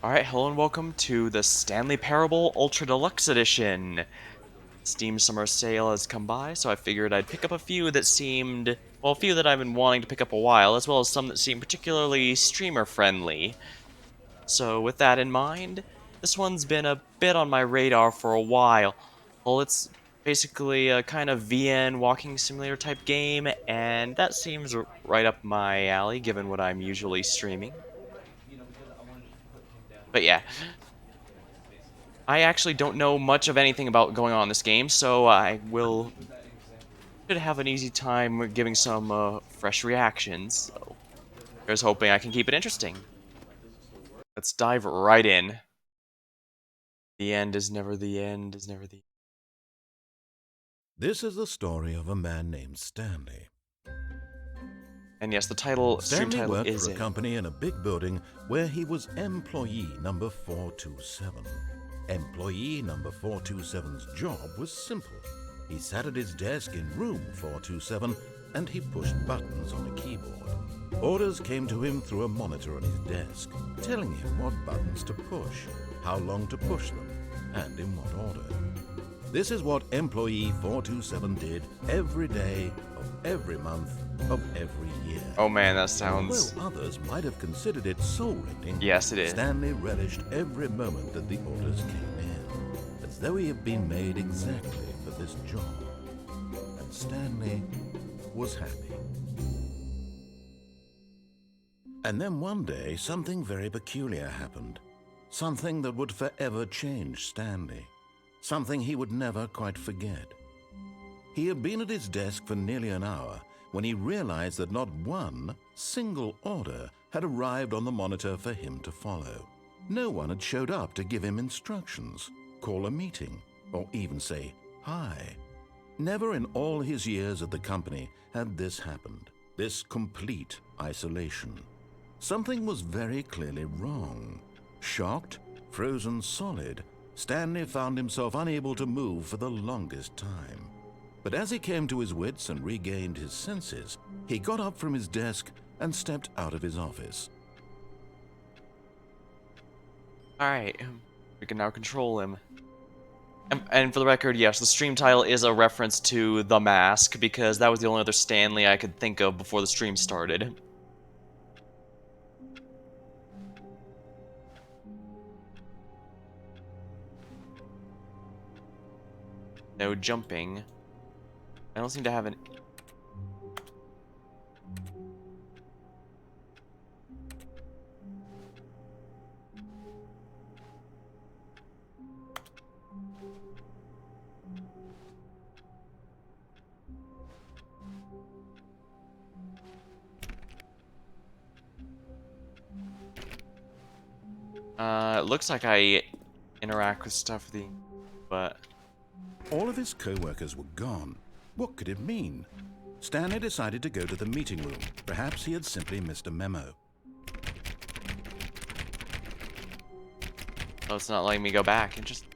Alright, hello and welcome to the Stanley Parable Ultra Deluxe Edition. Steam Summer Sale has come by, so I figured I'd pick up a few that seemed, well, a few that I've been wanting to pick up a while, as well as some that seem particularly streamer-friendly. So with that in mind, this one's been a bit on my radar for a while. Well, it's basically a kind of VN walking simulator type game, and that seems right up my alley, given what I'm usually streaming. But yeah, I actually don't know much of anything about going on in this game, so I should have an easy time giving some fresh reactions. So here's hoping I can keep it interesting. Let's dive right in. The end is never the end is never the. This is the story of a man named Stanley. And yes, the stream Stanley title worked is for a in. company in a big building where he was employee number 427. Employee number 427's job was simple. He sat at his desk in room 427 and he pushed buttons on a keyboard. Orders came to him through a monitor on his desk, telling him what buttons to push, how long to push them, and in what order. This is what Employee 427 did every day of every month of every year. Oh man, that sounds. Although others might have considered it soul-rending, Yes, it is. Stanley relished every moment that the orders came in, as though he had been made exactly for this job. And Stanley was happy. And then one day, something very peculiar happened. Something that would forever change Stanley. Something he would never quite forget. He had been at his desk for nearly an hour when he realized that not one single order had arrived on the monitor for him to follow. No one had showed up to give him instructions, call a meeting, or even say hi. Never in all his years at the company had this happened, this complete isolation. Something was very clearly wrong. Shocked, frozen solid, Stanley found himself unable to move for the longest time. But as he came to his wits and regained his senses, he got up from his desk and stepped out of his office. Alright, we can now control him. And for the record, yes, the stream title is a reference to The Mask, because that was the only other Stanley I could think of before the stream started. No jumping. I don't seem to have an. It looks like I interact with stuff but All of his co-workers were gone. What could it mean? Stanley decided to go to the meeting room. Perhaps he had simply missed a memo. oh, it's not letting me go back. Interesting.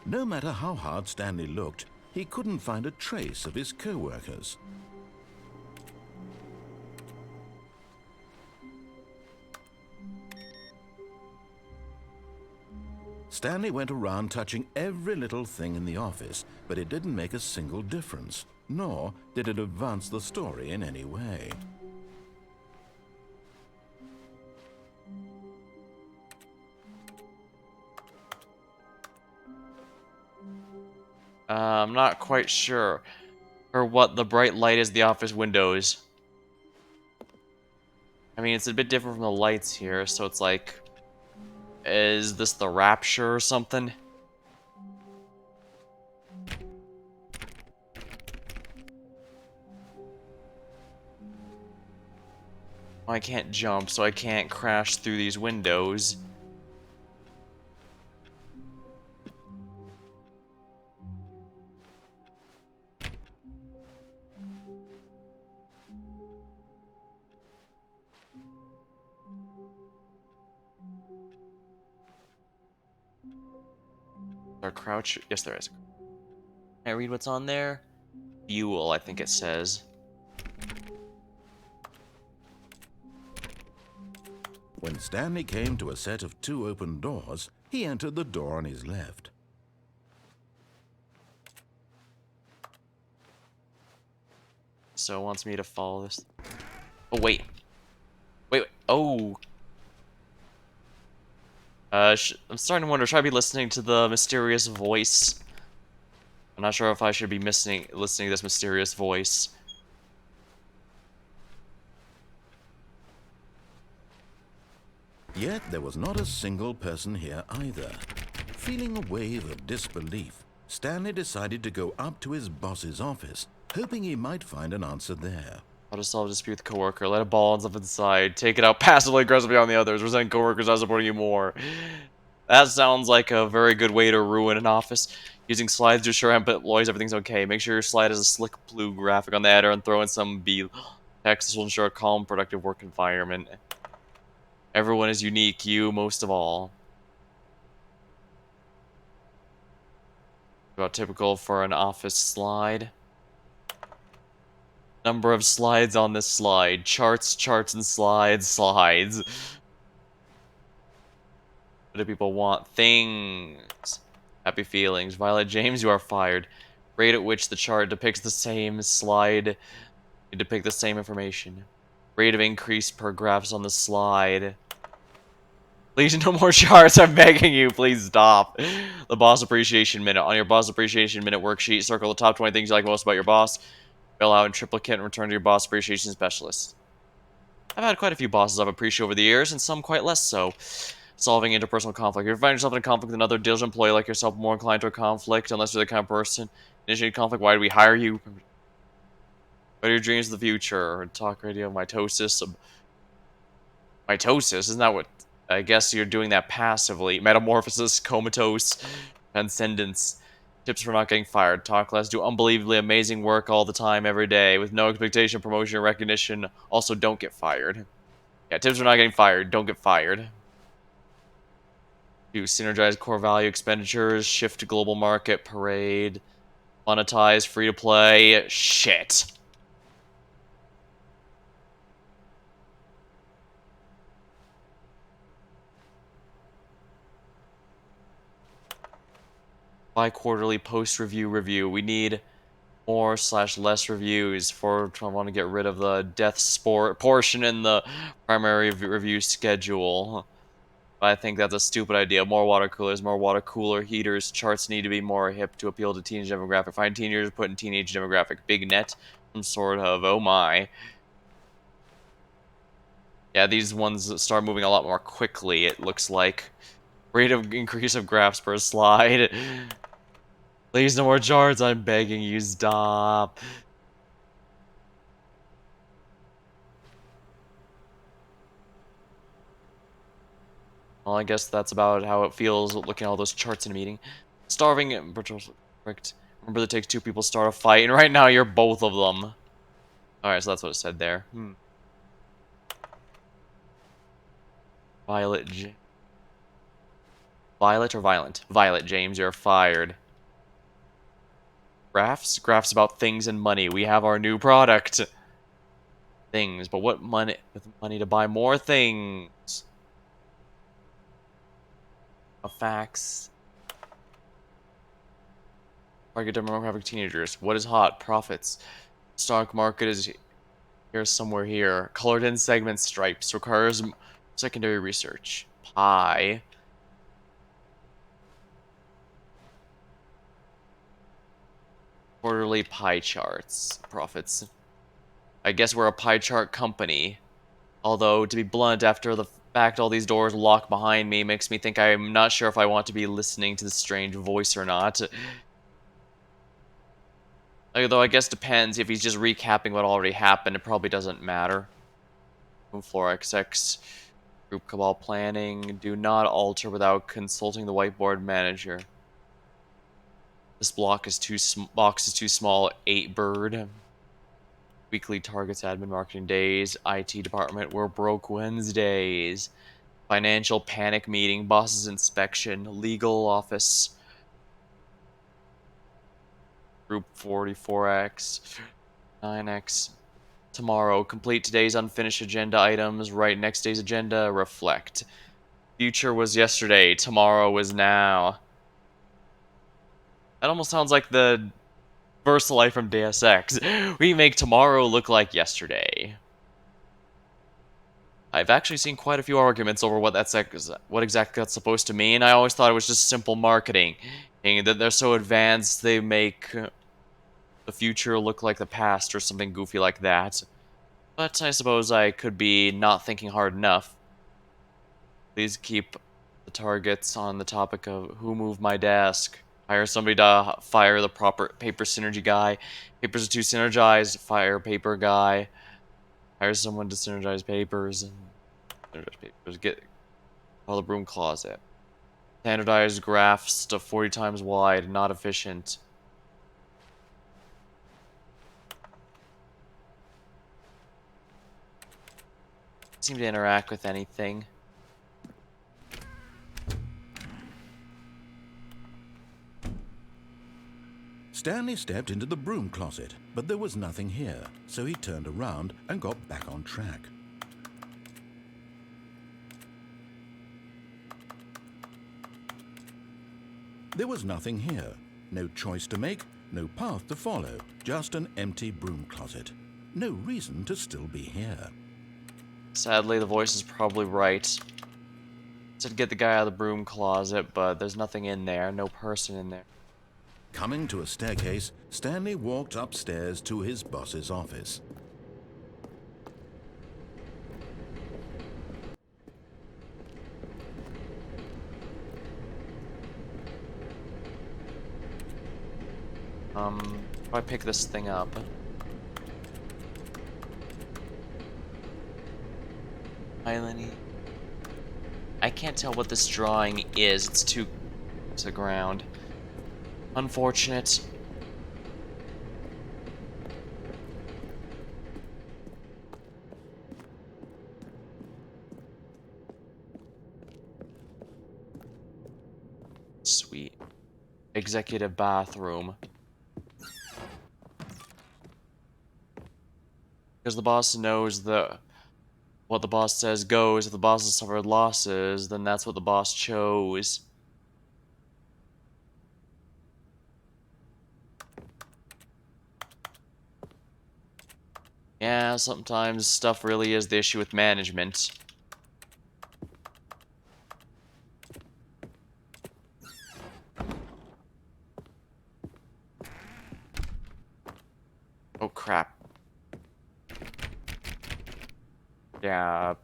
No matter how hard Stanley looked, he couldn't find a trace of his co-workers. Stanley went around touching every little thing in the office, but it didn't make a single difference, nor did it advance the story in any way. I'm not quite sure. Or what the bright light is the office windows. I mean, it's a bit different from the lights here, so it's like... Is this the Rapture or something? I can't jump, so I can't crash through these windows. Or crouch? Yes, there is. Can I read what's on there? Fuel, I think it says. When Stanley came to a set of 2 open doors, he entered the door on his left. So it wants me to follow this. Oh, wait. Wait. Oh. I'm starting to wonder, should I be listening to the mysterious voice? I'm not sure if I should be listening to this mysterious voice. Yet there was not a single person here either. Feeling a wave of disbelief, Stanley decided to go up to his boss's office, hoping he might find an answer there. How to solve a dispute with a coworker. Let a ball and stuff inside. Take it out passively aggressively on the others. Resent coworkers not supporting you more. That sounds like a very good way to ruin an office. Using slides to assure employees everything's okay. Make sure your slide has a slick blue graphic on the header and throw in some B text. This will ensure a calm, productive work environment. Everyone is unique, you most of all. About typical for an office slide. Number of slides on this slide. Charts, charts, and slides, slides. What do people want? Things. Happy feelings. Violet James, you are fired. Rate at which the chart depicts the same slide. You depict the same information. Rate of increase per graphs on the slide. Please, no more charts. I'm begging you. Please stop. The Boss Appreciation Minute. On your Boss Appreciation Minute worksheet, circle the top 20 things you like most about your boss. Fill out in triplicate and return to your Boss Appreciation Specialist. I've had quite a few bosses I've appreciated over the years, and some quite less so. Solving interpersonal conflict. If you find yourself in a conflict with another diligent employee like yourself, more inclined to a conflict, unless you're the kind of person initiating conflict, why do we hire you? What are your dreams of the future? Talk radio, mitosis. Mitosis? Isn't that what... I guess you're doing that passively. Metamorphosis, comatose, transcendence. Tips for not getting fired. Talk less. Do unbelievably amazing work all the time, every day, with no expectation of promotion or recognition. Also, don't get fired. Yeah, tips for not getting fired. Don't get fired. Do synergize core value expenditures. Shift to global market. Parade. Monetize. Free to play. Shit. Bi-quarterly post-review review. We need more/less reviews for I want to get rid of the death sport portion in the primary review schedule. But I think that's a stupid idea. More water coolers, more water cooler heaters. Charts need to be more hip to appeal to teenage demographic. Find teenagers, put in teenage demographic. Big net, some sort of. Oh my. Yeah, these ones start moving a lot more quickly, it looks like. Rate of increase of graphs per slide. Please, no more charts. I'm begging you, stop. Well, I guess that's about how it feels looking at all those charts in a meeting. Starving and correct. Remember that it takes 2 people to start a fight, and right now you're both of them. Alright, so that's what it said there. Violet Violet or Violent? Violet, James, you're fired. Graphs? Graphs about things and money. We have our new product. Things, but what money? With money to buy more things. A fax. Target demographic teenagers. What is hot? Profits. Stock market is here somewhere here. Colored in segment stripes. Requires secondary research. Pie. Quarterly pie charts. Profits. I guess we're a pie chart company. Although, to be blunt, after the fact all these doors lock behind me makes me think I'm not sure if I want to be listening to the strange voice or not. Although I guess depends. If he's just recapping what already happened, it probably doesn't matter. Move floor XX. Group cabal planning. Do not alter without consulting the whiteboard manager. This box is too small. 8 bird. Weekly targets, admin marketing days. IT department. We're broke Wednesdays. Financial panic meeting. Boss's inspection. Legal office. Group 44X. 9X. Tomorrow, complete today's unfinished agenda items, write next day's agenda, reflect. Future was yesterday, tomorrow is now. That almost sounds like the Versalite from Deus Ex. We make tomorrow look like yesterday. I've actually seen quite a few arguments over what what exactly that's supposed to mean. I always thought it was just simple marketing, and that they're so advanced they make the future look like the past or something goofy like that. But I suppose I could be not thinking hard enough. Please keep the targets on the topic of who moved my desk. Hire somebody to fire the proper paper synergy guy. Papers are too synergized. Fire paper guy. Hire someone to synergize papers and synergize papers. Get all the broom closet. Standardized graphs to 40 times wide. Not efficient. Seem to interact with anything. Stanley stepped into the broom closet, but there was nothing here, so he turned around and got back on track. There was nothing here. No choice to make, no path to follow, just an empty broom closet. No reason to still be here. Sadly, the voice is probably right. Said get the guy out of the broom closet, but there's nothing in there. No person in there. Coming to a staircase, Stanley walked upstairs to his boss's office. If I pick this thing up. Islandy. I can't tell what this drawing is. It's too to the ground. Unfortunate. Sweet. Executive bathroom. Because the boss knows what the boss says goes. If the boss has suffered losses, then that's what the boss chose. Yeah, sometimes stuff really is the issue with management. Oh crap. Yeah.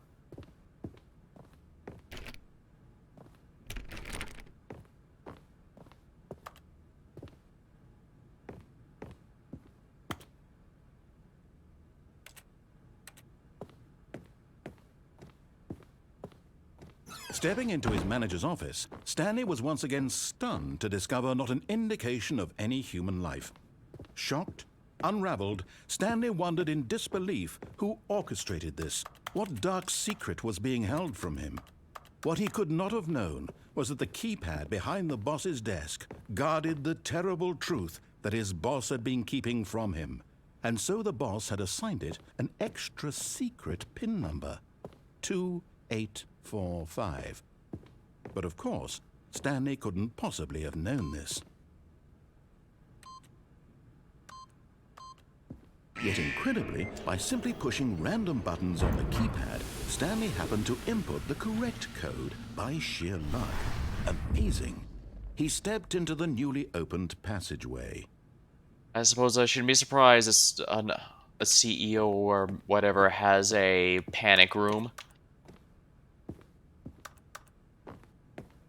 Stepping into his manager's office, Stanley was once again stunned to discover not an indication of any human life. Shocked, unraveled, Stanley wondered in disbelief who orchestrated this, what dark secret was being held from him. What he could not have known was that the keypad behind the boss's desk guarded the terrible truth that his boss had been keeping from him. And so the boss had assigned it an extra secret PIN number, 2845. But of course, Stanley couldn't possibly have known this. Yet incredibly, by simply pushing random buttons on the keypad, Stanley happened to input the correct code by sheer luck. Amazing. He stepped into the newly opened passageway. I suppose I shouldn't be surprised a CEO or whatever has a panic room.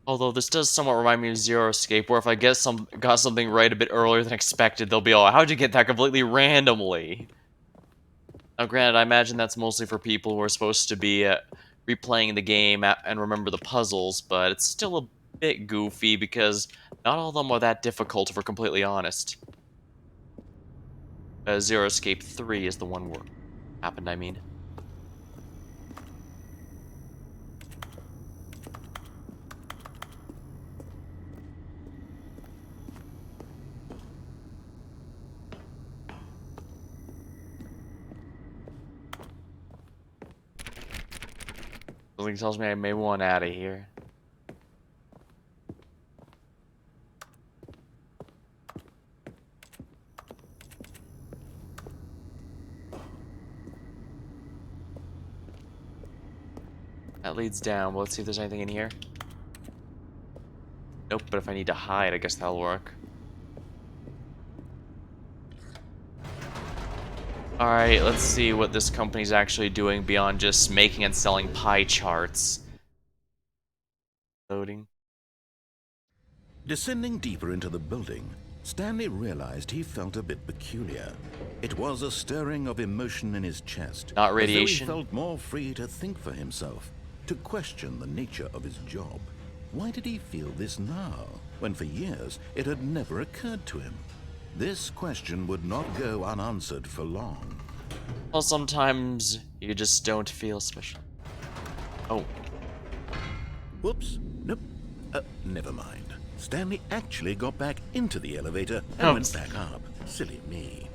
Although this does somewhat remind me of Zero Escape, where if I got something right a bit earlier than expected, they'll be all, how'd you get that completely randomly? Now granted, I imagine that's mostly for people who are supposed to be replaying the game and remember the puzzles, but it's still a bit goofy because not all of them are that difficult if we're completely honest. Zero Escape 3 is the one where happened, I mean. Something tells me I may want out of here. That leads down. Well, let's see if there's anything in here. Nope, but if I need to hide, I guess that'll work. Alright, let's see what this company's actually doing beyond just making and selling pie charts. Loading. Descending deeper into the building, Stanley realized he felt a bit peculiar. It was a stirring of emotion in his chest. Not radiation? As though he felt more free to think for himself, to question the nature of his job. Why did he feel this now, when for years it had never occurred to him? This question would not go unanswered for long. Well, sometimes you just don't feel special. Oh. Whoops. Nope. Never mind. Stanley actually got back into the elevator and Oh. went back up. Silly me.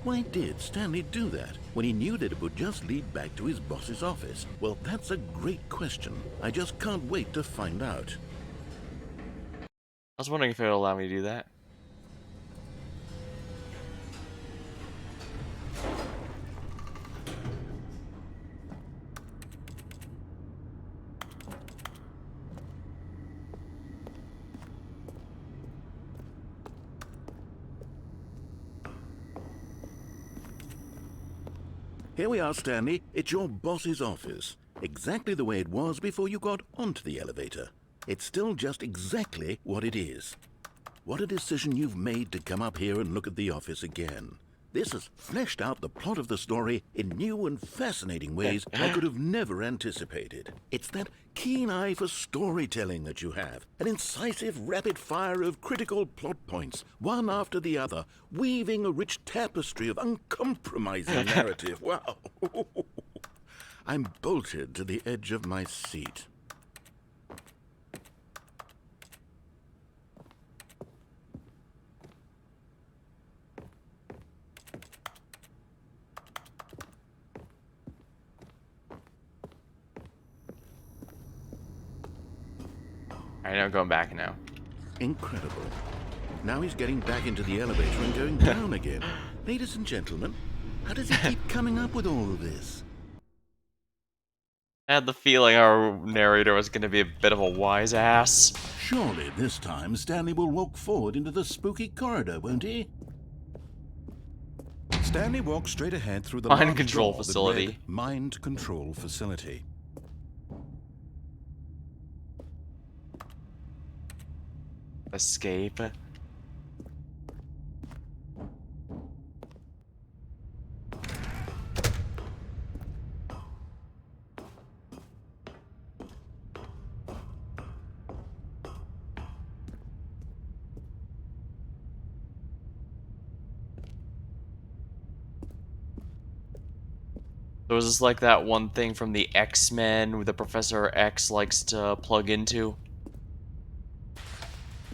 Why did Stanley do that when he knew that it would just lead back to his boss's office? Well, that's a great question. I just can't wait to find out. I was wondering if it would allow me to do that. Here we are, Stanley. It's your boss's office. Exactly the way it was before you got onto the elevator. It's still just exactly what it is. What a decision you've made to come up here and look at the office again. This has fleshed out the plot of the story in new and fascinating ways I could have never anticipated. It's that keen eye for storytelling that you have, an incisive rapid fire of critical plot points, one after the other, weaving a rich tapestry of uncompromising narrative. Wow. I'm bolted to the edge of my seat. Alright, I'm going back now. Incredible. Now he's getting back into the elevator and going down again. Ladies and gentlemen, how does he keep coming up with all of this? I had the feeling our narrator was going to be a bit of a wise ass. Surely this time Stanley will walk forward into the spooky corridor, won't he? Stanley walked straight ahead through the Mind large control door that facility. read Mind Control Facility. Escape. So is this like that one thing from the X-Men where the Professor X likes to plug into?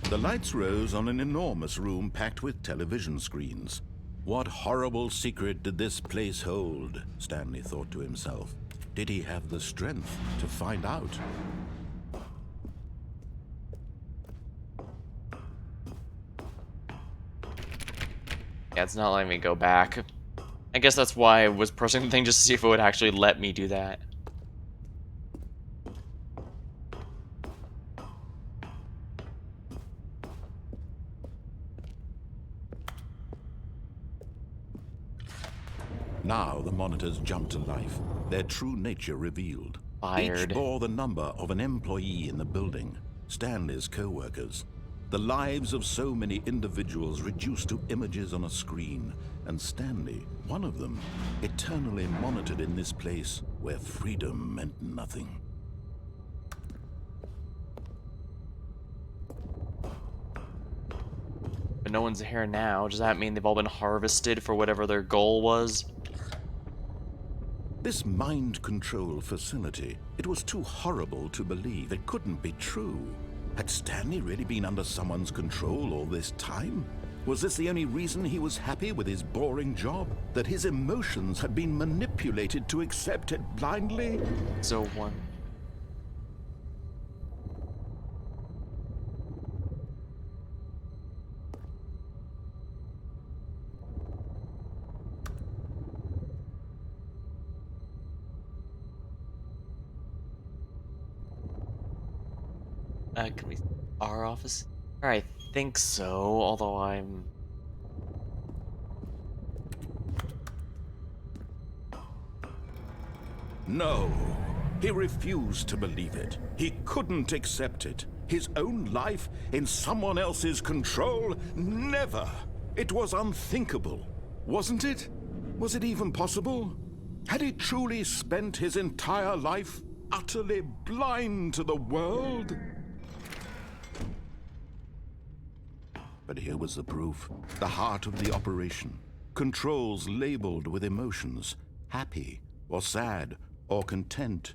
The lights rose on an enormous room packed with television screens. What horrible secret did this place hold? Stanley thought to himself. Did he have the strength to find out? Yeah, it's not letting me go back. I guess that's why I was pressing the thing just to see if it would actually let me do that. Now the monitors jumped to life, their true nature revealed. Fired. Each bore the number of an employee in the building, Stanley's co-workers. The lives of so many individuals reduced to images on a screen, and Stanley, one of them, eternally monitored in this place where freedom meant nothing. But no one's here now. Does that mean they've all been harvested for whatever their goal was? This mind control facility, it was too horrible to believe. It couldn't be true. Had Stanley really been under someone's control all this time? Was this the only reason he was happy with his boring job? That his emotions had been manipulated to accept it blindly? So one. Can we... Our office? I think so, although I'm... No, he refused to believe it. He couldn't accept it. His own life in someone else's control? Never! It was unthinkable, wasn't it? Was it even possible? Had he truly spent his entire life utterly blind to the world? But here was the proof. The heart of the operation. Controls labeled with emotions. Happy, or sad, or content.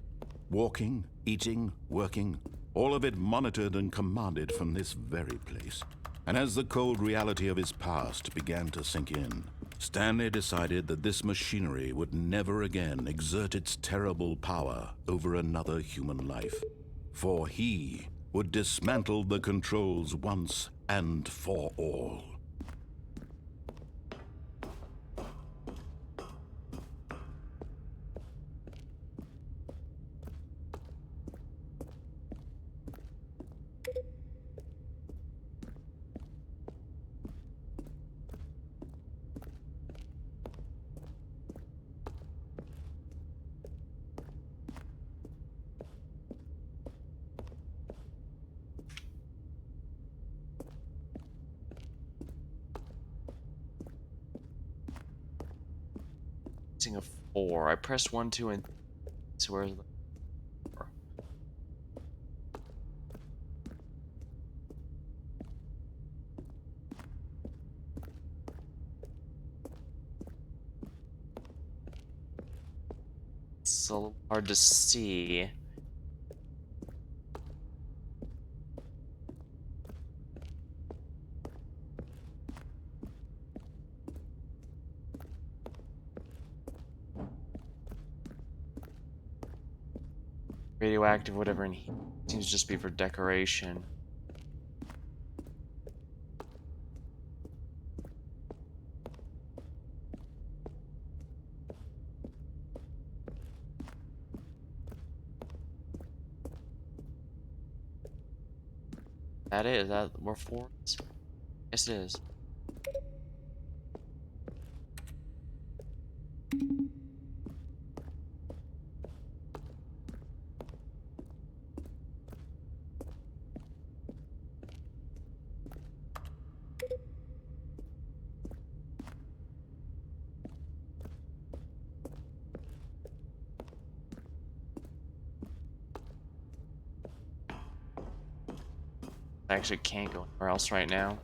Walking, eating, working. All of it monitored and commanded from this very place. And as the cold reality of his past began to sink in, Stanley decided that this machinery would never again exert its terrible power over another human life. For he would dismantle the controls once and for all. Missing a 4. I pressed 1, 2, and... So where's the 4? It's a little hard to see. Radioactive, whatever, and he seems to just be for decoration. That is, that more 4s? Yes, it is. I actually can't go anywhere else right now.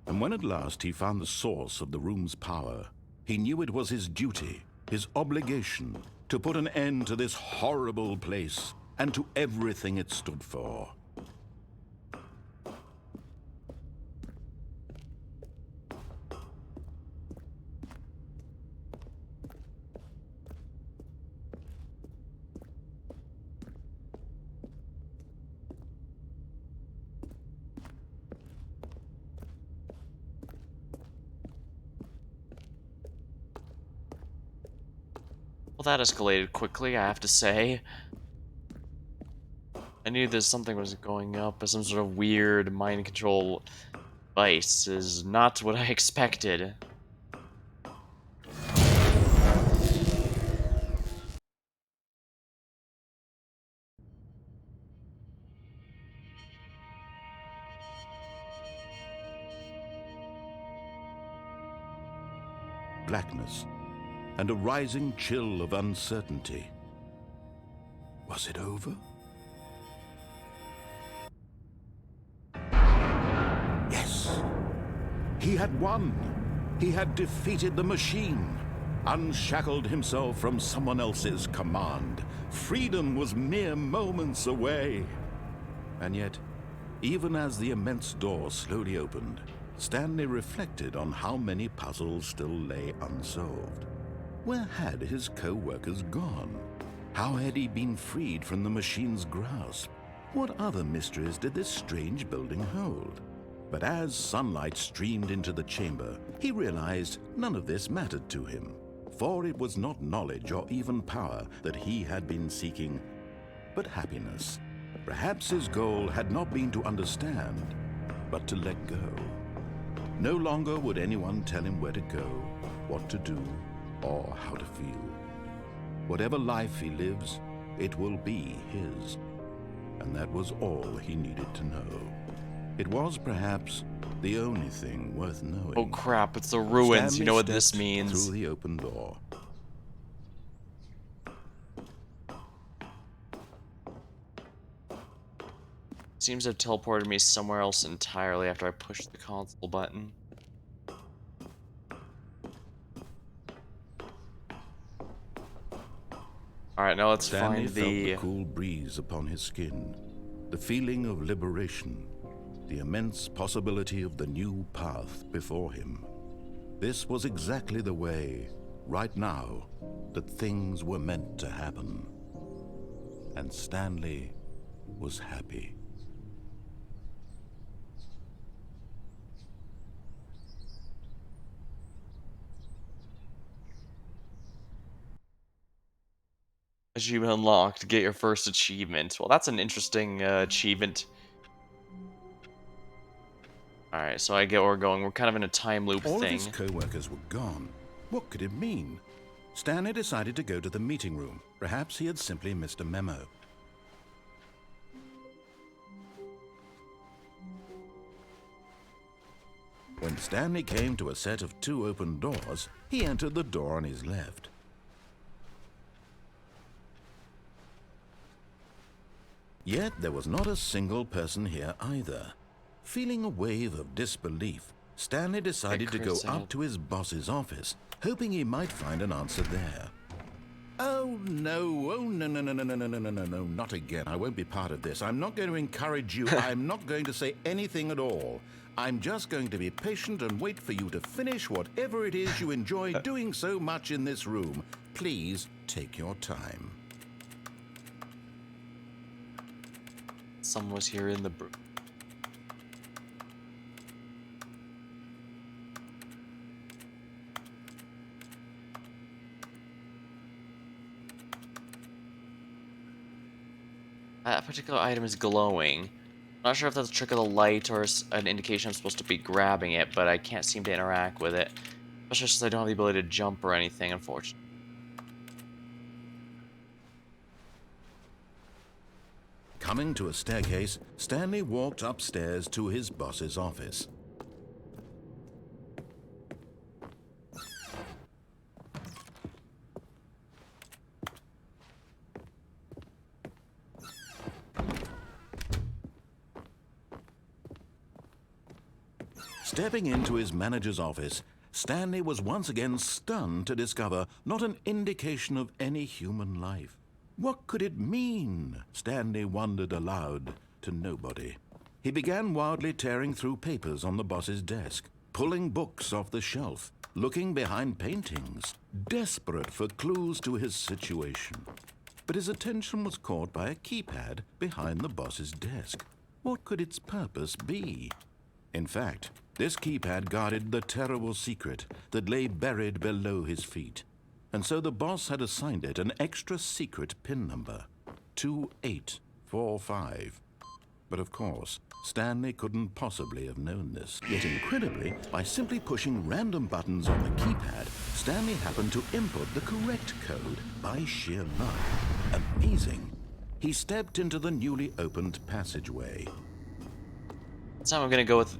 And when at last he found the source of the room's power, he knew it was his duty, his obligation, to put an end to this horrible place and to everything it stood for. Well, that escalated quickly, I have to say. I knew there's something was going up, but some sort of weird mind control device is not what I expected. Blackness and a rising chill of uncertainty. Was it over? Yes. He had won. He had defeated the machine, unshackled himself from someone else's command. Freedom was mere moments away. And yet, even as the immense door slowly opened, Stanley reflected on how many puzzles still lay unsolved. Where had his co-workers gone? How had he been freed from the machine's grasp? What other mysteries did this strange building hold? But as sunlight streamed into the chamber, he realized none of this mattered to him, for it was not knowledge or even power that he had been seeking, but happiness. Perhaps his goal had not been to understand, but to let go. No longer would anyone tell him where to go, what to do, or how to feel. Whatever life he lives, it will be his. And that was all he needed to know. It was perhaps the only thing worth knowing. Oh crap, it's the ruins. Stanley You know what this stepped means. through the open door. Seems to have teleported me somewhere else entirely after I pushed the console button. Alright, now let's Stanley find felt the... the cool breeze upon his skin, the feeling of liberation, the immense possibility of the new path before him. This was exactly the way, right now, that things were meant to happen. And Stanley was happy. Achievement unlocked. Get your first achievement. Well, that's an interesting achievement. Alright, so I get where we're going. We're kind of in a time loop All of thing. his co-workers were gone. What could it mean? Stanley decided to go to the meeting room. Perhaps he had simply missed a memo. When Stanley came to a set of 2 open doors, he entered the door on his left. Yet there was not a single person here either. Feeling a wave of disbelief, Stanley decided to go up to his boss's office, hoping he might find an answer there. Oh no, no, not again. I won't be part of this. I'm not going to encourage you. I'm not going to say anything at all. I'm just going to be patient and wait for you to finish whatever it is you enjoy doing so much in this room. Please take your time. Someone was here in the... That particular item is glowing. I'm not sure if that's a trick of the light or an indication I'm supposed to be grabbing it, but I can't seem to interact with it. Especially since I don't have the ability to jump or anything, unfortunately. Coming to a staircase, Stanley walked upstairs to his boss's office. Stepping into his manager's office, Stanley was once again stunned to discover not an indication of any human life. What could it mean? Stanley wondered aloud to nobody. He began wildly tearing through papers on the boss's desk, pulling books off the shelf, looking behind paintings, desperate for clues to his situation. But his attention was caught by a keypad behind the boss's desk. What could its purpose be? In fact, this keypad guarded the terrible secret that lay buried below his feet. And so the boss had assigned it an extra secret PIN number, 2845. But of course, Stanley couldn't possibly have known this. Yet incredibly, by simply pushing random buttons on the keypad, Stanley happened to input the correct code by sheer luck. Amazing. He stepped into the newly opened passageway. This time I'm gonna go with...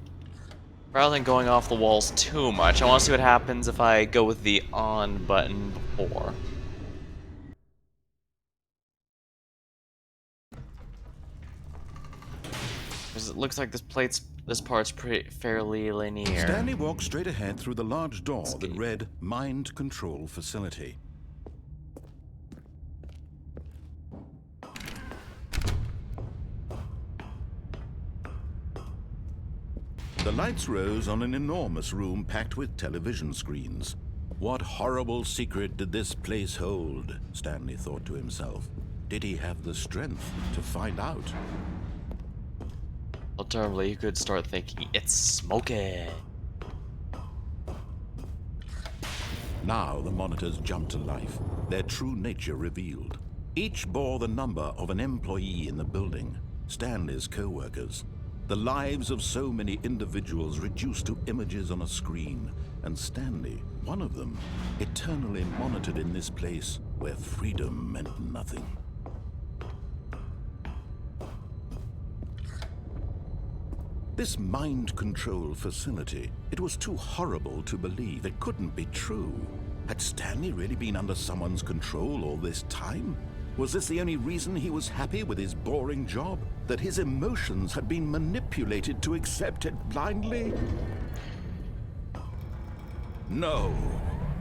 Rather than going off the walls too much, I want to see what happens if I go with the on button before. Because it looks like this part's fairly linear. Stanley walked straight ahead through the large door that read Mind Control Facility. The lights rose on an enormous room packed with television screens. What horrible secret did this place hold? Stanley thought to himself. Did he have the strength to find out? Alternatively, you could start thinking, it's smoking. Now the monitors jumped to life, their true nature revealed. Each bore the number of an employee in the building, Stanley's co-workers. The lives of so many individuals reduced to images on a screen, and Stanley, one of them, eternally monitored in this place where freedom meant nothing. This mind control facility, it was too horrible to believe. It couldn't be true. Had Stanley really been under someone's control all this time? Was this the only reason he was happy with his boring job? That his emotions had been manipulated to accept it blindly? No,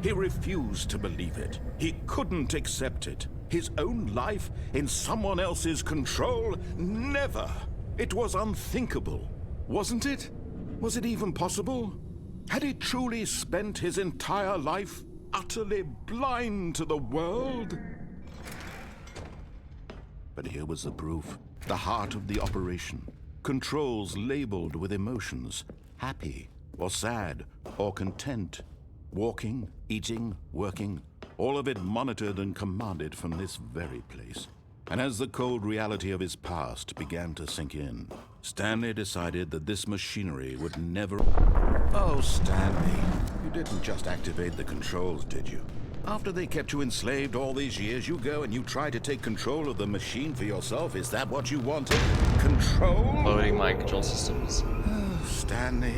he refused to believe it. He couldn't accept it. His own life in someone else's control? Never! It was unthinkable. Wasn't it? Was it even possible? Had he truly spent his entire life utterly blind to the world? But here was the proof. The heart of the operation. Controls labeled with emotions. Happy, or sad, or content. Walking, eating, working. All of it monitored and commanded from this very place. And as the cold reality of his past began to sink in, Stanley decided that this machinery would never... Oh, Stanley, you didn't just activate the controls, did you? After they kept you enslaved all these years, you go and you try to take control of the machine for yourself? Is that what you wanted? Control? Loading mind control systems. Oh, Stanley,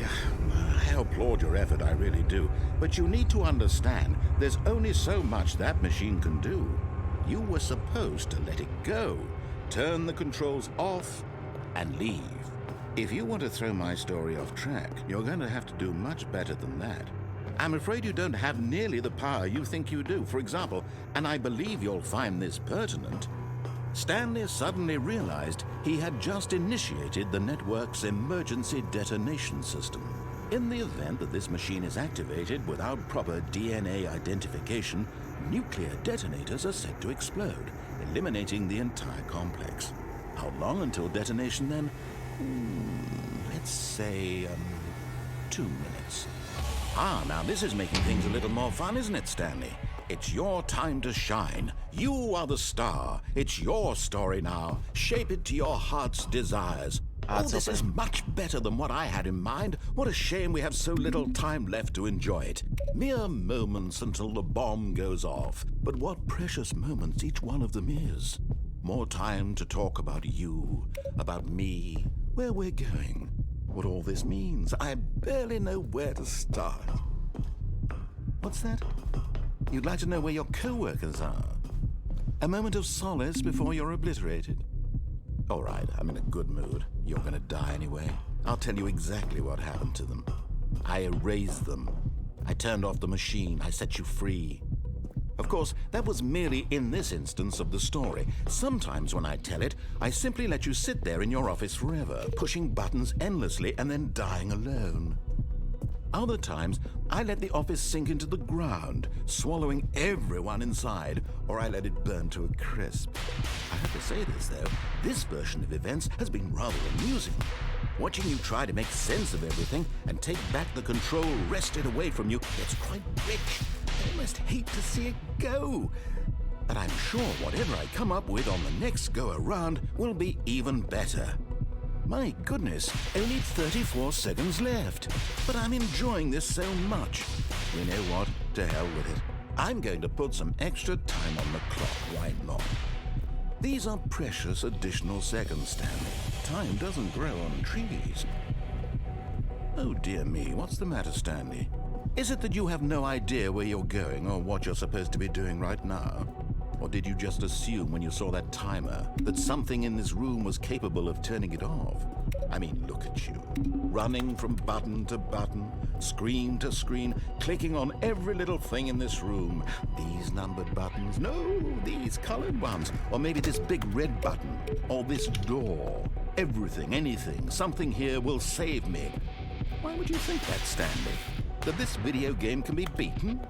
I applaud your effort, I really do. But you need to understand, there's only so much that machine can do. You were supposed to let it go, turn the controls off, and leave. If you want to throw my story off track, you're going to have to do much better than that. I'm afraid you don't have nearly the power you think you do. For example, and I believe you'll find this pertinent, Stanley suddenly realized he had just initiated the network's emergency detonation system. In the event that this machine is activated without proper DNA identification, nuclear detonators are set to explode, eliminating the entire complex. How long until detonation then? Let's say, 2 minutes. Now this is making things a little more fun, isn't it, Stanley? It's your time to shine. You are the star. It's your story now. Shape it to your heart's desires. This is much better than what I had in mind. What a shame we have so little time left to enjoy it. Mere moments until the bomb goes off. But what precious moments each one of them is. More time to talk about you, about me, where we're going, what all this means. I barely know where to start. What's that? You'd like to know where your co-workers are? A moment of solace before you're obliterated? All right, I'm in a good mood. You're gonna die anyway. I'll tell you exactly what happened to them. I erased them. I turned off the machine. I set you free. Of course, that was merely in this instance of the story. Sometimes when I tell it, I simply let you sit there in your office forever, pushing buttons endlessly and then dying alone. Other times, I let the office sink into the ground, swallowing everyone inside, or I let it burn to a crisp. I have to say this, though, this version of events has been rather amusing. Watching you try to make sense of everything and take back the control wrested away from you, it's quite rich. I almost hate to see it go. But I'm sure whatever I come up with on the next go-around will be even better. My goodness, only 34 seconds left. But I'm enjoying this so much. You know what? To hell with it. I'm going to put some extra time on the clock, why not? These are precious additional seconds, Stanley. Time doesn't grow on trees. Oh dear me, what's the matter, Stanley? Is it that you have no idea where you're going or what you're supposed to be doing right now? Or did you just assume when you saw that timer that something in this room was capable of turning it off? I mean, look at you, running from button to button, screen to screen, clicking on every little thing in this room. These numbered buttons, no, these colored ones, or maybe this big red button, or this door. Everything, anything, something here will save me. Why would you think that, Stanley? That this video game can be beaten?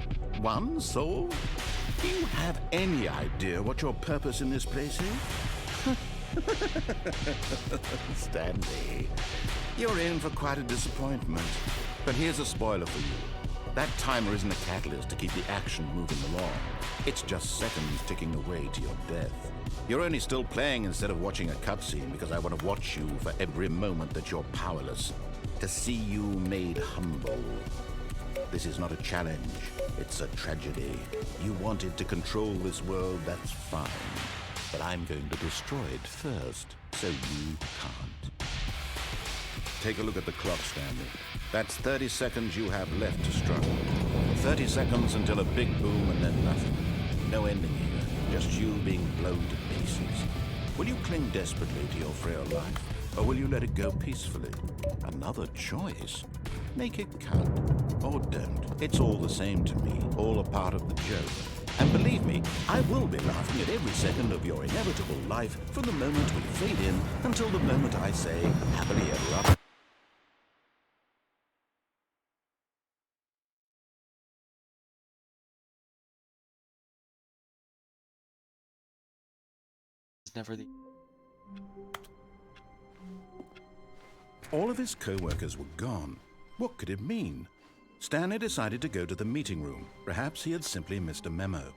one soul? Do you have any idea what your purpose in this place is? Stanley, you're in for quite a disappointment. But here's a spoiler for you. That timer isn't a catalyst to keep the action moving along. It's just seconds ticking away to your death. You're only still playing instead of watching a cutscene because I want to watch you for every moment that you're powerless. To see you made humble. This is not a challenge. It's a tragedy. You wanted to control this world, that's fine. But I'm going to destroy it first, so you can't. Take a look at the clock, Stanley. That's 30 seconds you have left to struggle. 30 seconds until a big boom and then nothing. No ending here, just you being blown to pieces. Will you cling desperately to your frail life, or will you let it go peacefully? Another choice. Make it count, or don't. It's all the same to me, all a part of the joke. And believe me, I will be laughing at every second of your inevitable life from the moment we fade in until the moment I say, happily ever after. It's never the... All of his co-workers were gone. What could it mean? Stanley decided to go to the meeting room. Perhaps he had simply missed a memo.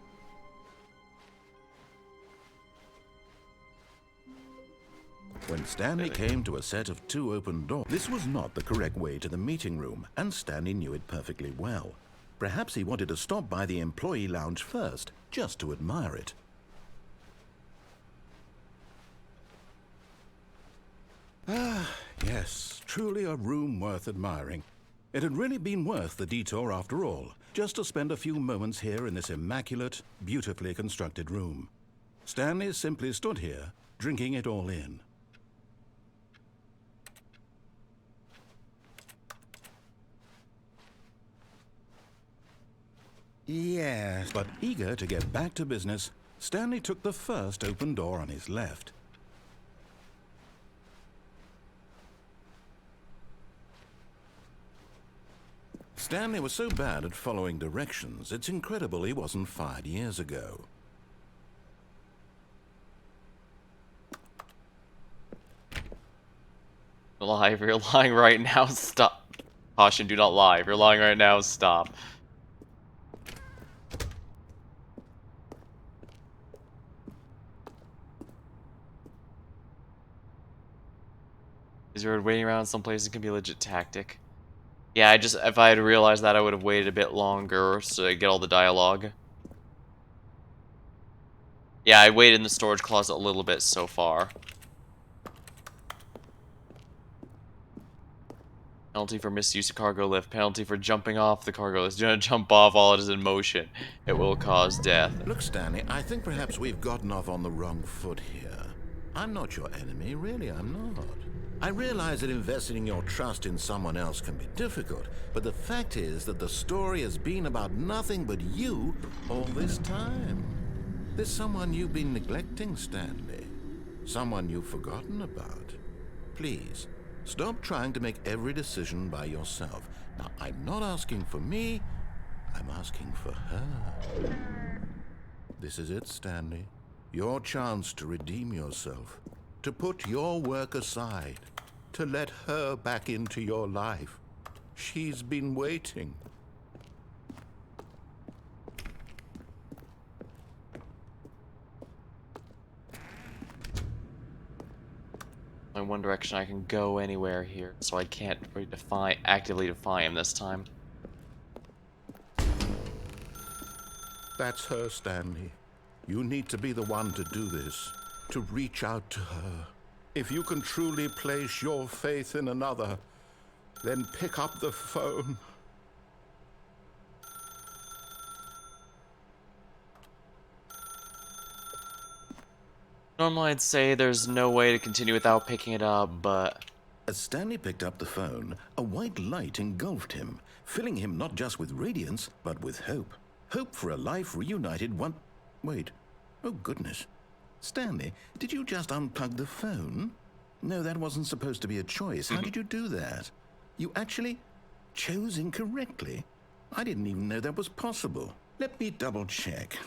When Stanley came to a set of 2 open doors, this was not the correct way to the meeting room, and Stanley knew it perfectly well. Perhaps he wanted to stop by the employee lounge first, just to admire it. Ah, yes, truly a room worth admiring. It had really been worth the detour after all, just to spend a few moments here in this immaculate, beautifully constructed room. Stanley simply stood here, drinking it all in. Yes, but eager to get back to business, Stanley took the first open door on his left. Stanley was so bad at following directions, it's incredible he wasn't fired years ago. Lie, if you're lying right now, stop. Caution, do not lie. If you're lying right now, stop. Is there waiting around someplace? It can be a legit tactic. Yeah, if I had realized that, I would have waited a bit longer to get all the dialogue. Yeah, I waited in the storage closet a little bit so far. Penalty for misuse of cargo lift. Penalty for jumping off the cargo lift. Do not jump off while it is in motion. It will cause death. Look, Stanley, I think perhaps we've gotten off on the wrong foot here. I'm not your enemy, really, I'm not. I realize that investing your trust in someone else can be difficult, but the fact is that the story has been about nothing but you all this time. There's someone you've been neglecting, Stanley. Someone you've forgotten about. Please, stop trying to make every decision by yourself. Now, I'm not asking for me, I'm asking for her. This is it, Stanley. Your chance to redeem yourself. To put your work aside. To let her back into your life. She's been waiting. Only one direction I can go anywhere here, so I can't really actively defy him this time. That's her, Stanley. You need to be the one to do this. To reach out to her. If you can truly place your faith in another, then pick up the phone. Normally I'd say there's no way to continue without picking it up, but... As Stanley picked up the phone, a white light engulfed him, filling him not just with radiance, but with hope. Hope for a life reunited one... Wait. Oh, goodness. Stanley, did you just unplug the phone? No, that wasn't supposed to be a choice. How did you do that? You actually chose incorrectly? I didn't even know that was possible. Let me double check.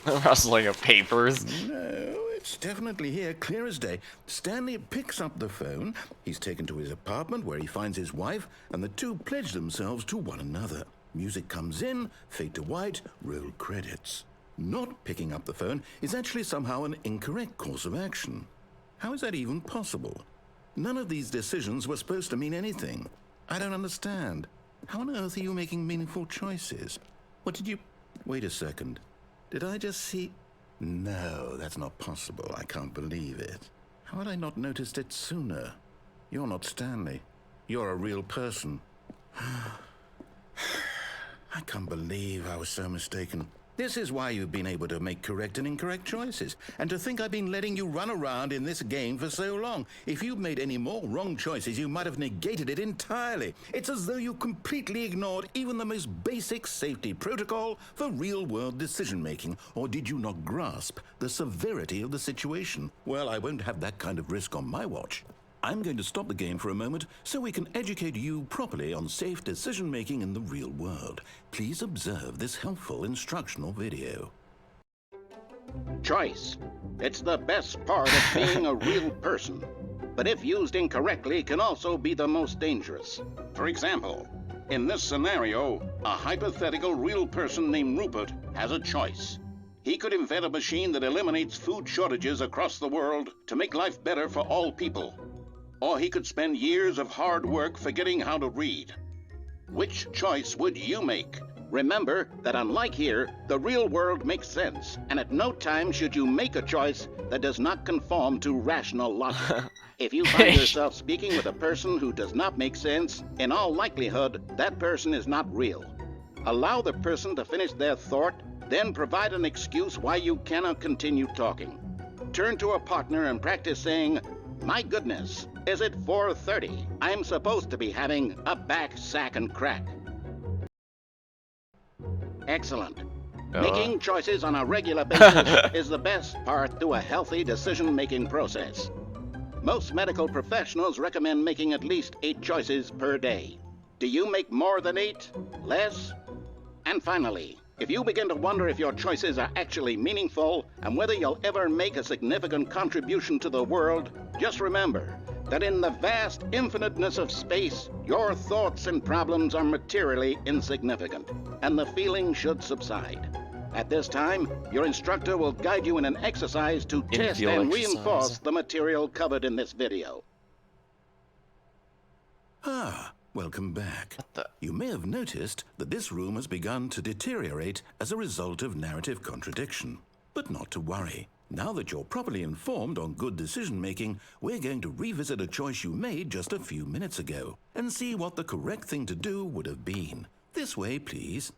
Rustling of papers. No, it's definitely here, clear as day. Stanley picks up the phone. He's taken to his apartment where he finds his wife, and the two pledge themselves to one another. Music comes in, fade to white, roll credits. Not picking up the phone is actually somehow an incorrect course of action. How is that even possible? None of these decisions were supposed to mean anything. I don't understand. How on earth are you making meaningful choices? What did you... Wait a second. Did I just see... No, that's not possible. I can't believe it. How had I not noticed it sooner? You're not Stanley. You're a real person. I can't believe I was so mistaken. This is why you've been able to make correct and incorrect choices. And to think I've been letting you run around in this game for so long. If you'd made any more wrong choices, you might have negated it entirely. It's as though you completely ignored even the most basic safety protocol for real-world decision-making. Or did you not grasp the severity of the situation? Well, I won't have that kind of risk on my watch. I'm going to stop the game for a moment so we can educate you properly on safe decision-making in the real world. Please observe this helpful instructional video. Choice. It's the best part of being a real person. But if used incorrectly, can also be the most dangerous. For example, in this scenario, a hypothetical real person named Rupert has a choice. He could invent a machine that eliminates food shortages across the world to make life better for all people. Or he could spend years of hard work forgetting how to read. Which choice would you make? Remember that unlike here, the real world makes sense, and at no time should you make a choice that does not conform to rational logic. If you find yourself speaking with a person who does not make sense, in all likelihood, that person is not real. Allow the person to finish their thought, then provide an excuse why you cannot continue talking. Turn to a partner and practice saying, "My goodness, is it 4:30? I'm supposed to be having a back, sack, and crack." Excellent. Making choices on a regular basis is the best part to a healthy decision-making process. Most medical professionals recommend making at least 8 choices per day. Do you make more than 8? Less? And finally, if you begin to wonder if your choices are actually meaningful and whether you'll ever make a significant contribution to the world, just remember that in the vast infiniteness of space, your thoughts and problems are materially insignificant, and the feeling should subside. At this time, your instructor will guide you in an exercise to test and reinforce the material covered in this video. Welcome back. You may have noticed that this room has begun to deteriorate as a result of narrative contradiction. But not to worry. Now that you're properly informed on good decision-making, we're going to revisit a choice you made just a few minutes ago and see what the correct thing to do would have been. This way, please.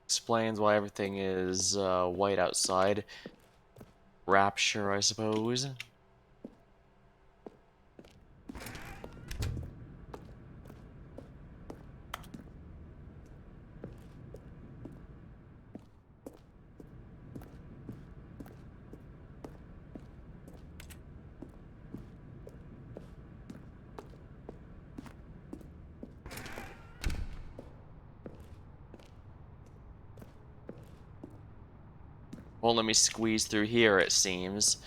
Explains why everything is white outside. Rapture, I suppose. Won't let me squeeze through here, it seems.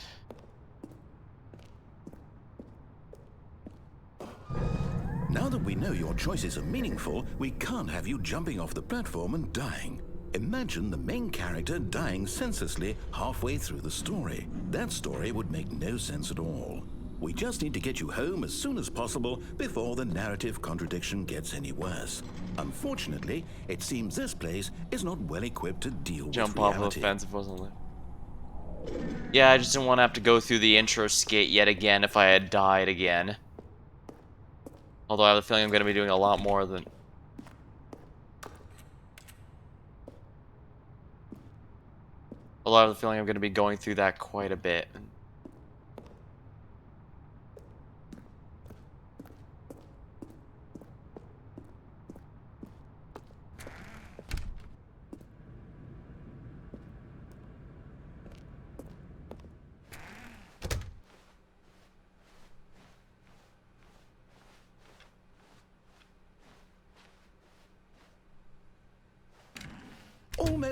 Now that we know your choices are meaningful, we can't have you jumping off the platform and dying. Imagine the main character dying senselessly halfway through the story. That story would make no sense at all. We just need to get you home as soon as possible before the narrative contradiction gets any worse. Unfortunately, it seems this place is not well equipped to deal with reality. Jump off the fence if it wasn't lit. Yeah, I just didn't want to have to go through the intro skit yet again if I had died again. Although I have a feeling I'm going to be doing a lot more than... Although I have a feeling I'm going to be going through that quite a bit.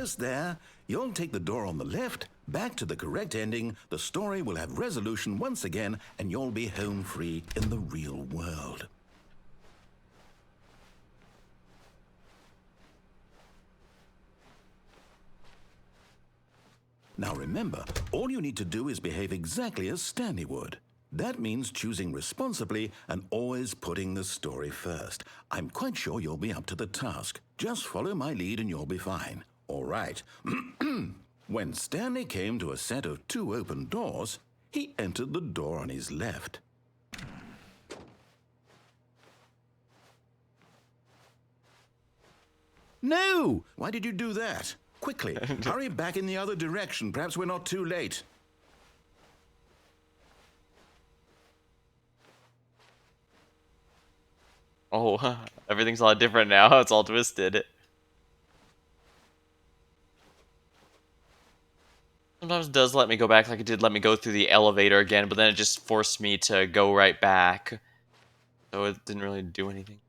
almost there. You'll take the door on the left, back to the correct ending, the story will have resolution once again, and you'll be home free in the real world. Now remember, all you need to do is behave exactly as Stanley would. That means choosing responsibly and always putting the story first. I'm quite sure you'll be up to the task. Just follow my lead and you'll be fine. All right. When Stanley came to a set of 2 open doors, he entered the door on his left. No! Why did you do that? Quickly, hurry back in the other direction. Perhaps we're not too late. Oh, everything's a lot different now. It's all twisted. Sometimes it does let me go back like it did let me go through the elevator again, but then it just forced me to go right back. So it didn't really do anything.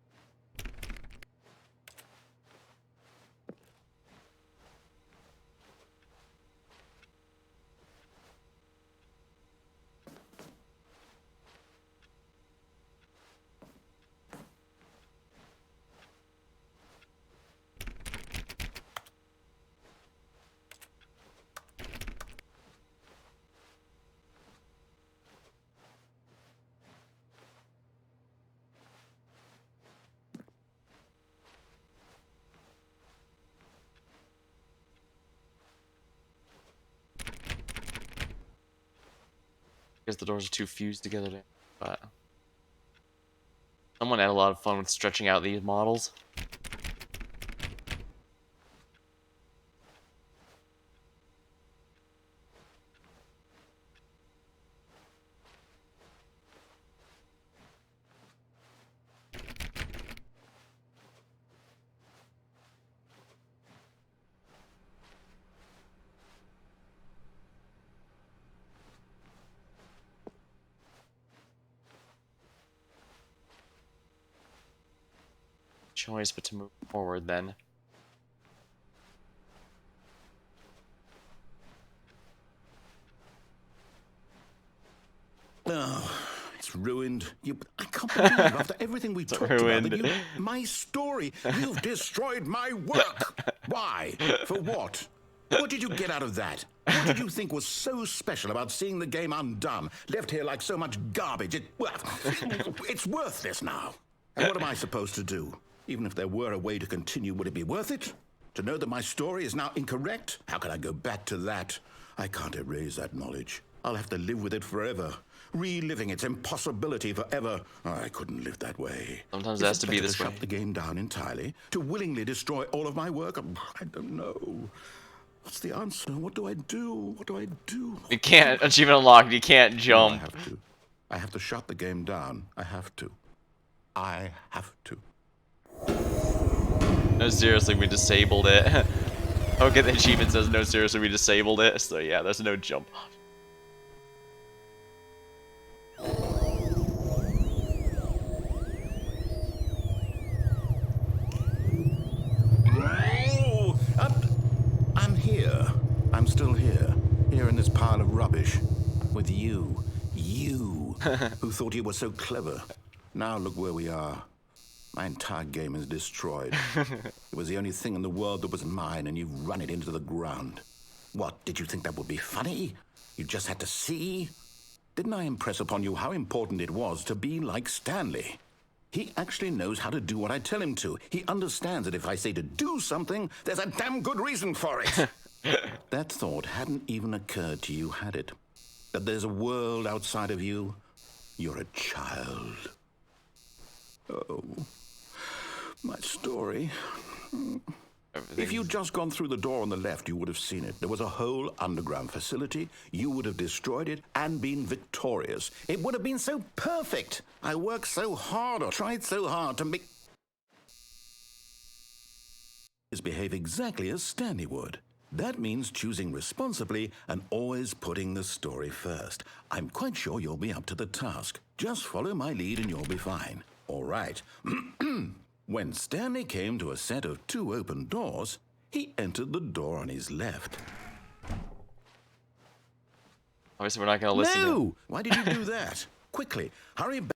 Because the doors are too fused together, but someone had a lot of fun with stretching out these models. Choice but to move forward then. Oh, it's ruined. I can't believe after everything we talked about that my story, you've destroyed my work. Why? For what? What did you get out of that? What did you think was so special about seeing the game undone, left here like so much garbage? It's worthless now. And what am I supposed to do? Even if there were a way to continue, would it be worth it? To know that my story is now incorrect? How can I go back to that? I can't erase that knowledge. I'll have to live with it forever. Reliving its impossibility forever. I couldn't live that way. Sometimes it has to be this way. To shut the game down entirely? To willingly destroy all of my work? I don't know. What's the answer? What do I do? What do I do? You can't. Achievement unlocked. You can't jump. No, I have to shut the game down. I have to. No, seriously, we disabled it. Okay, the achievement says no, seriously, we disabled it. So yeah, there's no jump. I'm here. I'm still here. Here in this pile of rubbish. With you. You. Who thought you were so clever. Now look where we are. My entire game is destroyed. It was the only thing in the world that was mine, and you've run it into the ground. What, did you think that would be funny? You just had to see? Didn't I impress upon you how important it was to be like Stanley? He actually knows how to do what I tell him to. He understands that if I say to do something, there's a damn good reason for it. That thought hadn't even occurred to you, had it? That there's a world outside of you? You're a child. Oh, my story. If you'd just gone through the door on the left, you would have seen it. There was a whole underground facility. You would have destroyed it and been victorious. It would have been so perfect. I worked so hard, or tried so hard to make... behave exactly as Stanley would. That means choosing responsibly and always putting the story first. I'm quite sure you'll be up to the task. Just follow my lead and you'll be fine. All right. When Stanley came to a set of 2 open doors, he entered the door on his left. Obviously, we're not going to listen to him. No! Why did you do that? Quickly, hurry back.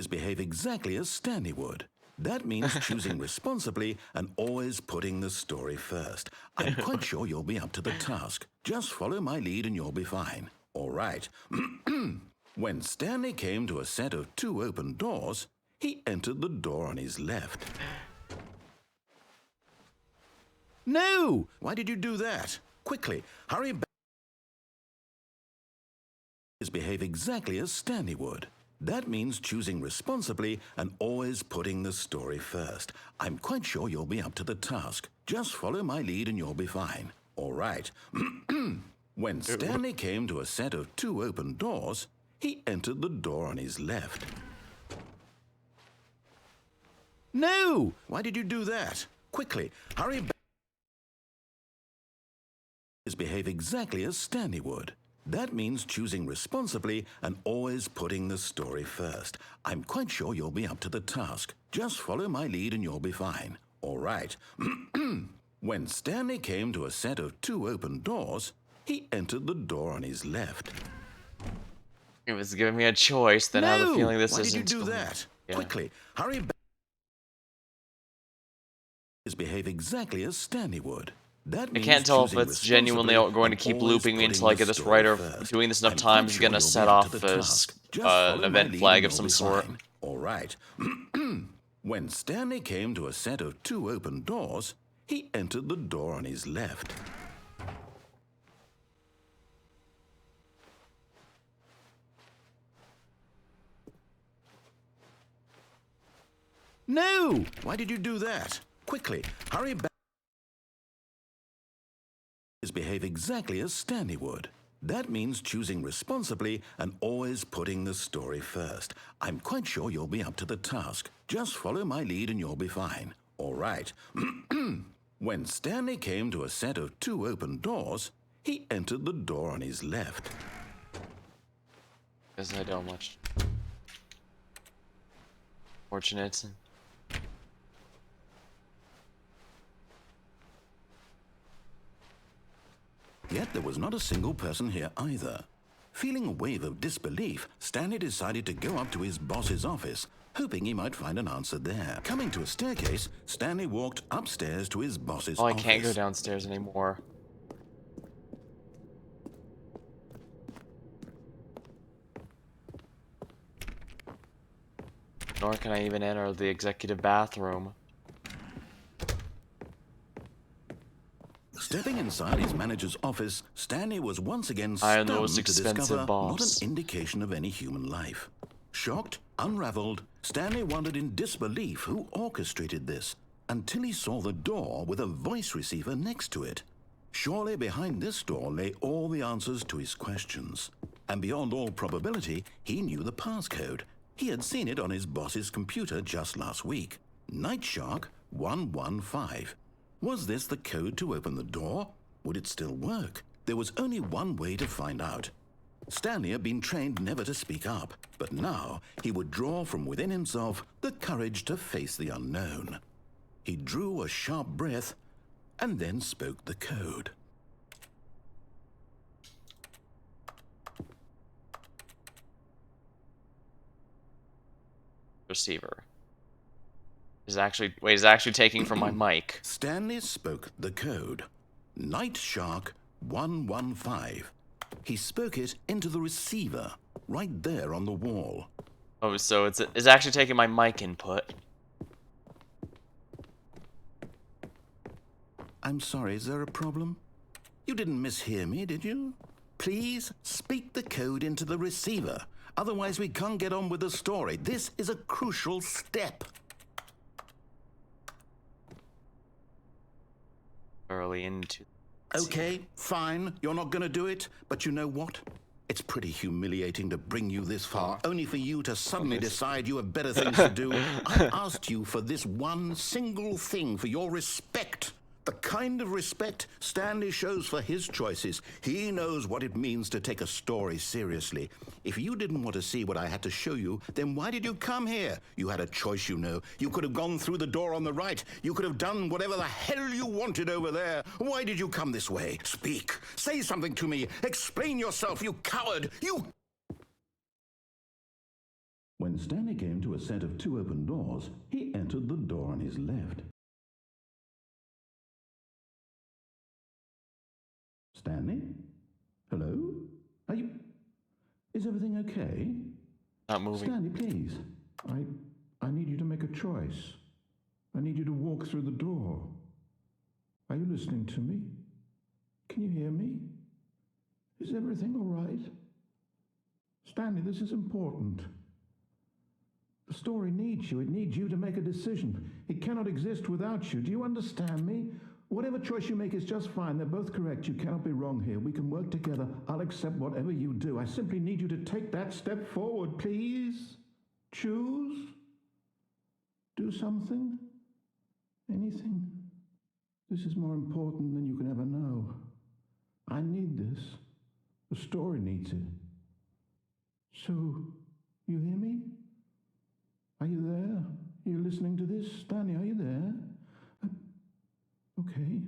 Behave exactly as Stanley would. That means choosing responsibly and always putting the story first. I'm quite sure you'll be up to the task. Just follow my lead and you'll be fine. All right. When Stanley came to a set of 2 open doors, he entered the door on his left. No! Why did you do that? Quickly, hurry back. Behave exactly as Stanley would. That means choosing responsibly and always putting the story first. I'm quite sure you'll be up to the task. Just follow my lead and you'll be fine. All right. When Stanley came to a set of 2 open doors, he entered the door on his left. No! Why did you do that? Quickly, hurry back. Behave exactly as Stanley would. That means choosing responsibly and always putting the story first. I'm quite sure you'll be up to the task. Just follow my lead and you'll be fine. All right. When Stanley came to a set of 2 open doors, he entered the door on his left. It was giving me a choice, then I have a feeling this Why isn't... did you do that? Yeah. Quickly, hurry back. Behave exactly as Stanley would. That I means can't tell if choosing it's genuinely responsibly going to and keep always looping me putting until I the get this story right, or first. doing this enough I'm times quite is going to sure set you'll be up to off the as task. Just an follow my event lead flag and of you'll some be sort. fine. All right. When Stanley came to a set of 2 open doors, he entered the door on his left. No! Why did you do that? Quickly, hurry back. Behave exactly as Stanley would. That means choosing responsibly and always putting the story first. I'm quite sure you'll be up to the task. Just follow my lead and you'll be fine. All right. When Stanley came to a set of 2 open doors, he entered the door on his left. Because I don't much. Fortunate. Yet there was not a single person here either. Feeling a wave of disbelief, Stanley decided to go up to his boss's office, hoping he might find an answer there. Coming to a staircase, Stanley walked upstairs to his boss's Oh, I office. can't go downstairs anymore. Nor can I even enter the executive bathroom. Stepping inside his manager's office, Stanley was once again I am stunned the most to expensive discover boss. not an indication of any human life. Shocked, unraveled, Stanley wondered in disbelief who orchestrated this, until he saw the door with a voice receiver next to it. Surely behind this door lay all the answers to his questions. And beyond all probability, he knew the passcode. He had seen it on his boss's computer just last week. Night Shark 115. Was this the code to open the door? Would it still work? There was only one way to find out. Stanley had been trained never to speak up, but now he would draw from within himself the courage to face the unknown. He drew a sharp breath and then spoke the code. Receiver. Is actually taking from my mic. Stanley spoke the code. Night Shark 115. He spoke it into the receiver, right there on the wall. Oh, so it's actually taking my mic input. I'm sorry, is there a problem? You didn't mishear me, did you? Please speak the code into the receiver. Otherwise, we can't get on with the story. This is a crucial step. Early into... Okay, fine. You're not going to do it. But you know what? It's pretty humiliating to bring you this far, only for you to suddenly decide you have better things to do. I asked you for this one single thing, for your respect, The kind of respect Stanley shows for his choices. He knows what it means to take a story seriously. If you didn't want to see what I had to show you, then why did you come here? You had a choice, you know. You could have gone through the door on the right. You could have done whatever the hell you wanted over there. Why did you come this way? Speak. Say something to me. Explain yourself, you coward. You... When Stanley came to a set of 2 open doors, he entered the door on his left. Stanley? Hello? Are you... Is everything okay? Not moving. Stanley, please. I need you to make a choice. I need you to walk through the door. Are you listening to me? Can you hear me? Is everything all right? Stanley, this is important. The story needs you. It needs you to make a decision. It cannot exist without you. Do you understand me? Whatever choice you make is just fine. They're both correct. You cannot be wrong here. We can work together. I'll accept whatever you do. I simply need you to take that step forward, please. Choose. Do something. Anything. This is more important than you can ever know. I need this. The story needs it. So, you hear me? Are you there? Are you listening to this? Stanley, are you there? Okay.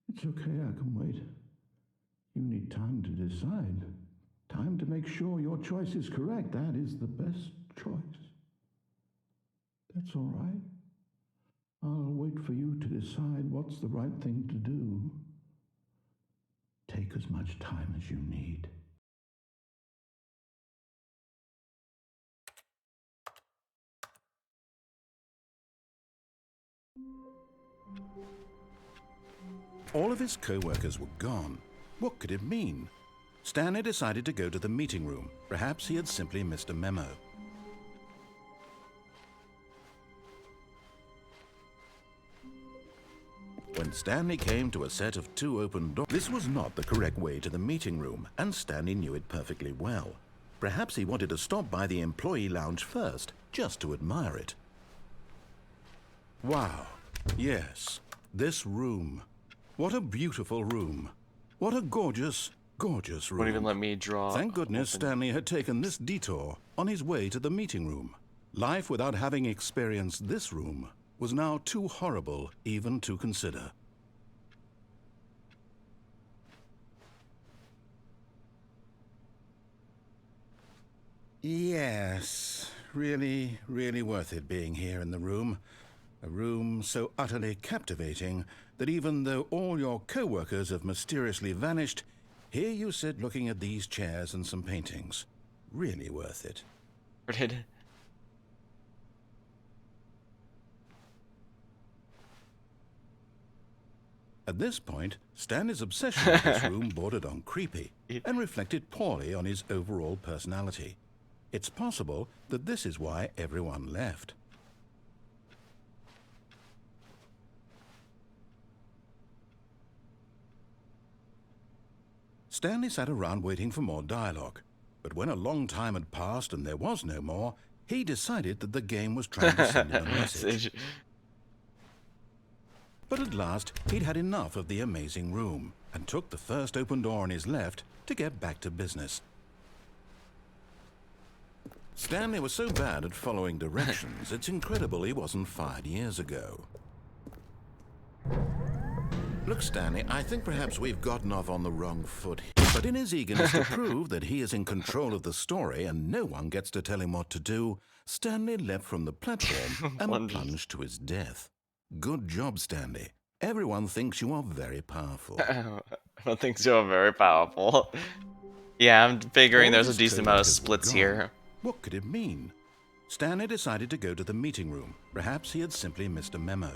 It's okay, I can wait. You need time to decide. Time to make sure your choice is correct. That is the best choice. That's all right. I'll wait for you to decide what's the right thing to do. Take as much time as you need. All of his co-workers were gone. What could it mean? Stanley decided to go to the meeting room. Perhaps he had simply missed a memo. When Stanley came to a set of 2 open doors, this was not the correct way to the meeting room, and Stanley knew it perfectly well. Perhaps he wanted to stop by the employee lounge first, just to admire it. Wow. Yes, this room. What a beautiful room. What a gorgeous, gorgeous room. Won't even let me draw. Thank goodness Stanley had taken this detour on his way to the meeting room. Life without having experienced this room was now too horrible even to consider. Yes, really, really worth it being here in the room. A room so utterly captivating that even though all your co-workers have mysteriously vanished, here you sit looking at these chairs and some paintings. Really worth it. At this point, Stanley's obsession with this room bordered on creepy and reflected poorly on his overall personality. It's possible that this is why everyone left. Stanley sat around waiting for more dialogue, but when a long time had passed and there was no more, he decided that the game was trying to send him a message. But at last, he'd had enough of the amazing room and took the first open door on his left to get back to business. Stanley was so bad at following directions, it's incredible he wasn't fired years ago. Look, Stanley, I think perhaps we've gotten off on the wrong foot. But in his eagerness to prove that he is in control of the story and no one gets to tell him what to do, Stanley leapt from the platform and plunged to his death. Good job, Stanley. Everyone thinks you are very powerful. Everyone thinks you're very powerful. Yeah, I'm figuring there's a decent amount of splits here. What could it mean? Stanley decided to go to the meeting room. Perhaps he had simply missed a memo.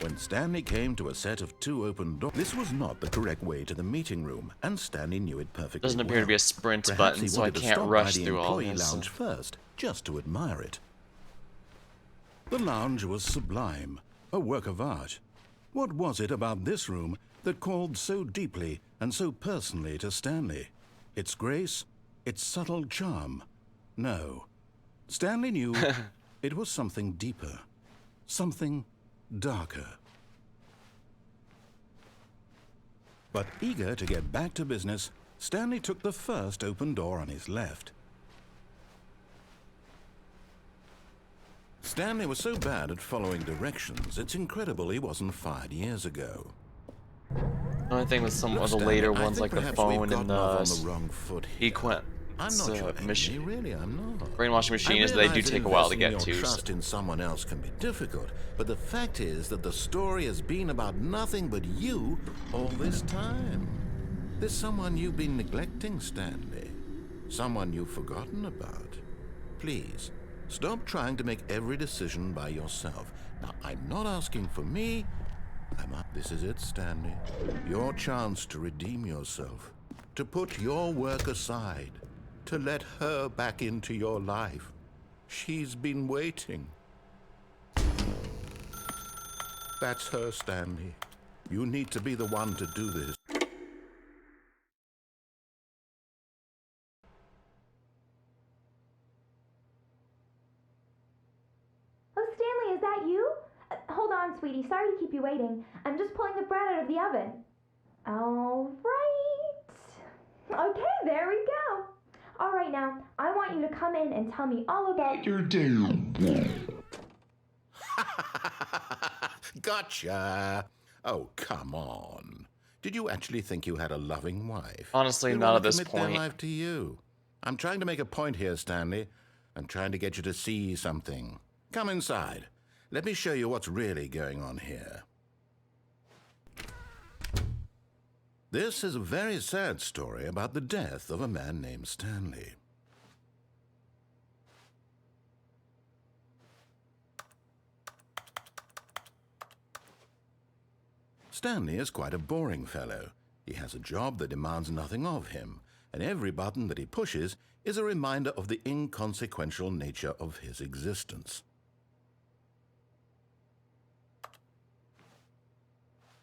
When Stanley came to a set of 2 open doors, this was not the correct way to the meeting room, and Stanley knew it perfectly well. Doesn't appear to be a sprint button, so I can't rush through all this. Lounge first, just to admire it. The lounge was sublime, a work of art. What was it about this room that called so deeply and so personally to Stanley? Its grace? Its subtle charm? No. Stanley knew it was something deeper, something darker. But eager to get back to business, Stanley took the first open door on his left. Stanley was so bad at following directions, it's incredible he wasn't fired years ago. The only thing with some Look, of the Stanley, later I ones, think like the perhaps phone we've and gotten off on the the wrong foot here. I'm not your enemy, really, I'm not. brainwashing machine I is they do realize that take a while to investing get to. your trust in someone else can be difficult, but the fact is that the story has been about nothing but you all this time. There's someone you've been neglecting, Stanley. Someone you've forgotten about. Please, stop trying to make every decision by yourself. Now, I'm not asking for me. This is it, Stanley. Your chance to redeem yourself. To put your work aside. To let her back into your life. She's been waiting. That's her, Stanley. You need to be the one to do this. Oh, Stanley, is that you? Hold on, sweetie. Sorry to keep you waiting. I'm just pulling the bread out of the oven. All right. Okay, there we go. All right, now, I want you to come in and tell me all about your day. Gotcha. Oh, come on. Did you actually think you had a loving wife? Honestly, They'd not want at to this commit their point. life to you. I'm trying to make a point here, Stanley. I'm trying to get you to see something. Come inside. Let me show you what's really going on here. This is a very sad story about the death of a man named Stanley. Stanley is quite a boring fellow. He has a job that demands nothing of him, and every button that he pushes is a reminder of the inconsequential nature of his existence.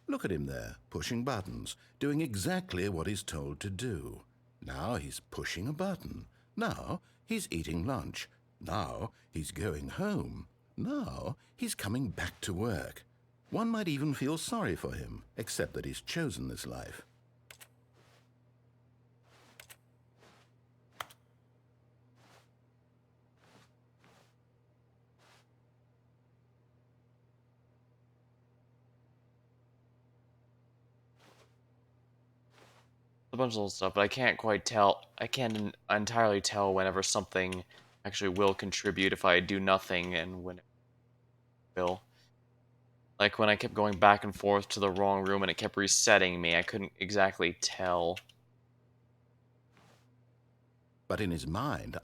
Look at him there, pushing buttons, doing exactly what he's told to do. Now he's pushing a button. Now he's eating lunch. Now he's going home. Now he's coming back to work. One might even feel sorry for him, except that he's chosen this life. A bunch of little stuff, but I can't quite tell. I can't entirely tell whenever something actually will contribute if I do nothing and when it will. Like when I kept going back and forth to the wrong room and it kept resetting me, I couldn't exactly tell. But in his mind,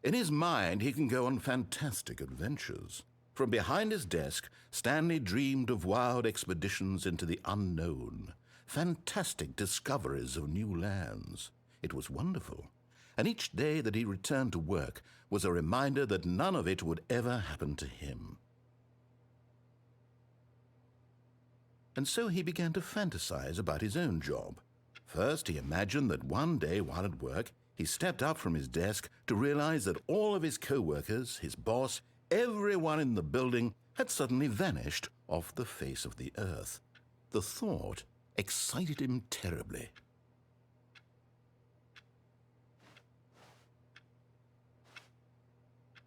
in his mind he can go on fantastic adventures. From behind his desk, Stanley dreamed of wild expeditions into the unknown, fantastic discoveries of new lands. It was wonderful, and each day that he returned to work was a reminder that none of it would ever happen to him. And so he began to fantasize about his own job. First, he imagined that one day while at work, he stepped up from his desk to realize that all of his co-workers, his boss, everyone in the building had suddenly vanished off the face of the earth. The thought excited him terribly.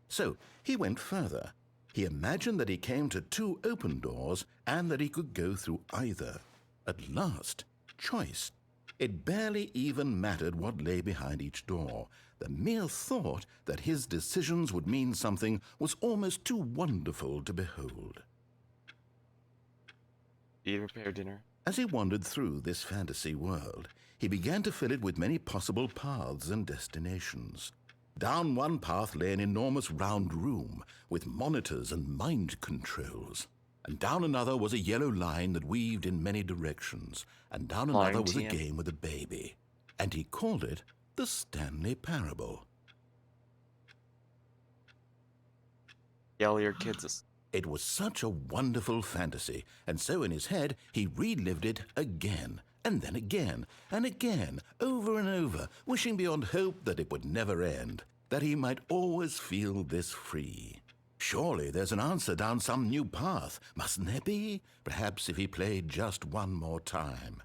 So he went further. He imagined that he came to two open doors and that he could go through either. At last, choice. It barely even mattered what lay behind each door. The mere thought that his decisions would mean something was almost too wonderful to behold. Eat and prepare dinner. As he wandered through this fantasy world, he began to fill it with many possible paths and destinations. Down one path lay an enormous round room with monitors and mind controls. And down another was a yellow line that weaved in many directions. And down another was a game with a baby. And he called it the Stanley Parable. Yell at your kids. It was such a wonderful fantasy, and so in his head he relived it again, and then again, and again, over and over, wishing beyond hope that it would never end. that he might always feel this free. Surely there's an answer down some new path, mustn't there be? Perhaps if he played just one more time.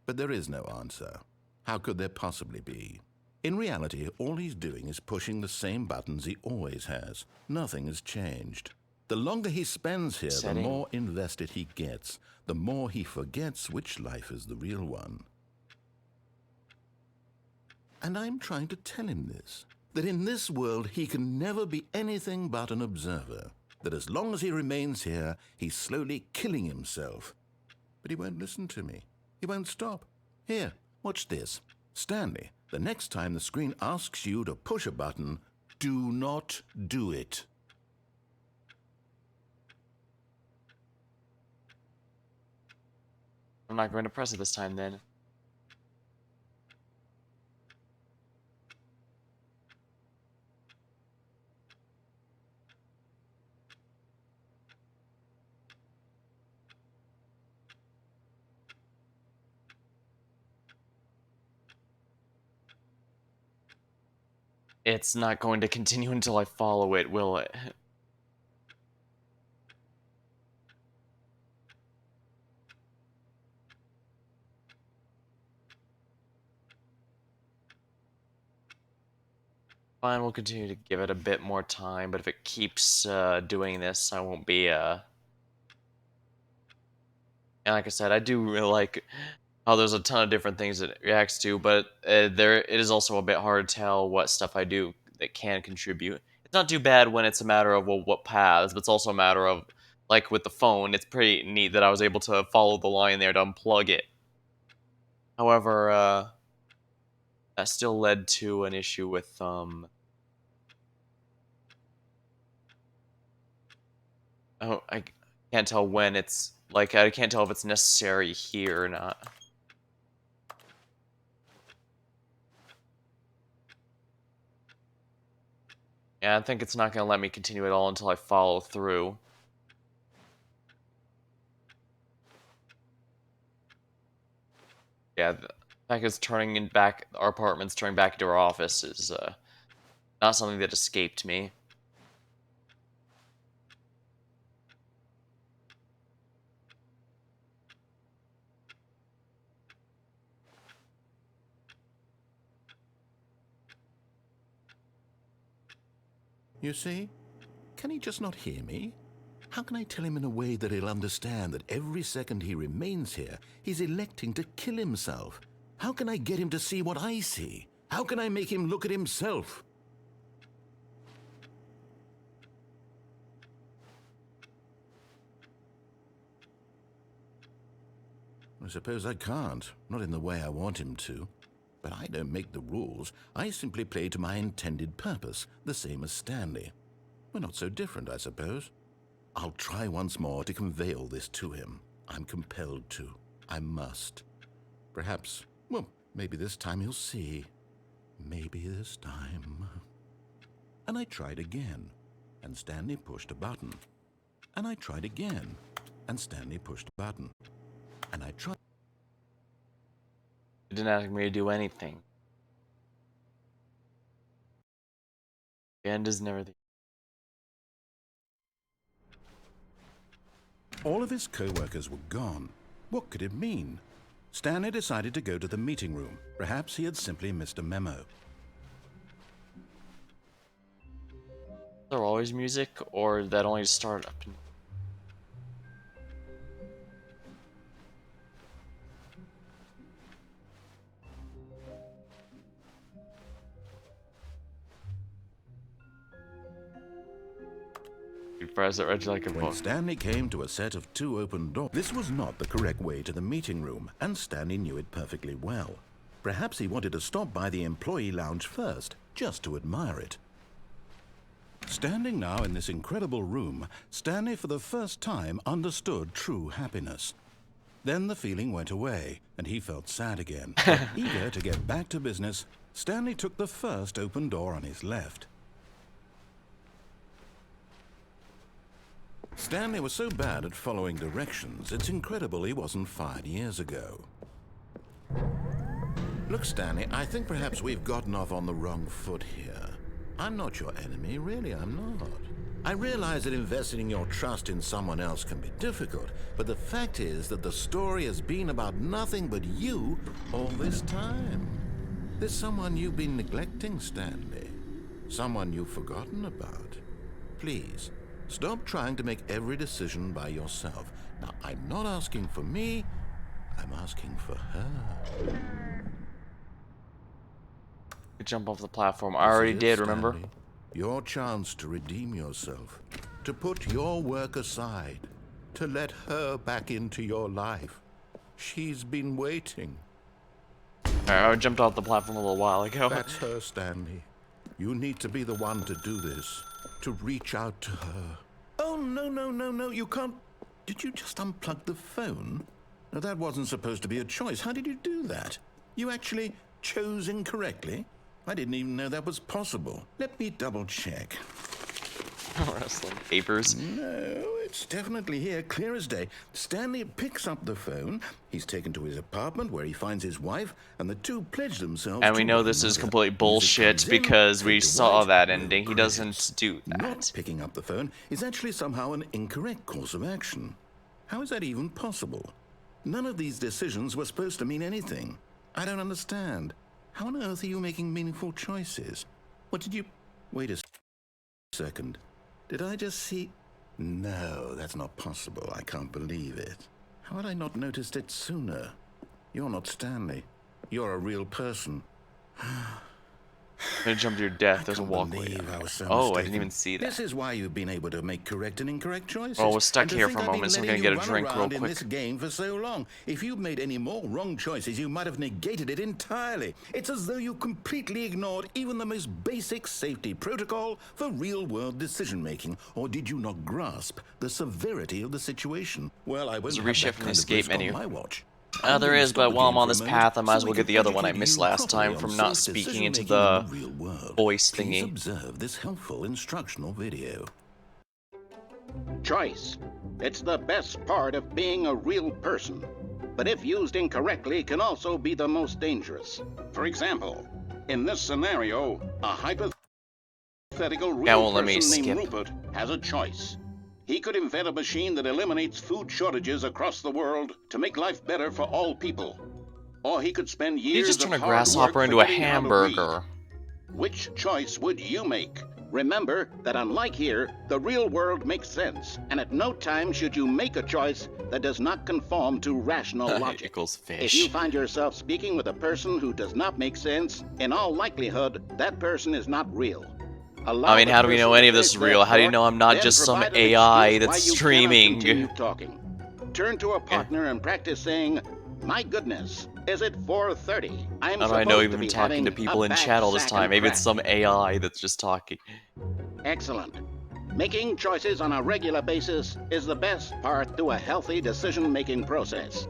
But there is no answer. How could there possibly be? In reality, all he's doing is pushing the same buttons he always has. Nothing has changed. The longer he spends here, the more invested he gets, the more he forgets which life is the real one. And I'm trying to tell him this, that in this world he can never be anything but an observer, that as long as he remains here, he's slowly killing himself. But he won't listen to me. He won't stop. Here, watch this. Stanley, the next time the screen asks you to push a button, do not do it. I'm not going to press it this time then. It's not going to continue until I follow it, will it? Fine, we'll continue to give it a bit more time, but if it keeps doing this, I won't be, And like I said, I do really like how there's a ton of different things it reacts to, but it is also a bit hard to tell what stuff I do that can contribute. It's not too bad when it's a matter of, well, what paths, but it's also a matter of, like with the phone, it's pretty neat that I was able to follow the line there to unplug it. However, that still led to an issue with, oh, I can't tell when it's, like, I can't tell if it's necessary here or not. Yeah, I think it's not going to let me continue at all until I follow through. Yeah, the fact it's our apartment's turning back into our office is not something that escaped me. You see? Can he just not hear me? How can I tell him in a way that he'll understand that every second he remains here, he's electing to kill himself? How can I get him to see what I see? How can I make him look at himself? I suppose I can't, not in the way I want him to. But I don't make the rules. I simply play to my intended purpose, the same as Stanley. We're not so different, I suppose. I'll try once more to convey all this to him. I'm compelled to. I must. Perhaps, well, maybe this time he'll see. Maybe this time. And I tried again, and Stanley pushed a button. And I tried again, and Stanley pushed a button. And I tried. It didn't ask me to do anything. The end is never the... All of his co-workers were gone. What could it mean? Stanley decided to go to the meeting room. Perhaps he had simply missed a memo. Is there always music, or that only started up? You press it right like a When book. Stanley came to a set of 2 open doors, this was not the correct way to the meeting room, and Stanley knew it perfectly well. Perhaps he wanted to stop by the employee lounge first, just to admire it. Standing now in this incredible room, Stanley for the first time understood true happiness. Then the feeling went away, and he felt sad again. Eager to get back to business, Stanley took the first open door on his left. Stanley was so bad at following directions, it's incredible he wasn't fired years ago. Look, Stanley, I think perhaps we've gotten off on the wrong foot here. I'm not your enemy, really, I'm not. I realize that investing your trust in someone else can be difficult, but the fact is that the story has been about nothing but you all this time. There's someone you've been neglecting, Stanley. Someone you've forgotten about. Please, stop trying to make every decision by yourself. Now, I'm not asking for me, I'm asking for her. Jump off the platform. I already did, remember? Stanley. Your chance to redeem yourself, to put your work aside, to let her back into your life. She's been waiting. Alright, I jumped off the platform a little while ago. That's her, Stanley. You need to be the one to do this, to reach out to her. Oh, no, you can't. Did you just unplug the phone? No, that wasn't supposed to be a choice. How did you do that? You actually chose incorrectly? I didn't even know that was possible. Let me double check. Wrestling papers. No, it's definitely here, clear as day. Stanley picks up the phone. He's taken to his apartment where he finds his wife, and the two pledge themselves. And we to know one this is another. complete Music bullshit comes in, because we fade to saw white, that no ending. He credits. doesn't do Not that. picking up the phone is actually somehow an incorrect course of action. How is that even possible? None of these decisions were supposed to mean anything. I don't understand. How on earth are you making meaningful choices? What did you... Wait a second. Did I just see... No, that's not possible. I can't believe it. How had I not noticed it sooner? You're not Stanley. You're a real person. I'm gonna jump to your death. There's a walkway. Believe I was so Oh, I mistaken. didn't even see that. This is why you've been able to make correct and incorrect choices. Well, we're stuck And to here think for a I've been moment, so I'm letting gonna you get a run drink real around in quick. this game for so long. If you'd made any more wrong choices, you might have negated it entirely. It's as though you completely ignored even the most basic safety protocol for real-world decision-making. Or did you not grasp the severity of the situation? Well, I won't There's a have reshift that in the kind of escape risk on menu. my watch. There is, but while I'm on this path, I might as well get the other one I educate missed you last properly time on from not safe speaking into decision-making in the real world. voice Please thingy. observe this helpful instructional video. Choice. It's the best part of being a real person. But if used incorrectly, can also be the most dangerous. For example, in this scenario, a hypothetical real won't let me person named skip. Rupert has a choice. He could invent a machine that eliminates food shortages across the world to make life better for all people. Or he could spend You years just of turn a hard grasshopper work into a forgetting how to read. hamburger. Which choice would you make? Remember that unlike here, the real world makes sense, and at no time should you make a choice that does not conform to rational logic. Equals If you fish. find yourself speaking with a person who does not make sense, in all likelihood, that person is not real. I mean, how do we know any of this is real? How do you know I'm not just some AI that's streaming? Continue talking. Turn to a partner and practice saying, "My goodness, is it 4:30? I'm How do I know supposed you've to been be talking to having people a in back chat all this sack time? and Maybe it's crack." some AI that's just talking. Excellent. Making choices on a regular basis is the best part to a healthy decision-making process.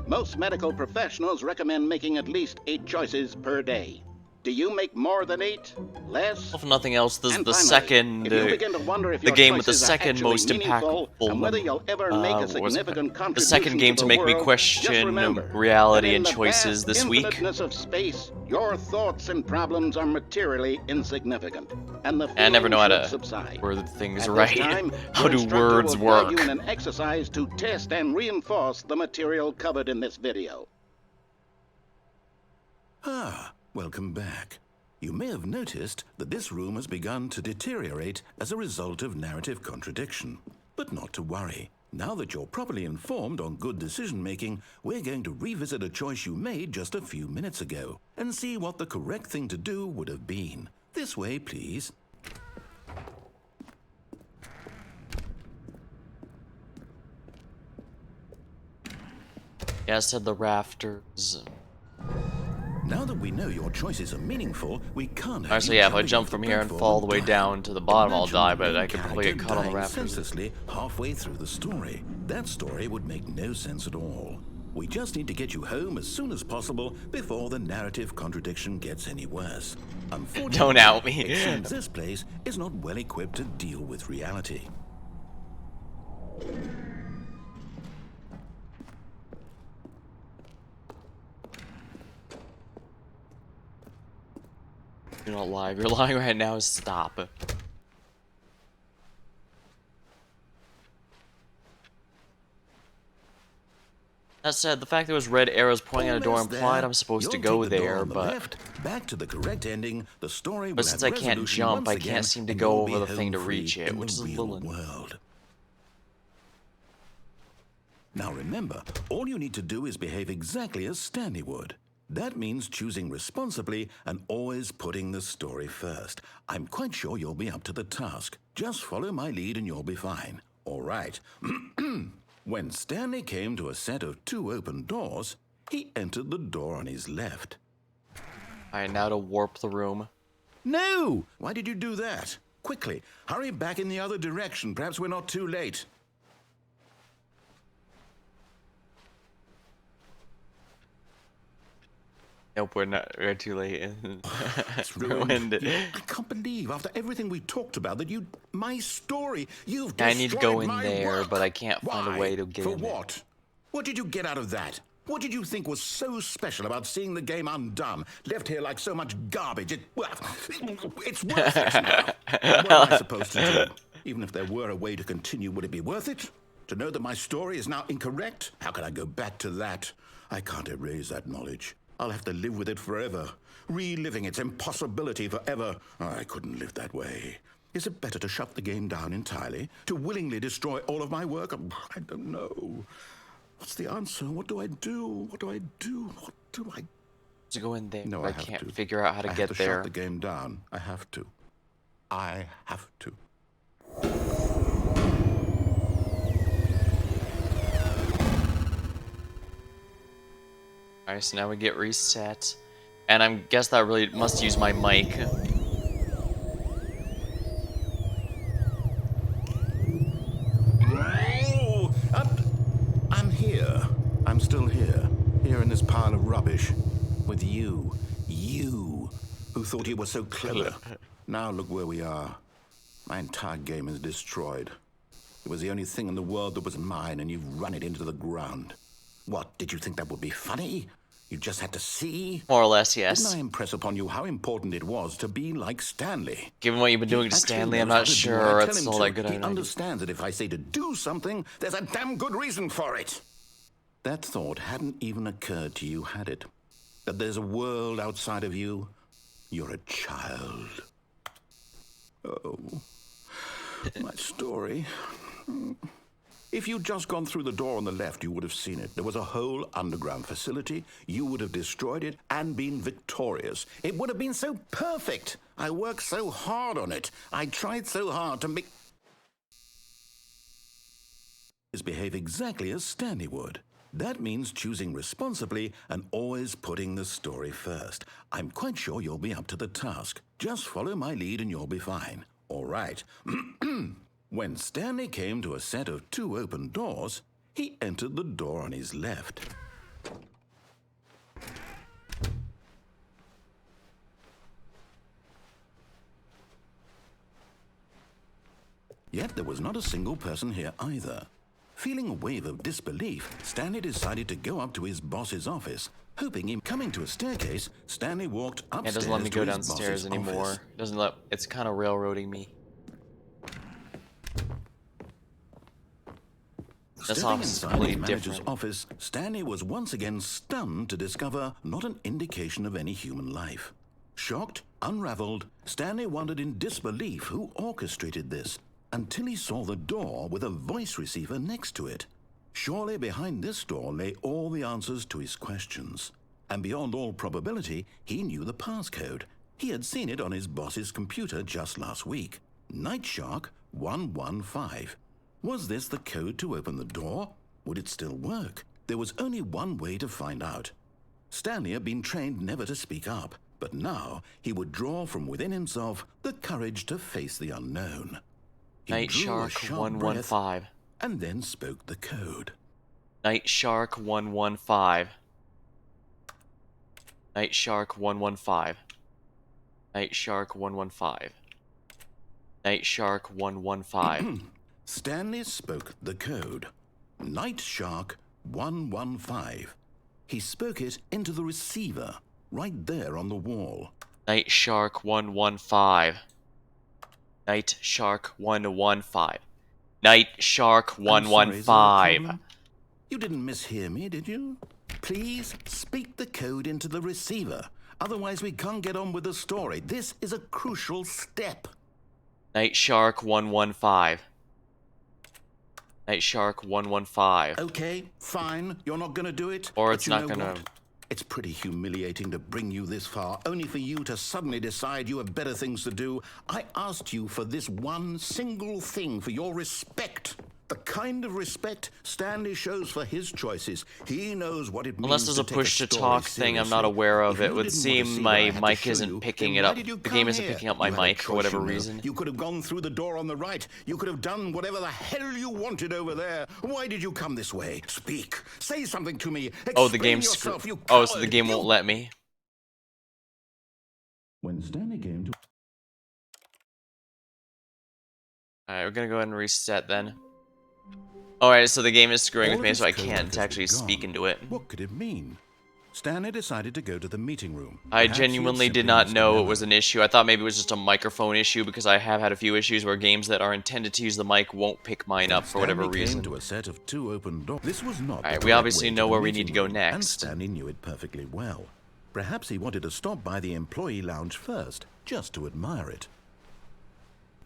Most medical professionals recommend making at least 8 choices per day. Do you make more than 8? Less? If nothing else, this is And the finally, second, if you begin to wonder if the your game with the choices are second actually most meaningful impactful, and whether you'll ever make a what was it? significant The contribution second game to to the make me world, question just remember reality that in and the choices vast this week. infiniteness of space, your thoughts and problems are materially insignificant, and the I never know how feeling to should subside. word things At right. this time, How your do instructor words will guide work? you in an exercise to test and reinforce the material covered in this video. Ah, welcome back. You may have noticed that this room has begun to deteriorate as a result of narrative contradiction. But not to worry. Now that you're properly informed on good decision-making, we're going to revisit a choice you made just a few minutes ago and see what the correct thing to do would have been. This way, please. Yeah, I said the rafters. Now that we know your choices are meaningful, we can't have Actually, you yeah, if I jumping jump off from the here and platform fall all the way dying. down to the bottom, I'll Imagine die, the but main I could probably character get caught on the dying rafters. senselessly halfway through the story. That story would make no sense at all. We just need to get you home as soon as possible before the narrative contradiction gets any worse. Unfortunately, Don't out me. it seems this place is not well equipped to deal with reality. You're not lying. You're lying right now. Stop. That said, the fact there was red arrows pointing at a door Almost implied there. I'm supposed to You'll go take the door there, on the but left, back to the correct ending. The story will but since have I can't resolution jump, once I again, can't seem to and go you'll over be the thing to home reach free it, in which is the a real little. world. Now remember, all you need to do is behave exactly as Stanley would. That means choosing responsibly and always putting the story first. I'm quite sure you'll be up to the task. Just follow my lead and you'll be fine. All right. When Stanley came to a set of 2 open doors, he entered the door on his left. Alright, now to warp the room. No! Why did you do that? Quickly, hurry back in the other direction. Perhaps we're not too late. Nope, we're too late. It's ruined. Ruined. I can't believe, after everything we talked about, that my story, you've I destroyed need to go in my there, work. but I can't find a Why? way to get For in there. what? What did you get out of that? What did you think was so special about seeing the game undone, left here like so much garbage? It's worthless now. What am I supposed to do? Even if there were a way to continue, would it be worth it? To know that my story is now incorrect? How can I go back to that? I can't erase that knowledge. I'll have to live with it forever, reliving its impossibility forever. I couldn't live that way. Is it better to shut the game down entirely? To willingly destroy all of my work? I don't know. What's the answer? What do I do? What do I do? What do I... To go in there, No, but I have can't to. figure out how to I get have to there. shut the game down. I have to. I have to. Alright, so now we get reset. And I guess that really must use my mic. Oh, I'm here. I'm still here. Here in this pile of rubbish. With you. You. Who thought you were so clever. Now look where we are. My entire game is destroyed. It was the only thing in the world that was mine, and you've run it into the ground. What, did you think that would be funny? You just had to see? More or less, Didn't yes. I impress upon you how important it was to be like Stanley? Given what you've been doing to He actually Stanley, I'm knows how not to do sure what I tell it's him all to. that good He an idea. understands that if I say to do something, there's a damn good reason for it. That thought hadn't even occurred to you, had it? That there's a world outside of you? You're a child. Oh, my story. If you'd just gone through the door on the left, you would have seen it. There was a whole underground facility. You would have destroyed it and been victorious. It would have been so perfect. I worked so hard on it. I tried so hard to make... behave exactly as Stanley would. That means choosing responsibly and always putting the story first. I'm quite sure you'll be up to the task. Just follow my lead and you'll be fine. All right. When Stanley came to a set of 2 open doors, he entered the door on his left. Yet there was not a single person here either. Feeling a wave of disbelief, Stanley decided to go up to his boss's office. Hoping him coming to a staircase, Stanley walked upstairs. It doesn't let me go to his downstairs boss's anymore. office. It doesn't let. It's kind of railroading me. This Stepping office is inside completely his manager's different. office, Stanley was once again stunned to discover not an indication of any human life. Shocked, unraveled, Stanley wondered in disbelief who orchestrated this, until he saw the door with a voice receiver next to it. Surely behind this door lay all the answers to his questions. And beyond all probability, he knew the passcode. He had seen it on his boss's computer just last week. Nightshark 115. Was this the code to open the door? Would it still work? There was only one way to find out. Stanley had been trained never to speak up, but now he would draw from within himself the courage to face the unknown. He Night drew a Shark sharp 115. breath and then spoke the code. Night Shark 115. Night Shark 115. Night Shark 115. Night Shark 115. Stanley spoke the code. Night Shark 115. He spoke it into the receiver, right there on the wall. Night Shark 115. Night Shark 115. Night Shark I'm sorry, is there a 115. problem? You didn't mishear me, did you? Please speak the code into the receiver. Otherwise, we can't get on with the story. This is a crucial step. Night Shark 115. Night Shark 115. Okay, fine. You're not gonna do it. Or but it's you not know gonna... what? It's pretty humiliating to bring you this far, only for you to suddenly decide you have better things to do. I asked you for this one single thing, for your respect. The kind of respect Stanley shows for his choices. He knows what it means Unless there's to a take push-to-talk story thing I'm not seriously. aware of, If it you would didn't want to seem see what my I had to mic show isn't you, picking then it why up. did you The come game isn't here? picking up my You had a mic for choice, whatever you know. reason. You could have gone through the door on the right. You could have done whatever the hell you wanted over there. Why did you come this way? Speak. Say something to me. Oh, the Explain game yourself, you Oh, so the coward. game You... won't let me. When Stanley came to... Alright, we're gonna go ahead and reset then. Alright, so the game is screwing All with of me, his so I co-workers can't were actually speak gone. into it. What could it mean? Stanley decided to go to the meeting room. I Perhaps he had genuinely did simply not missed a know it memo. was an issue. I thought maybe it was just a microphone issue because I have had a few issues where games that are intended to use the mic won't pick mine up for whatever Stanley came reason. to a set of 2 open doors. This was not the Alright, correct we obviously way know the where we need meeting to go room, next. And Stanley knew it perfectly well. Perhaps he wanted to stop by the employee lounge first, just to admire it.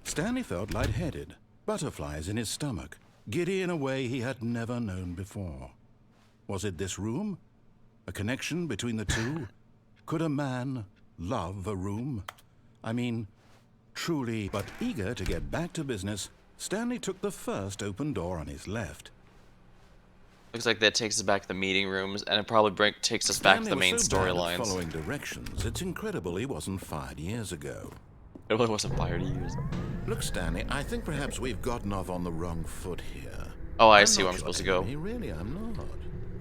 Stanley felt lightheaded, butterflies in his stomach, giddy in a way he had never known before. Was it this room? A connection between the two? Could a man love a room? I mean, truly, but eager to get back to business, Stanley took the first open door on his left. Looks like that takes us back to the meeting rooms, and it probably takes us back to the main Stanley was so bad at storylines. following directions, it's incredible he wasn't fired years ago. It really wasn't fired to use. Look, Stanley, I think perhaps we've gotten off on the wrong foot here. Oh, I I'm see not where I'm your supposed to go. enemy, really, I'm not.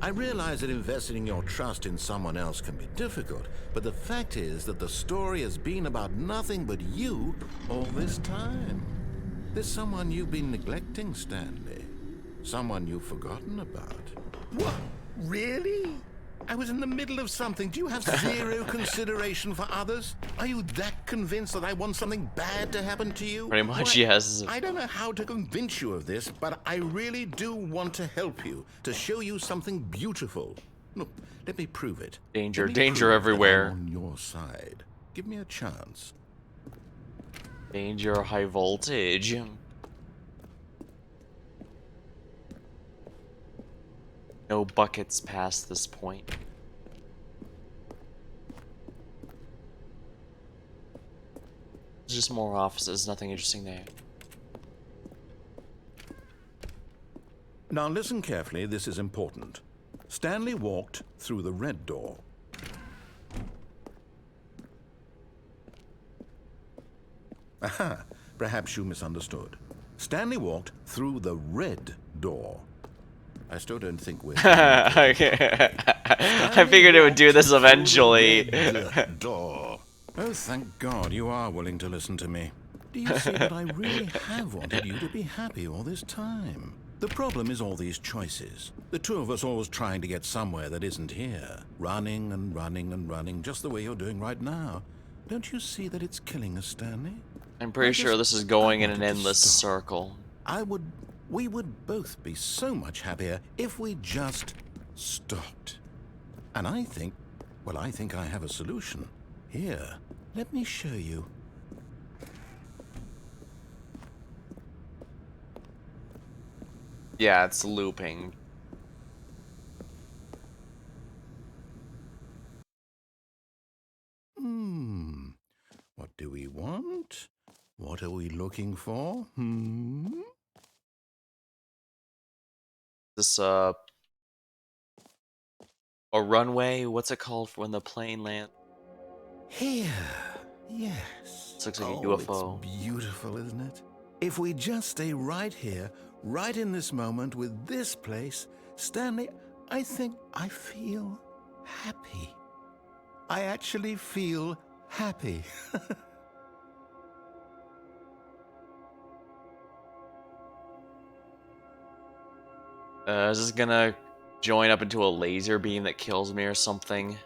I realize that investing your trust in someone else can be difficult, but the fact is that the story has been about nothing but you all this time. There's someone you've been neglecting, Stanley. Someone you've forgotten about. What? Really? I was in the middle of something. Do you have zero consideration for others? Are you that convinced that I want something bad to happen to you? Pretty much, Why, yes. I don't know how to convince you of this, but I really do want to help you, to show you something beautiful. Look, let me prove it. Danger, Let me danger prove that everywhere. I'm on your side. Give me a chance. Danger, high voltage. No buckets past this point. There's just more offices, nothing interesting there. Now listen carefully, this is important. Stanley walked through the red door. Aha, perhaps you misunderstood. Stanley walked through the red door. I still don't think we're... I figured it would do this eventually. Door. Oh, thank God you are willing to listen to me. Do you see that I really have wanted you to be happy all this time? The problem is all these choices. The two of us always trying to get somewhere that isn't here. Running and running and running, just the way you're doing right now. Don't you see that it's killing us, Stanley? I'm pretty sure this is going in an endless circle. We would both be so much happier if we just stopped. And I think I have a solution. Here, let me show you. Yeah, it's looping. What do we want? What are we looking for? This, a runway? What's it called for when the plane lands? Here, yes. This looks like a Oh, UFO. it's beautiful, isn't it? If we just stay right here, right in this moment with this place, Stanley, I think I feel happy. I actually feel happy. Is this gonna join up into a laser beam that kills me or something?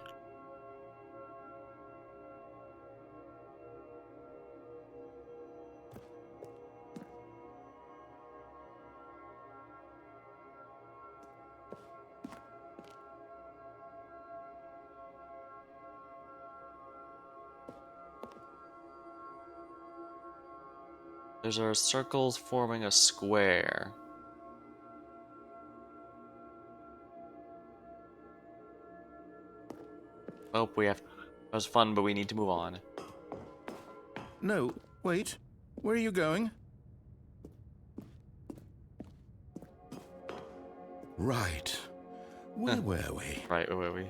There's our circles forming a square. Oh, that was fun, but we need to move on. No, wait. Where are you going? Right. Where were we? Right, where were we?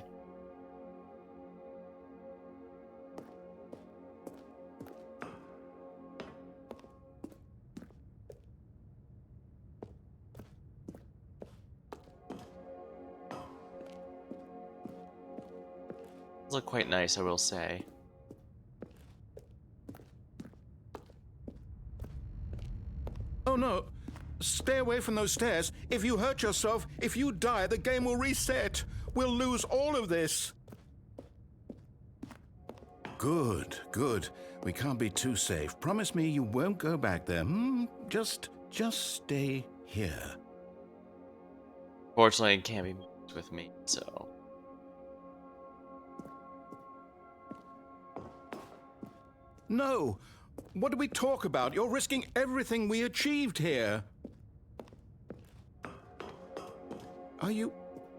Those look quite nice, I will say. Oh no! Stay away from those stairs. If you hurt yourself, if you die, the game will reset. We'll lose all of this. Good, good. We can't be too safe. Promise me you won't go back there. Just stay here. Fortunately, it can't be mixed with me, so... No! What do we talk about? You're risking everything we achieved here. Are you...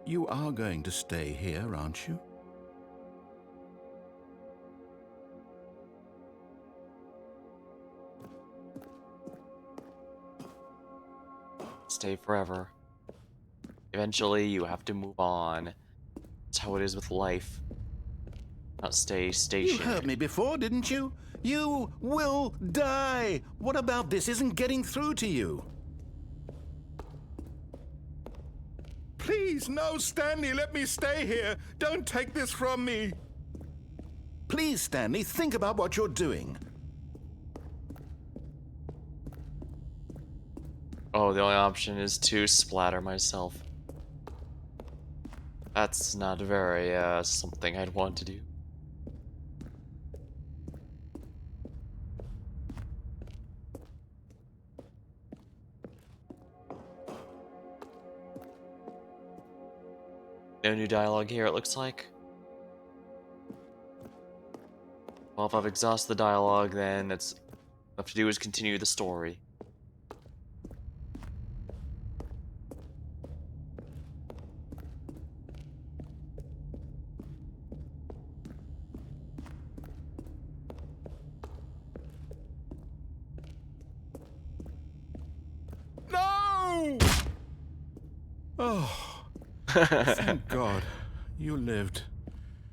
You are going to stay here, aren't you? Stay forever. Eventually, you have to move on. That's how it is with life. Not stay You stationary. heard me before, didn't you? You will die! What about this isn't getting through to you? Please, no, Stanley, let me stay here. Don't take this from me. Please, Stanley, think about what you're doing. Oh, the only option is to splatter myself. That's not very, something I'd want to do. No new dialogue here, it looks like. Well, if I've exhausted the dialogue, then it's left to do is continue the story. No! Oh, thank God. You lived.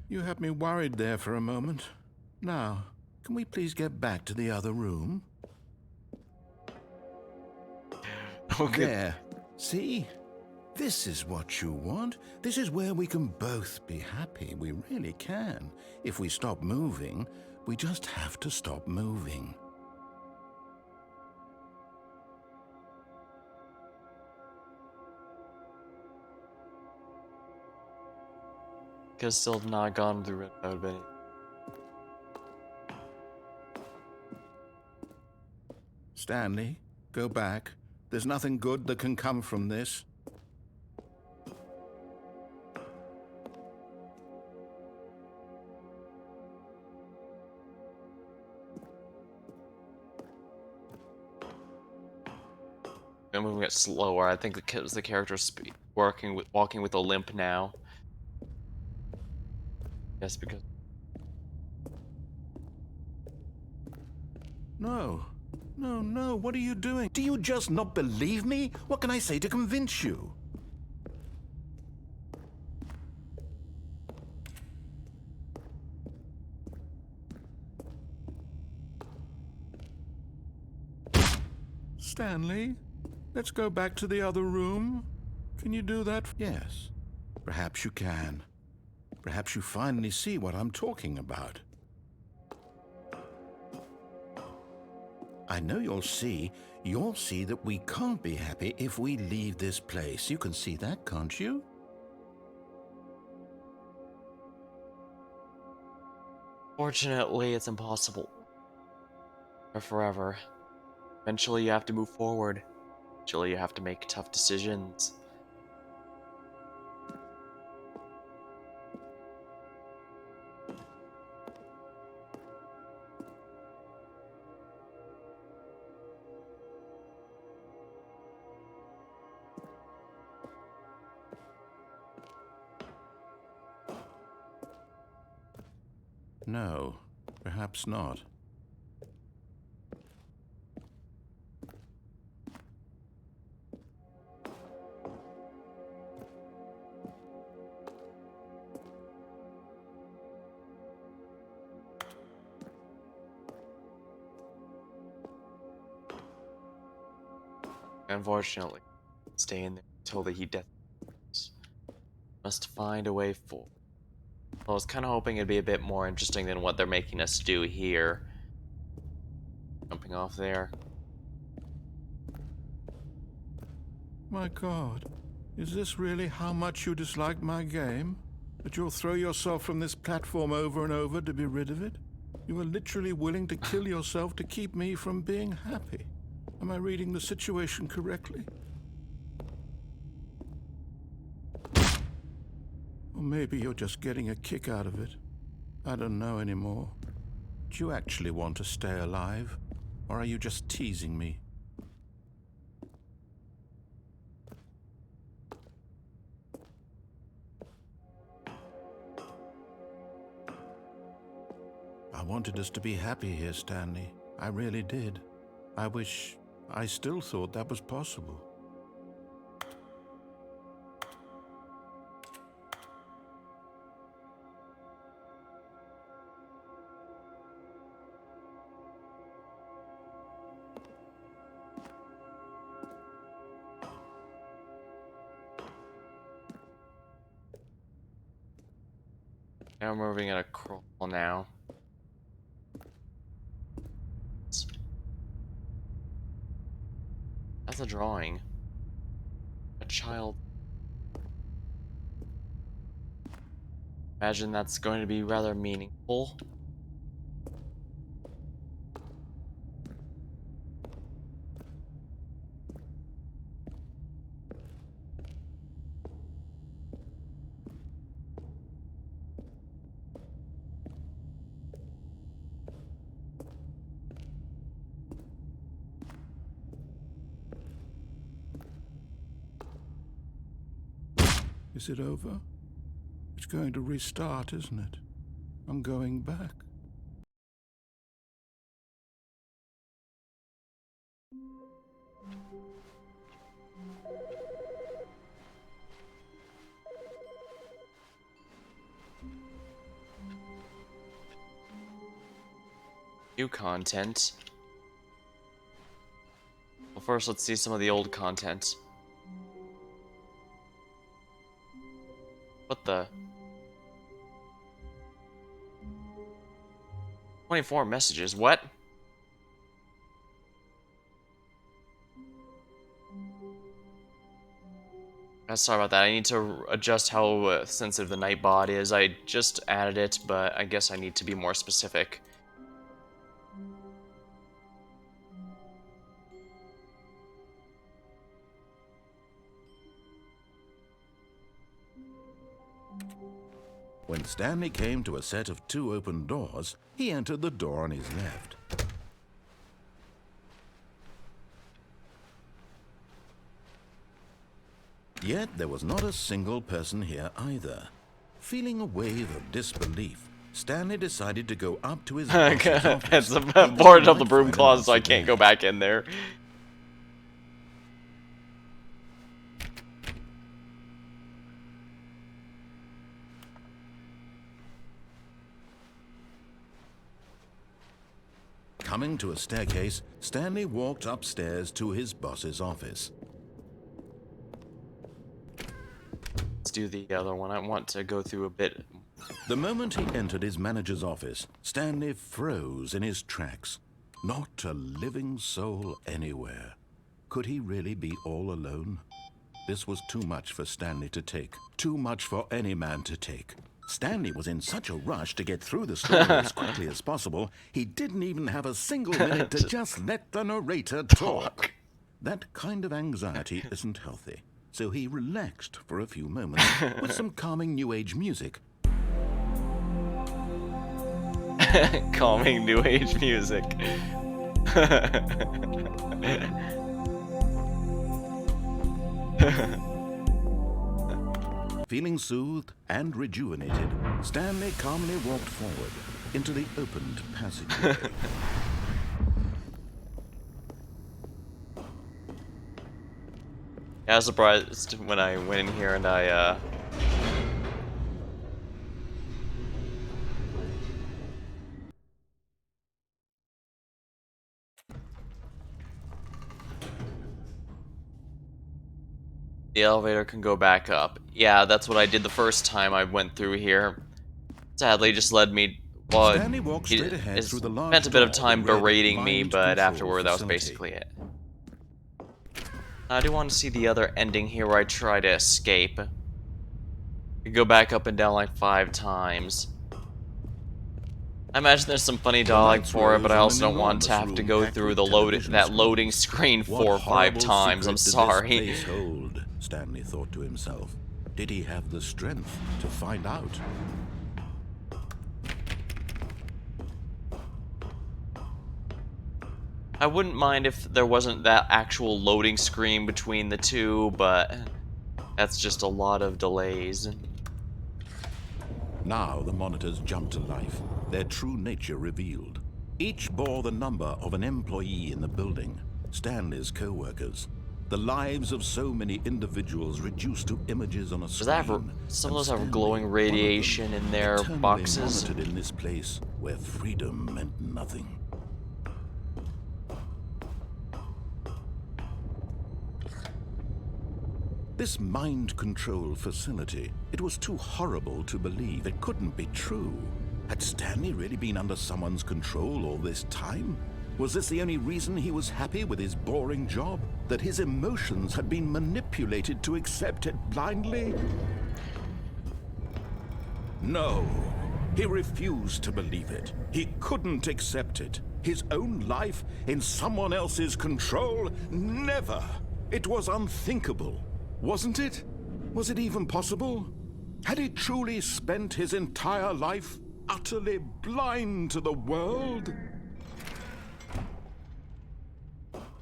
You had me worried there for a moment. Now, can we please get back to the other room? Okay. There. See? This is what you want. This is where we can both be happy. We really can. If we stop moving, we just have to stop moving. Because still have not gone through it, that would have been... Stanley, go back. There's nothing good that can come from this. I'm moving it slower. I think the character's walking with a limp now. Yes, because... No. No, no, what are you doing? Do you just not believe me? What can I say to convince you? Stanley, let's go back to the other room. Can you do that? Yes, perhaps you can. Perhaps you finally see what I'm talking about. I know you'll see that we can't be happy if we leave this place. You can see that, can't you? Fortunately, it's impossible. Or forever. Eventually, you have to move forward. Eventually, you have to make tough decisions. No, perhaps not. Unfortunately, stay in there until the heat death. Must find a way forward. I was kind of hoping it'd be a bit more interesting than what they're making us do here. Jumping off there. My God, is this really how much you dislike my game? That you'll throw yourself from this platform over and over to be rid of it? You are literally willing to kill yourself to keep me from being happy. Am I reading the situation correctly? Or maybe you're just getting a kick out of it. I don't know anymore. Do you actually want to stay alive? Or are you just teasing me? I wanted us to be happy here, Stanley. I really did. I still thought that was possible. Now we're moving at a crawl now. That's a drawing. A child. Imagine that's going to be rather meaningful. Is it over? It's going to restart, isn't it? I'm going back. New content. Well, first let's see some of the old content. What the? 24 messages, what? Sorry about that, I need to adjust how sensitive the Nightbot is. I just added it, but I guess I need to be more specific. When Stanley came to a set of 2 open doors, he entered the door on his left. Yet there was not a single person here either. Feeling a wave of disbelief, Stanley decided to go up to his boss's office. It's boarded up the broom closet, so I can't go back in there. Coming to a staircase, Stanley walked upstairs to his boss's office. Let's do the other one. I want to go through a bit. The moment he entered his manager's office, Stanley froze in his tracks. Not a living soul anywhere. Could he really be all alone? This was too much for Stanley to take. Too much for any man to take. Stanley was in such a rush to get through the story as quickly as possible, he didn't even have a single minute to just let the narrator talk. That kind of anxiety isn't healthy, so he relaxed for a few moments with some calming New Age music. Calming New Age music. Feeling soothed and rejuvenated, Stanley calmly walked forward. into the opened passageway. Yeah, I was surprised when I went in here and I, the elevator can go back up. Yeah, that's what I did the first time I went through here. Sadly, just led me. Well, Stanley walked he straight ahead through the large spent a bit of door time that read berating me, Mind but Control afterward, that was Facility. basically it. I do want to see the other ending here where I try to escape. You go back up and down like 5 times. I imagine there's some funny dialogue lights for it, but I rose also on an don't want to enormous have to room go packed through with the television loading screens. screen What 4 or 5 horrible times. I'm secret sorry. Did this place hold? Stanley thought to himself. Did he have the strength to find out? I wouldn't mind if there wasn't that actual loading screen between the two, but that's just a lot of delays. Now the monitors jumped to life, their true nature revealed. Each bore the number of an employee in the building, Stanley's co-workers. The lives of so many individuals reduced to images on a Does that screen. have, some of and those have Stanley, glowing one of them, radiation in their eternally boxes? monitored in this place where freedom meant nothing. This mind control facility, it was too horrible to believe. It couldn't be true. Had Stanley really been under someone's control all this time? Was this the only reason he was happy with his boring job? That his emotions had been manipulated to accept it blindly? No, he refused to believe it. He couldn't accept it. His own life in someone else's control? Never! It was unthinkable. Wasn't it? Was it even possible? Had he truly spent his entire life utterly blind to the world?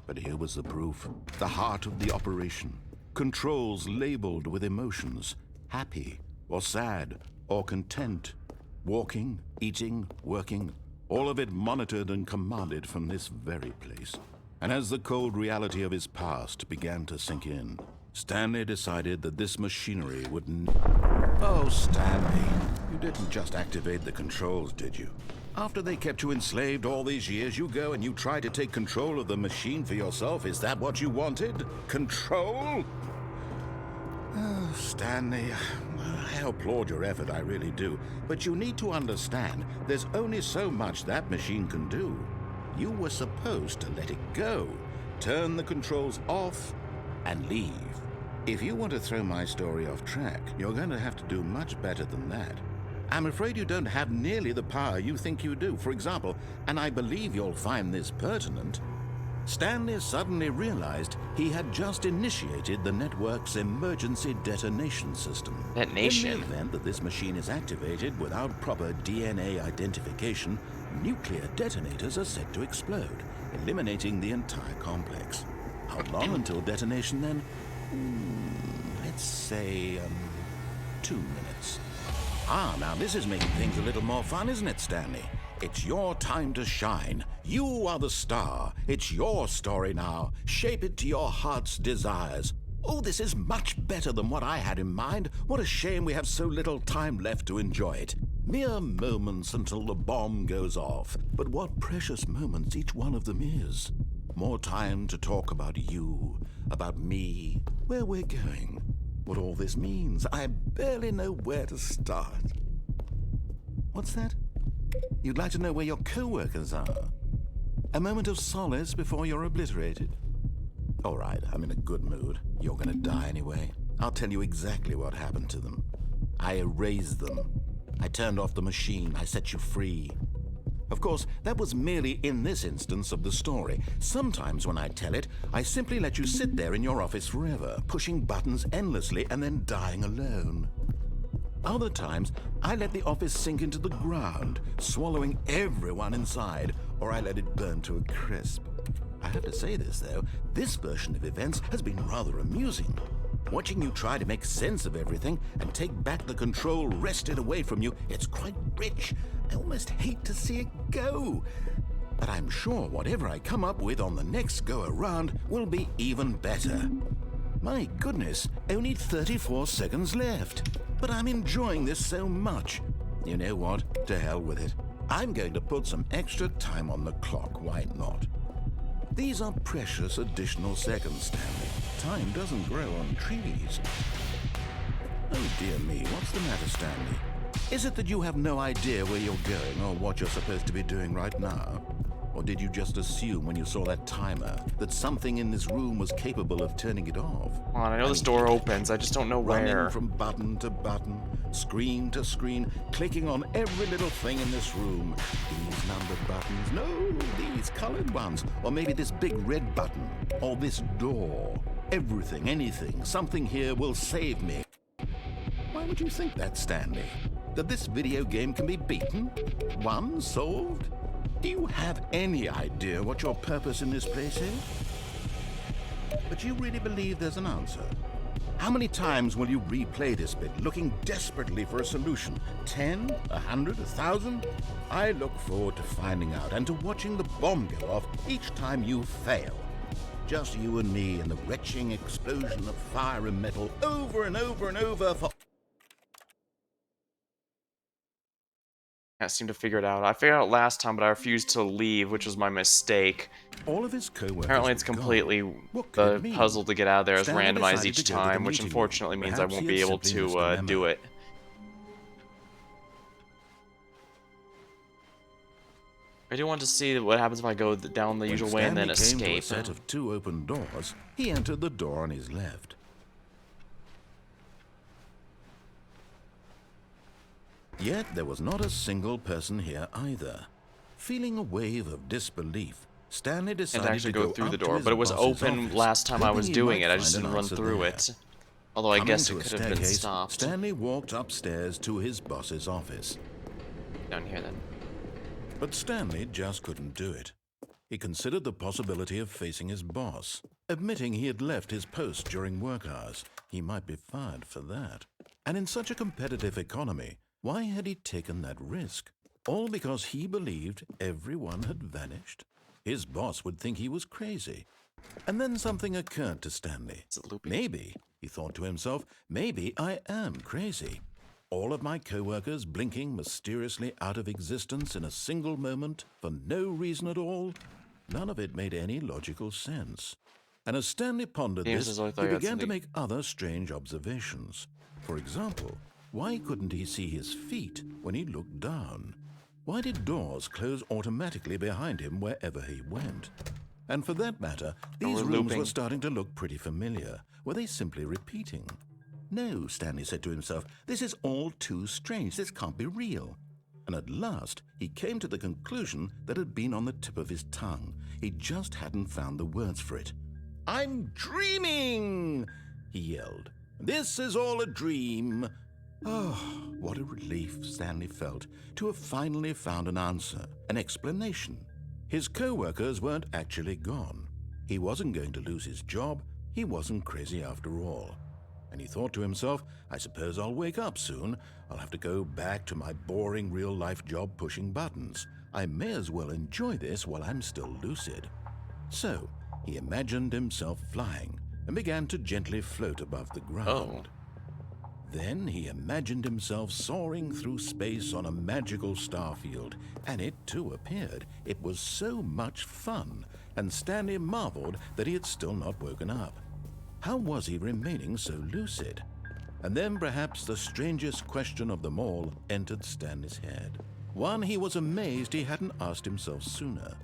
But here was the proof, the heart of the operation. Controls labeled with emotions, happy or sad or content. Walking, eating, working, all of it monitored and commanded from this very place. And as the cold reality of his past began to sink in, Stanley decided that this machinery would Oh, Stanley, you didn't just activate the controls, did you? After they kept you enslaved all these years, you go and you try to take control of the machine for yourself. Is that what you wanted? Control? Oh, Stanley, I applaud your effort, I really do. But you need to understand, there's only so much that machine can do. You were supposed to let it go, turn the controls off, and leave. If you want to throw my story off track, you're going to have to do much better than that. I'm afraid you don't have nearly the power you think you do. For example, and I believe you'll find this pertinent, Stanley suddenly realized he had just initiated the network's emergency detonation system. Detonation? In the event that this machine is activated without proper DNA identification, nuclear detonators are set to explode, eliminating the entire complex. How long until detonation then? Let's say, 2 minutes. Ah, now this is making things a little more fun, isn't it, Stanley? It's your time to shine. You are the star. It's your story now. Shape it to your heart's desires. Oh, this is much better than what I had in mind. What a shame we have so little time left to enjoy it. Mere moments until the bomb goes off. But what precious moments each one of them is. More time to talk about you, about me, where we're going, what all this means. I barely know where to start. What's that? You'd like to know where your co-workers are? A moment of solace before you're obliterated? All right, I'm in a good mood. You're gonna die anyway. I'll tell you exactly what happened to them. I erased them. I turned off the machine. I set you free. Of course, that was merely in this instance of the story. Sometimes when I tell it, I simply let you sit there in your office forever, pushing buttons endlessly and then dying alone. Other times, I let the office sink into the ground, swallowing everyone inside, or I let it burn to a crisp. I have to say this, though, this version of events has been rather amusing. Watching you try to make sense of everything and take back the control wrested away from you, it's quite rich. I almost hate to see it go. But I'm sure whatever I come up with on the next go-around will be even better. My goodness, only 34 seconds left. But I'm enjoying this so much. You know what? To hell with it. I'm going to put some extra time on the clock, why not? These are precious additional seconds, Stanley. Time doesn't grow on trees. Oh dear me, what's the matter, Stanley? Is it that you have no idea where you're going or what you're supposed to be doing right now? Or did you just assume when you saw that timer that something in this room was capable of turning it off? Come on, I know this door opens, I just don't know Running where. from button to button, screen to screen, clicking on every little thing in this room. These numbered buttons, no, these colored ones. Or maybe this big red button, or this door. Everything, anything, something here will save me. Why would you think that, Stanley? That this video game can be beaten? Won? Solved? Do you have any idea what your purpose in this place is? But you really believe there's an answer? How many times will you replay this bit, looking desperately for a solution? 10? 100? 1,000? I look forward to finding out and to watching the bomb go off each time you fail. Just you and me and the retching explosion of fire and metal over and over and over for... Can't seem to figure it out. I figured it out last time, but I refused to leave, which was my mistake. All of his co-workers Apparently it's were gone. completely What could it the mean? puzzle to get out of there is Stanley randomized decided each to go to the time, which meeting unfortunately room. means I Perhaps won't he be had able simply missed a to memo. do it. I do want to see what happens if I go down the When usual way and then Stanley came to a escape. set of 2 open doors, he entered the door on his left. Yet there was not a single person here either. Feeling a wave of disbelief, Stanley And decided actually to go go through up the to door, his but it was boss's open office, last time I hoping was he doing might it. I just find didn't an run answer through there. it. Although I Coming guess to it a could have been staircase, stopped. Stanley walked upstairs to his boss's office. Down here then. But Stanley just couldn't do it. He considered the possibility of facing his boss, admitting he had left his post during work hours. He might be fired for that. And in such a competitive economy, why had he taken that risk? All because he believed everyone had vanished? His boss would think he was crazy. And then something occurred to Stanley. Is it looping? Maybe, he thought to himself, maybe I am crazy. All of my co-workers blinking mysteriously out of existence in a single moment for no reason at all. None of it made any logical sense. And as Stanley pondered James this, has always thought he he had began to something- make other strange observations. For example, why couldn't he see his feet when he looked down? Why did doors close automatically behind him wherever he went? And for that matter, these we're rooms looping. were starting to look pretty familiar. Were they simply repeating? No, Stanley said to himself, this is all too strange. This can't be real. And at last, he came to the conclusion that had been on the tip of his tongue. He just hadn't found the words for it. I'm dreaming, he yelled. This is all a dream. Oh, what a relief Stanley felt to have finally found an answer, an explanation. His co-workers weren't actually gone. He wasn't going to lose his job. He wasn't crazy after all. And he thought to himself, I suppose I'll wake up soon. I'll have to go back to my boring real-life job pushing buttons. I may as well enjoy this while I'm still lucid. So, he imagined himself flying and began to gently float above the ground. Then he imagined himself soaring through space on a magical starfield, and it too appeared. It was so much fun, and Stanley marveled that he had still not woken up. How was he remaining so lucid? And then perhaps the strangest question of them all entered Stanley's head. One he was amazed he hadn't asked himself sooner.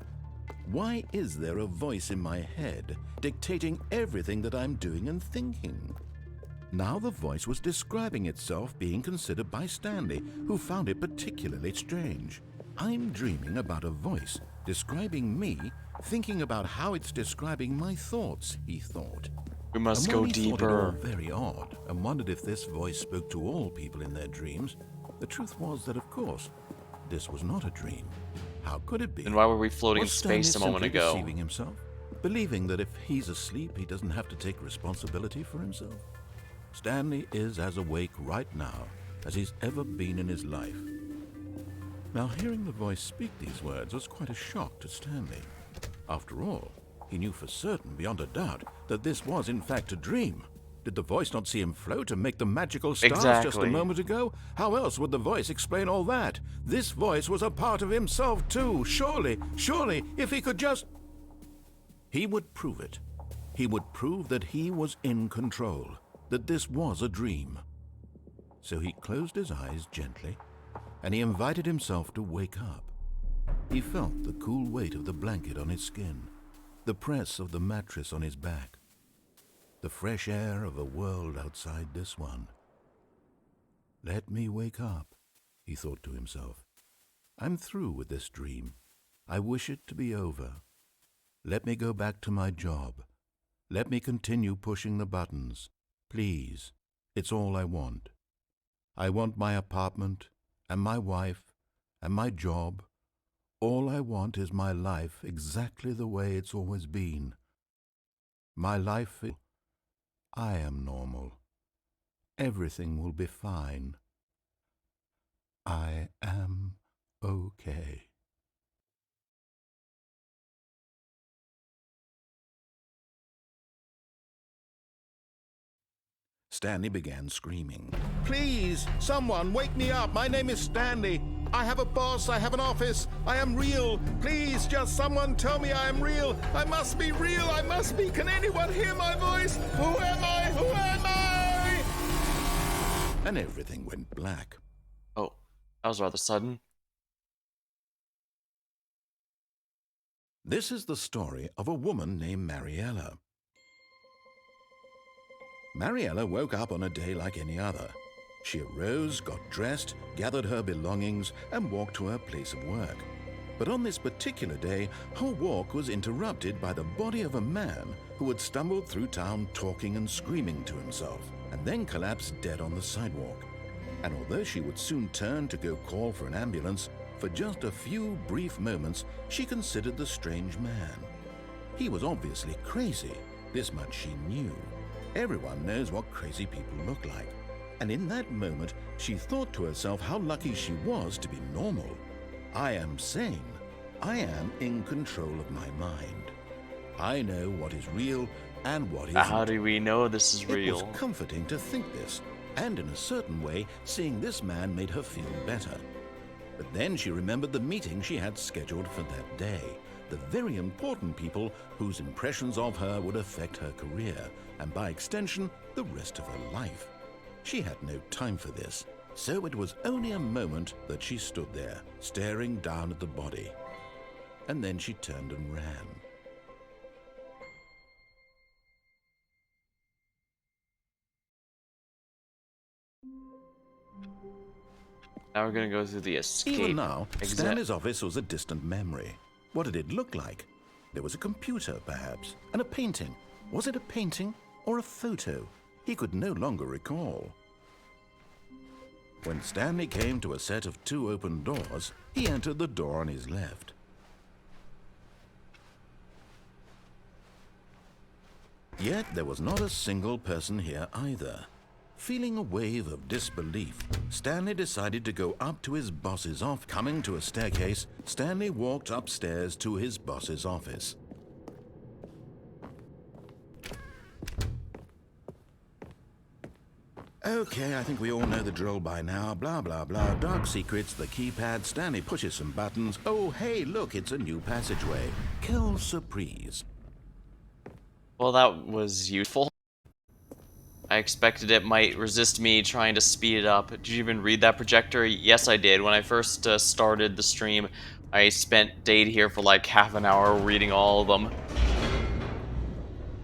Why is there a voice in my head dictating everything that I'm doing and thinking? Now the voice was describing itself being considered by Stanley, who found it particularly strange. I'm dreaming about a voice describing me, thinking about how it's describing my thoughts, he thought. We must And go when he thought it all deeper. very odd and wondered if this voice spoke to all people in their dreams, the truth was that, of course, this was not a dream. How could it be? Then why were we floating in Was Stanley space a moment simply ago? deceiving himself, believing that if he's asleep, he doesn't have to take responsibility for himself? Stanley is as awake right now as he's ever been in his life. Now, hearing the voice speak these words was quite a shock to Stanley. After all, he knew for certain, beyond a doubt, that this was in fact a dream. Did the voice not see him float and make the magical stars just a moment ago? How else would the voice explain all that? This voice was a part of himself too. Surely, if he could just... He would prove it. He would prove that he was in control, that this was a dream. So he closed his eyes gently, and he invited himself to wake up. He felt the cool weight of the blanket on his skin, the press of the mattress on his back, the fresh air of a world outside this one. Let me wake up, he thought to himself. I'm through with this dream. I wish it to be over. Let me go back to my job. Let me continue pushing the buttons. Please, it's all I want. I want my apartment, and my wife, and my job. All I want is my life exactly the way it's always been. My life is... I am normal. Everything will be fine. I am okay. Stanley began screaming. Please, someone, wake me up. My name is Stanley. I have a boss. I have an office. I am real. Please, just someone tell me I am real. I must be real. I must be. Can anyone hear my voice? Who am I? Who am I? And everything went black. Oh, that was rather sudden. This is the story of a woman named Mariella. Mariella woke up on a day like any other. She arose, got dressed, gathered her belongings, and walked to her place of work. But on this particular day, her walk was interrupted by the body of a man who had stumbled through town talking and screaming to himself, and then collapsed dead on the sidewalk. And although she would soon turn to go call for an ambulance, for just a few brief moments, she considered the strange man. He was obviously crazy. This much she knew. Everyone knows what crazy people look like. And in that moment, she thought to herself how lucky she was to be normal. I am sane. I am in control of my mind. I know what is real and what isn't. How do we know this is real? It was comforting to think this, and in a certain way, seeing this man made her feel better. But then she remembered the meeting she had scheduled for that day. The very important people whose impressions of her would affect her career, and by extension, the rest of her life. She had no time for this, so it was only a moment that she stood there, staring down at the body. And then she turned and ran. Now we're gonna go through the escape. Even now, Stanley's office was a distant memory. What did it look like? There was a computer, perhaps, and a painting. Was it a painting or a photo? He could no longer recall. When Stanley came to a set of 2 open doors, he entered the door on his left. Yet there was not a single person here either. Feeling a wave of disbelief, Stanley decided to go up to his boss's office. Coming to a staircase, Stanley walked upstairs to his boss's office. Okay, I think we all know the drill by now. Blah, blah, blah. Dark secrets, the keypad. Stanley pushes some buttons. Oh, hey, look, it's a new passageway. Quelle surprise. Well, that was useful. I expected it might resist me trying to speed it up. Did you even read that projector? Yes, I did. When I first started the stream, I stayed here for like half an hour reading all of them.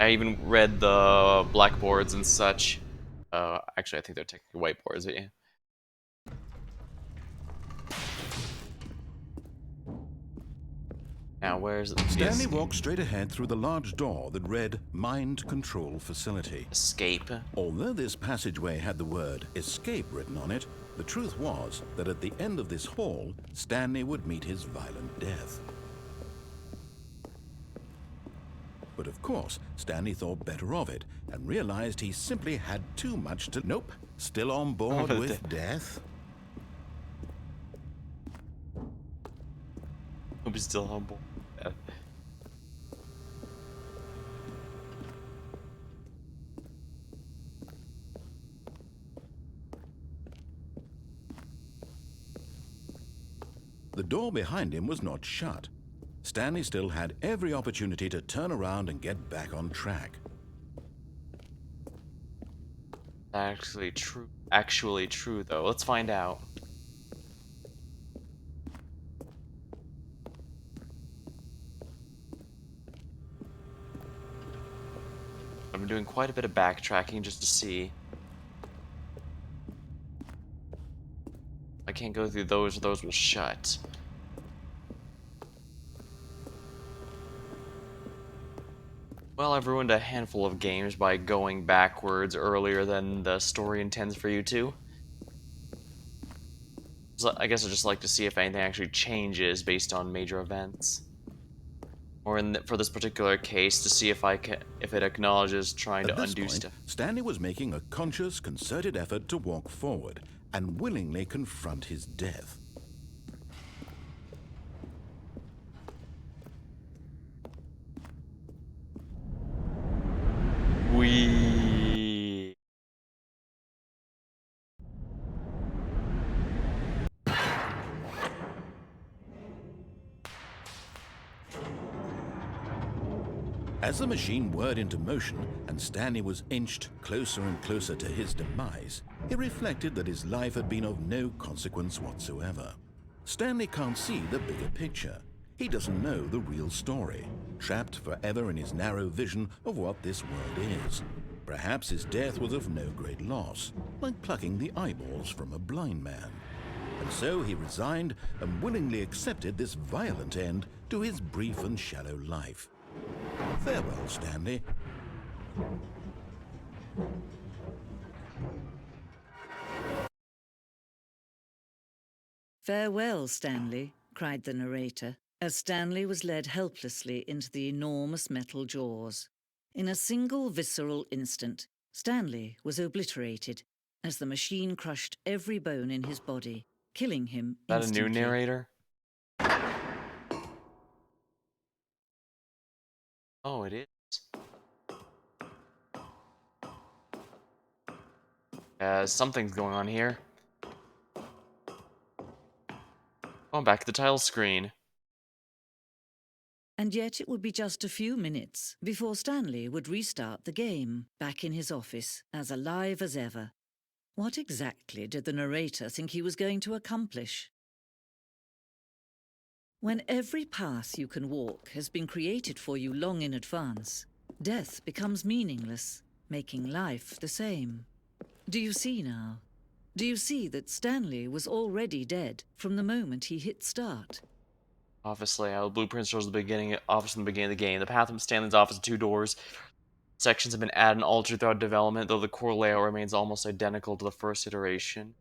I even read the blackboards and such. Actually, I think they're technically whiteboards, but yeah. Now, where's the Stanley walked straight ahead through the large door that read Mind Control Facility. Escape. Although this passageway had the word escape written on it, the truth was that at the end of this hall, Stanley would meet his violent death. But of course, Stanley thought better of it and realized he simply had too much to... Nope. Still on board with death? I'm still humble. The door behind him was not shut. Stanley still had every opportunity to turn around and get back on track. Actually true though. Let's find out. I'm doing quite a bit of backtracking just to see. I can't go through those, or those will shut. Well, I've ruined a handful of games by going backwards earlier than the story intends for you to. So I guess I'd just like to see if anything actually changes based on major events. Or for this particular case, to see if if it acknowledges trying At to this undo point, stuff. Stanley was making a conscious, concerted effort to walk forward and willingly confront his death. We. As the machine whirred into motion and Stanley was inched closer and closer to his demise, he reflected that his life had been of no consequence whatsoever. Stanley can't see the bigger picture. He doesn't know the real story, trapped forever in his narrow vision of what this world is. Perhaps his death was of no great loss, like plucking the eyeballs from a blind man. And so he resigned and willingly accepted this violent end to his brief and shallow life. Farewell, Stanley. "Farewell, Stanley," cried the narrator, as Stanley was led helplessly into the enormous metal jaws. In a single visceral instant, Stanley was obliterated as the machine crushed every bone in his body, killing him Is that a new instantly. narrator? Oh, it is. Something's going on here. Going back to the title screen. And yet it would be just a few minutes before Stanley would restart the game, back in his office, as alive as ever. What exactly did the narrator think he was going to accomplish? When every path you can walk has been created for you long in advance, death becomes meaningless, making life the same. Do you see now? Do you see that Stanley was already dead from the moment he hit start? Office layout. Blueprint shows office in the beginning of the game. The path from Stanley's office to 2 doors. Sections have been added and altered throughout development, though the core layout remains almost identical to the first iteration.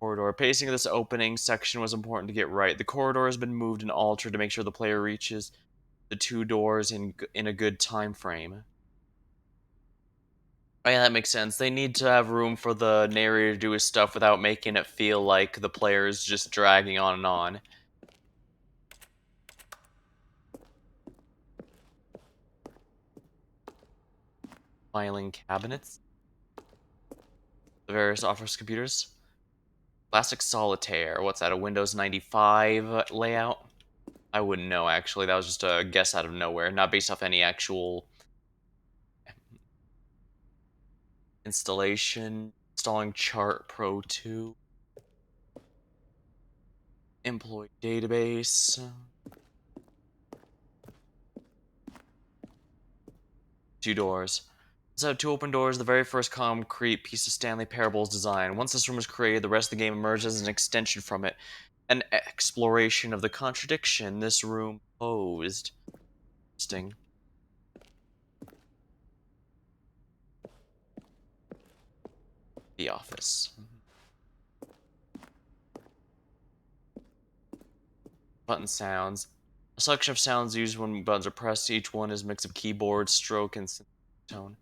Corridor. Pacing of this opening section was important to get right. The corridor has been moved and altered to make sure the player reaches the 2 doors in a good time frame. Oh, yeah, that makes sense. They need to have room for the narrator to do his stuff without making it feel like the player is just dragging on and on. Filing cabinets. The various office computers. Classic Solitaire. What's that, a Windows 95 layout? I wouldn't know, actually. That was just a guess out of nowhere, not based off any actual installation. Installing Chart Pro 2. Employee database. 2 doors. Instead of 2 open doors, the very first concrete piece of Stanley Parable's design. Once this room was created, the rest of the game emerged as an extension from it. An exploration of the contradiction this room posed. Interesting. The office. Button sounds. A selection of sounds used when buttons are pressed. Each one is a mix of keyboard, stroke, and tone.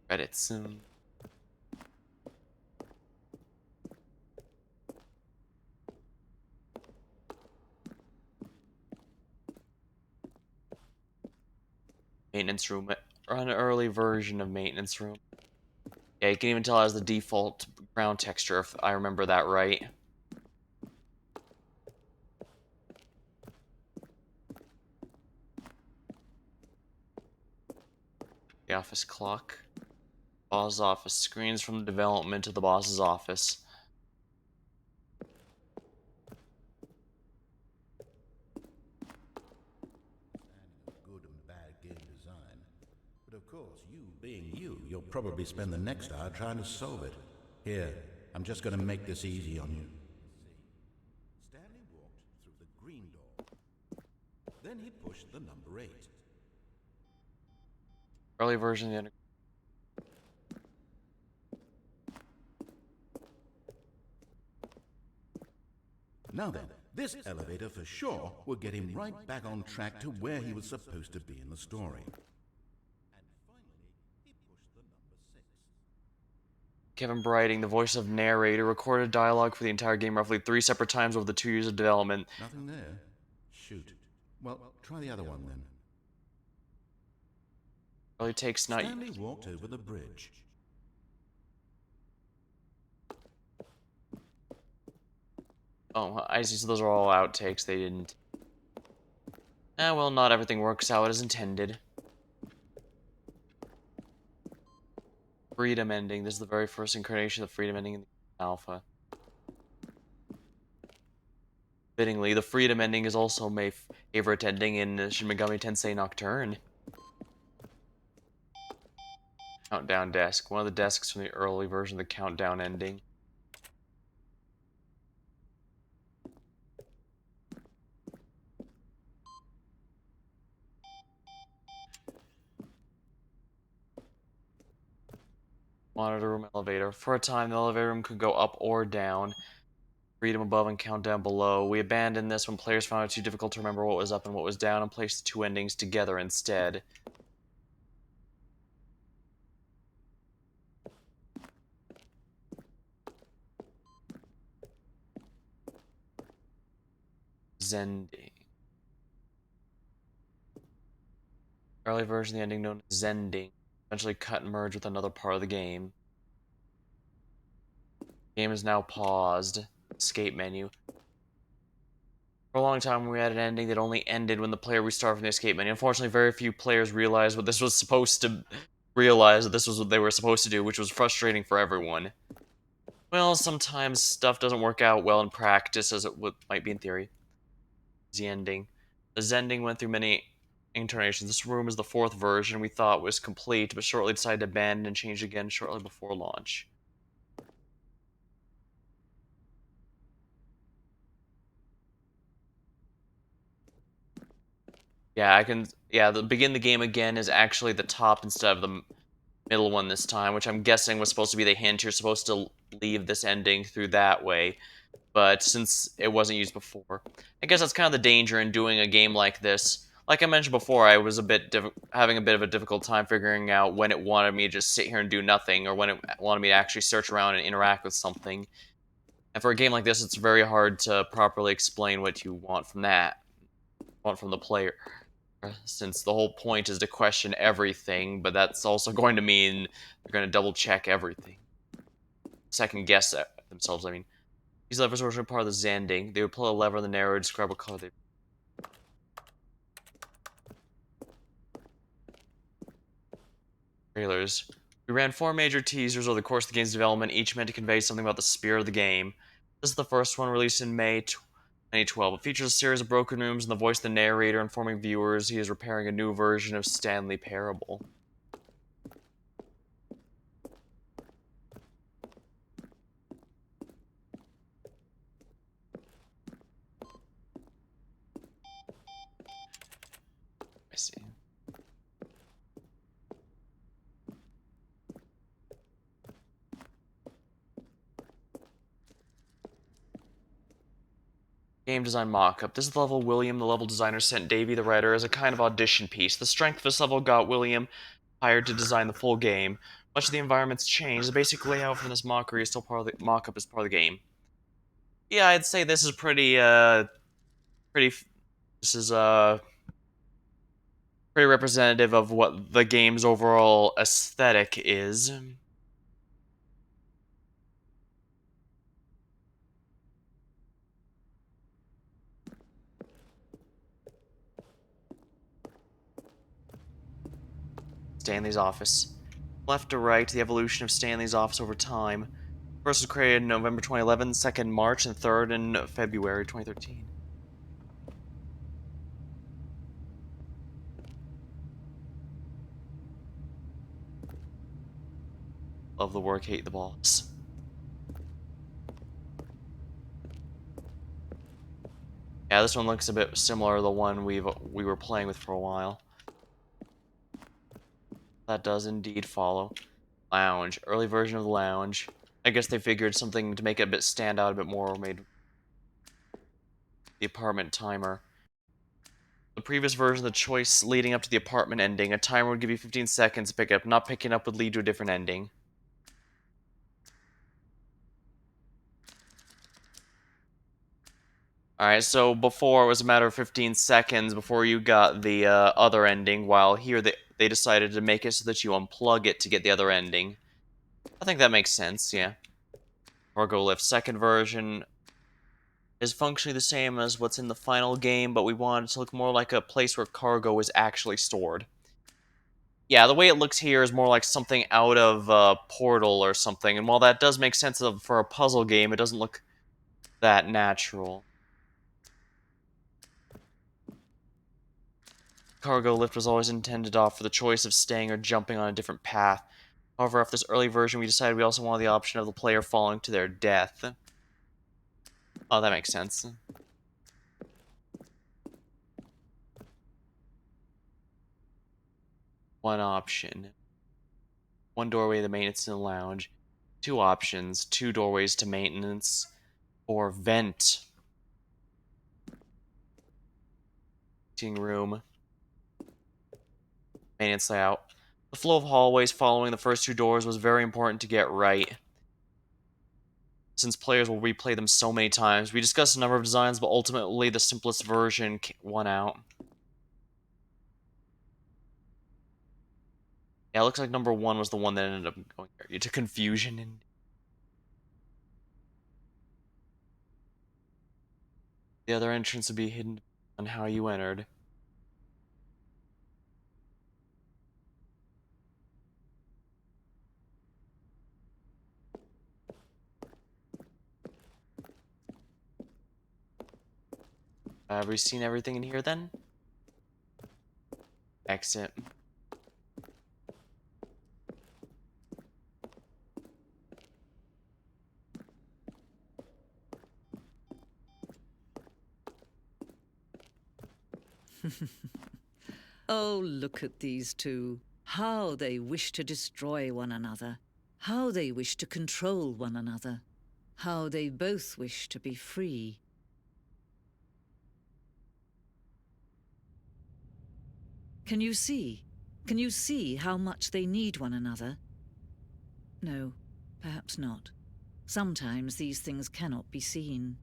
Credits. Maintenance room. Or an early version of maintenance room. Yeah, you can even tell it has the default ground texture, if I remember that right. The office clock. Boss's office. Screens from the development to the boss's office. Good and bad game design. But of course, you being you, you'll probably spend the next hour trying to solve it. Here, I'm just going to make this easy on you. Stanley walked through the green door. Then he pushed the number 8. Early version of the Now then, this elevator for sure will get him right back on track to where he was supposed to be in the story. And finally, he pushed the number 6. Kevin Brighting, the voice of narrator, recorded dialogue for the entire game roughly 3 separate times over the 2 years of development. Nothing there? Shoot. Well, try the other one then. Early takes not. Stanley walked over the bridge. Oh, I see. So those are all outtakes. They didn't. Well, not everything works out as intended. Freedom ending. This is the very first incarnation of the freedom ending in the alpha. Fittingly, the freedom ending is also my favorite ending in Shin Megami Tensei Nocturne. Countdown desk. One of the desks from the early version of the countdown ending. Monitor room elevator. For a time, the elevator room could go up or down. Freedom above and countdown below. We abandoned this when players found it too difficult to remember what was up and what was down and placed the 2 endings together instead. Zending. Early version of the ending known as Zending. Eventually cut and merge with another part of the game. Game is now paused. Escape menu. For a long time, we had an ending that only ended when the player restarted from the escape menu. Unfortunately, very few players realized what this was supposed to realize that this was what they were supposed to do, which was frustrating for everyone. Well, sometimes stuff doesn't work out well in practice as it might be in theory. The ending. The Zending went through many incarnations. This room is the 4th version we thought was complete, but shortly decided to abandon and change again shortly before launch. Yeah, begin the game again is actually the top instead of the middle one this time, which I'm guessing was supposed to be the hint. You're supposed to leave this ending through that way, but since it wasn't used before, I guess that's kind of the danger in doing a game like this. Like I mentioned before, I was having a bit of a difficult time figuring out when it wanted me to just sit here and do nothing, or when it wanted me to actually search around and interact with something. And for a game like this, it's very hard to properly explain what you want from the player, since the whole point is to question everything, but that's also going to mean they're going to double check everything. Second guess themselves, I mean. These levers were originally part of the Zending. They would pull a lever in the narrow to describe what color they. Trailers. We ran 4 major teasers over the course of the game's development, each meant to convey something about the spirit of the game. This is the first one, released in May 2012. It features a series of broken rooms and the voice of the narrator informing viewers he is repairing a new version of Stanley Parable. I see. Game design mockup. This is the level William, the level designer, sent Davey, the writer, as a kind of audition piece. The strength of this level got William hired to design the full game. Much of the environment's changed. The basic layout from this mockery is still part of the mockup is part of the game. Yeah, I'd say this is this is pretty representative of what the game's overall aesthetic is. Stanley's office. Left to right, the evolution of Stanley's office over time. First was created in November 2011, second March, and third in February 2013. Love the work, hate the boss. Yeah, this one looks a bit similar to the one we were playing with for a while. That does indeed follow. Lounge. Early version of the lounge. I guess they figured something to make it a bit stand out a bit more, made the apartment timer. The previous version of the choice leading up to the apartment ending, a timer would give you 15 seconds to pick up. Not picking up would lead to a different ending. Alright, so before it was a matter of 15 seconds before you got the other ending, while here they decided to make it so that you unplug it to get the other ending. I think that makes sense, yeah. Cargo lift. Second version is functionally the same as what's in the final game, but we wanted it to look more like a place where cargo is actually stored. Yeah, the way it looks here is more like something out of Portal or something, and while that does make sense for a puzzle game, it doesn't look that natural. Cargo lift was always intended to offer the choice of staying or jumping on a different path. However, after this early version, we decided we also wanted the option of the player falling to their death. Oh, that makes sense. One option. One doorway to maintenance in the lounge. Two options. Two doorways to maintenance. Or vent. Meeting room. Maintenance layout. The flow of hallways following the first two doors was very important to get right, since players will replay them so many times. We discussed a number of designs, but ultimately the simplest version won out. Yeah, it looks like number one was the one that ended up going into confusion. And the other entrance would be hidden on how you entered. Have we seen everything in here then? Exit. Oh, look at these two. How they wish to destroy one another. How they wish to control one another. How they both wish to be free. Can you see? Can you see how much they need one another? No, perhaps not. Sometimes these things cannot be seen.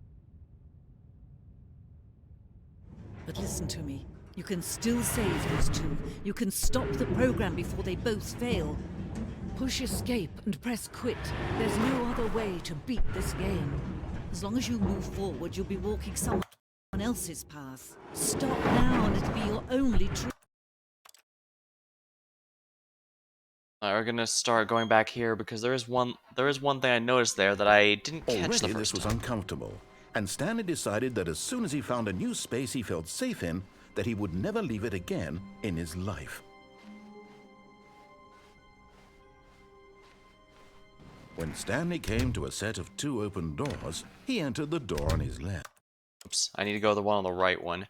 But listen to me. You can still save these two. You can stop the program before they both fail. Push escape and press quit. There's no other way to beat this game. As long as you move forward, you'll be walking someone else's path. Stop now and it'll be your only truth. We're gonna start going back here because there is one thing I noticed there that I didn't catch Already the this first was time. uncomfortable, and Stanley decided that as soon as he found a new space he felt safe in, that he would never leave it again in his life. When Stanley came to a set of two open doors, he entered the door on his left. Oops, I need to go to the one on the right one.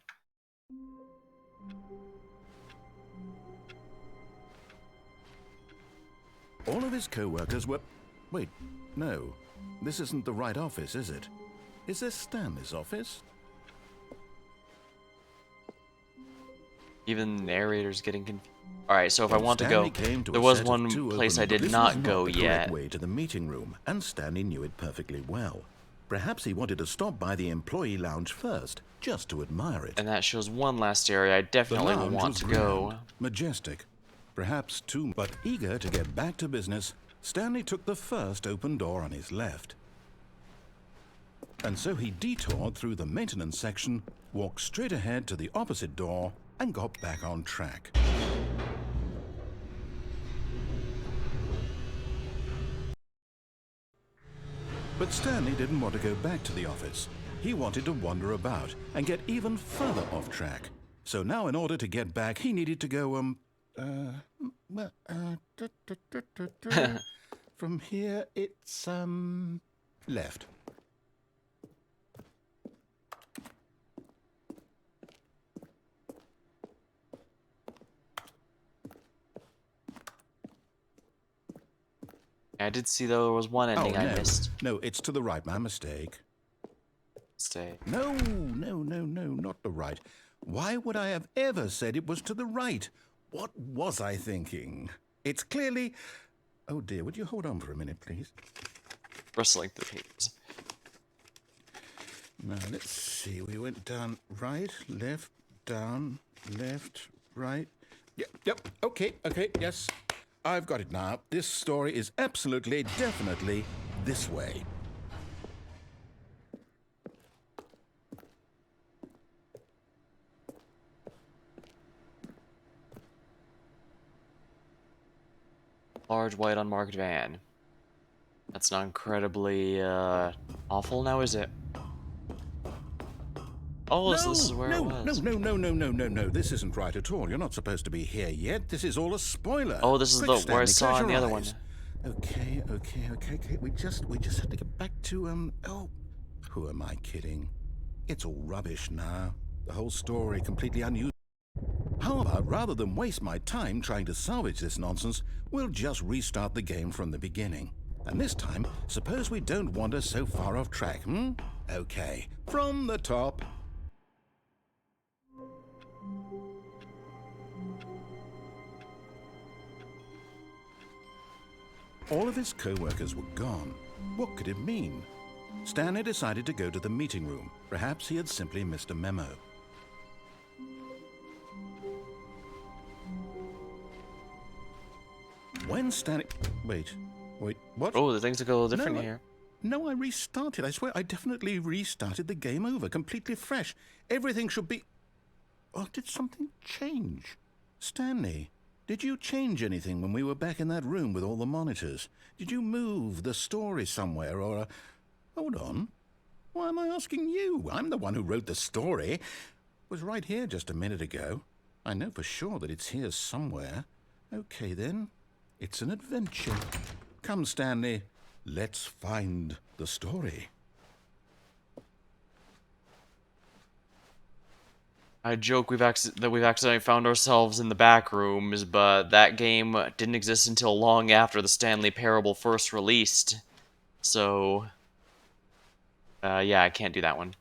All of his co-workers were... Wait, no. This isn't the right office, is it? Is this Stanley's office? Even the narrator's getting confused. Alright, so if I Then want to Stanley go, came to there a was set of one two place open I did This was not go the yet. correct way to the meeting room, and Stanley knew it perfectly well. Perhaps he wanted to stop by the employee lounge first, just to admire it. And that shows one last area I The definitely will lounge want was to grand, go. majestic, perhaps too, but eager to get back to business, Stanley took the first open door on his left. And so he detoured through the maintenance section, walked straight ahead to the opposite door, and got back on track. But Stanley didn't want to go back to the office. He wanted to wander about and get even further off track. So now in order to get back, he needed to go, from here, it's, left. I did see though there was one ending I missed. No, it's to the right, my mistake. Stay. No, not the right. Why would I have ever said it was to the right? What was I thinking? It's clearly... Oh dear, would you hold on for a minute, please? Rustling through the pages. Now, let's see. We went down right, left, down, left, right. Yep, okay, yes. I've got it now. This story is absolutely, definitely this way. Large white unmarked van. That's not incredibly awful now, is it? Oh, so this is where it was. No. This isn't right at all. You're not supposed to be here yet. This is all a spoiler. Oh, this is Quick, where I Stanley, saw close in the your other one. eyes. Okay. We just have to get back to, oh, who am I kidding? It's all rubbish now. The whole story completely unused. How about, rather than waste my time trying to salvage this nonsense, we'll just restart the game from the beginning. And this time, suppose we don't wander so far off track, Okay, from the top. All of his co-workers were gone. What could it mean? Stanley decided to go to the meeting room. Perhaps he had simply missed a memo. When Stanley... Wait, what? Oh, the things look a little different here. No, I restarted. I swear, I definitely restarted the game over, completely fresh. Everything should be... Oh, did something change? Stanley, did you change anything when we were back in that room with all the monitors? Did you move the story somewhere, or... Hold on. Why am I asking you? I'm the one who wrote the story. It was right here just a minute ago. I know for sure that it's here somewhere. Okay, then. It's an adventure. Come, Stanley. Let's find the story. I joke that we've accidentally found ourselves in the back rooms, but that game didn't exist until long after the Stanley Parable first released. So, yeah, I can't do that one.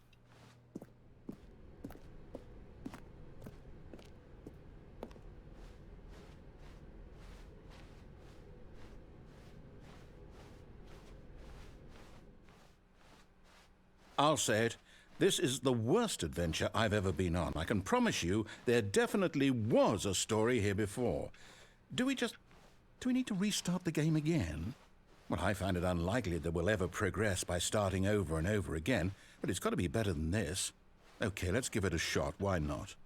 I'll say it. This is the worst adventure I've ever been on. I can promise you there definitely was a story here before. Do we need to restart the game again? Well, I find it unlikely that we'll ever progress by starting over and over again, but it's got to be better than this. Okay, let's give it a shot. Why not?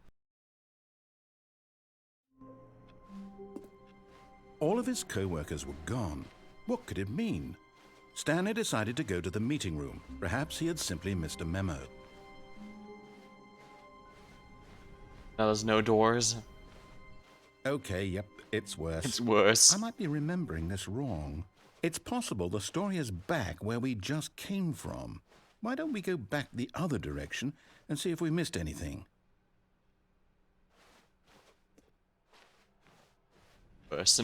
All of his co-workers were gone. What could it mean? Stanley decided to go to the meeting room. Perhaps he had simply missed a memo. Now there's no doors. Okay, yep, it's worse. It's worse. I might be remembering this wrong. It's possible the story is back where we just came from. Why don't we go back the other direction and see if we missed anything? Worse.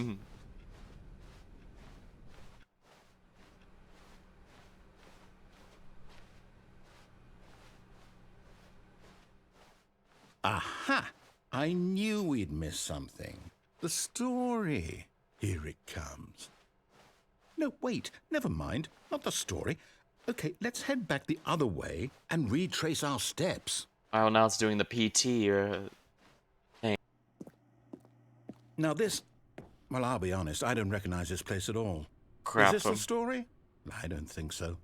Aha! I knew we something. The story. Here it comes. No, wait, never mind. Not the story. Okay, let's head back the other way and retrace our steps. Oh, now it's doing the PT or thing. Now this... Well, I'll be honest, I don't recognize this place at all. Crap. Is this the story? I don't think so.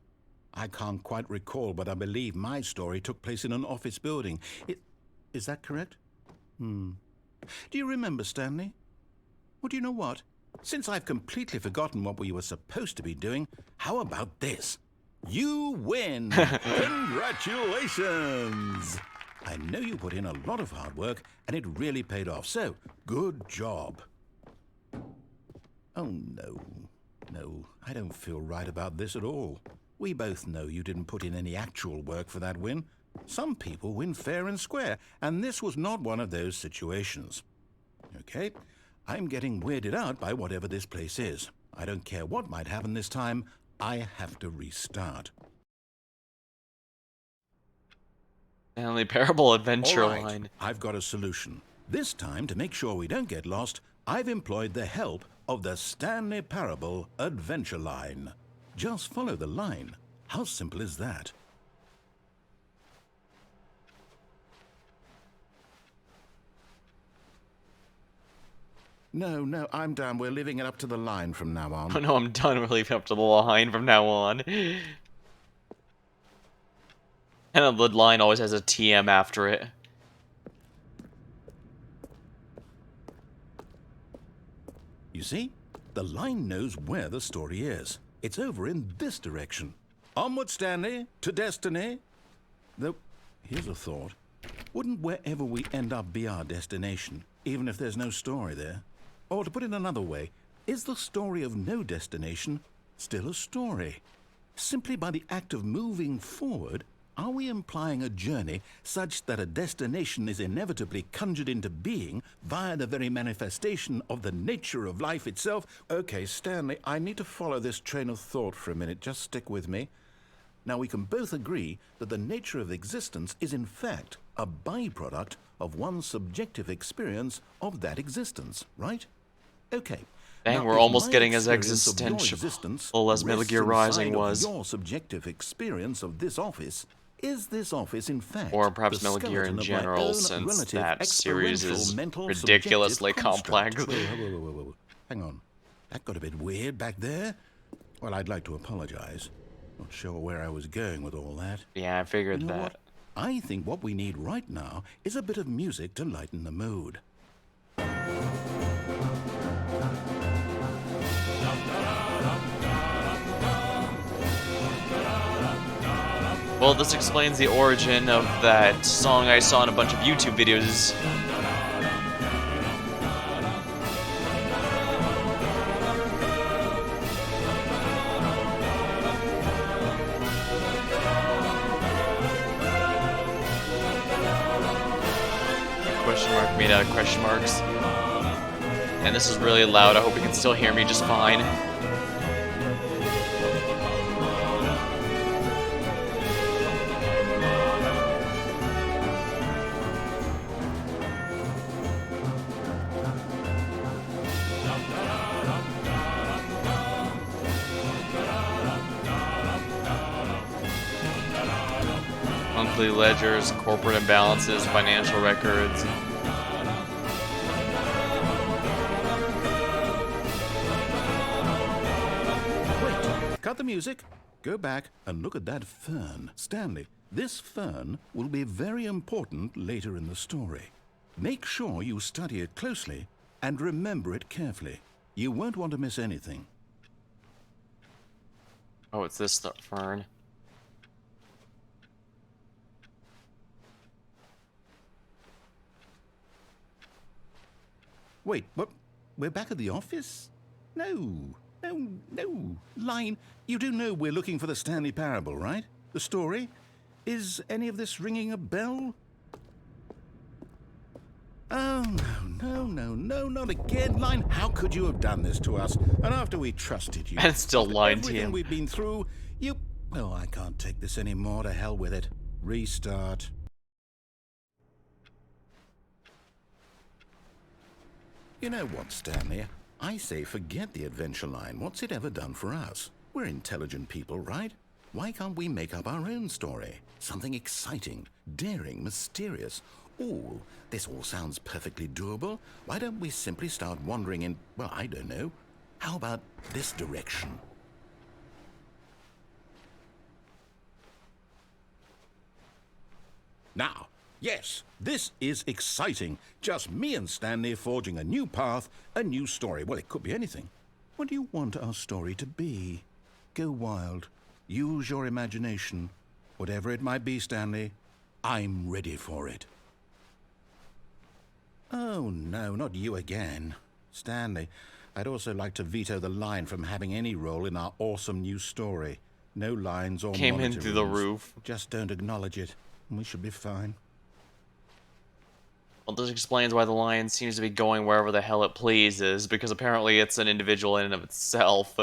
I can't quite recall, but I believe my story took place in an office building. Is that correct? Do you remember, Stanley? Well, do you know what? Since I've completely forgotten what we were supposed to be doing, how about this? You win! Congratulations! I know you put in a lot of hard work, and it really paid off, so good job. Oh, no. No, I don't feel right about this at all. We both know you didn't put in any actual work for that win. Some people win fair and square, and this was not one of those situations. Okay, I'm getting weirded out by whatever this place is. I don't care what might happen this time. I have to restart. Stanley Parable Adventure All right, Line. I've got a solution. This time, to make sure we don't get lost, I've employed the help of the Stanley Parable Adventure Line. Just follow the line. How simple is that? No, I'm done. We're leaving it up to the line from now on. Oh no, I'm done. We're leaving up to the line from now on. And the line always has a TM after it. You see? The line knows where the story is. It's over in this direction. Onward, Stanley, to destiny. Though, here's a thought. Wouldn't wherever we end up be our destination, even if there's no story there? Or to put it another way, is the story of no destination still a story? Simply by the act of moving forward, are we implying a journey such that a destination is inevitably conjured into being via the very manifestation of the nature of life itself? Okay, Stanley, I need to follow this train of thought for a minute. Just stick with me. Now, we can both agree that the nature of existence is in fact a byproduct of one's subjective experience of that existence, right? Okay. Dang, Now, we're if almost my getting as experience of your existential existence as Metal rests Gear Rising inside of was. your subjective experience of this office, is this office in fact Or perhaps the Metal Gear in skeleton of my general, own since relative that series experiential is mental ridiculously subjective construct? complex. Whoa. Hang on. That got a bit weird back there. Well, I'd like to apologize. Not sure where I was going with all that. Yeah, I figured You know that. what? I think what we need right now is a bit of music to lighten the mood. Well, this explains the origin of that song I saw in a bunch of YouTube videos. Question mark made out of question marks. And this is really loud. I hope you can still hear me just fine. Monthly ledgers, corporate imbalances, financial records. Wait, cut the music. Go back and look at that fern. Stanley, this fern will be very important later in the story. Make sure you study it closely and remember it carefully. You won't want to miss anything. Oh, it's this stuff, Fern. Wait, what? We're back at the office? No. Line, you do know we're looking for the Stanley Parable, right? The story? Is any of this ringing a bell? Oh, no, not again. Line, how could you have done this to us? And after we trusted you. And it's still after lying to everything you. we've been through, you... Oh, I can't take this anymore. To hell with it. Restart. You know what, Stanley? I say forget the adventure line. What's it ever done for us? We're intelligent people, right? Why can't we make up our own story? Something exciting, daring, mysterious. Ooh, this all sounds perfectly doable. Why don't we simply start wandering in, well, I don't know. How about this direction? Now, yes, this is exciting. Just me and Stanley forging a new path, a new story. Well, it could be anything. What do you want our story to be? Go wild. Use your imagination. Whatever it might be, Stanley, I'm ready for it. Oh, no, not you again. Stanley, I'd also like to veto the line from having any role in our awesome new story. No lines or Came in monitor through the rooms. roof. Just don't acknowledge it. We should be fine. Well, this explains why the lion seems to be going wherever the hell it pleases, because apparently it's an individual in and of itself.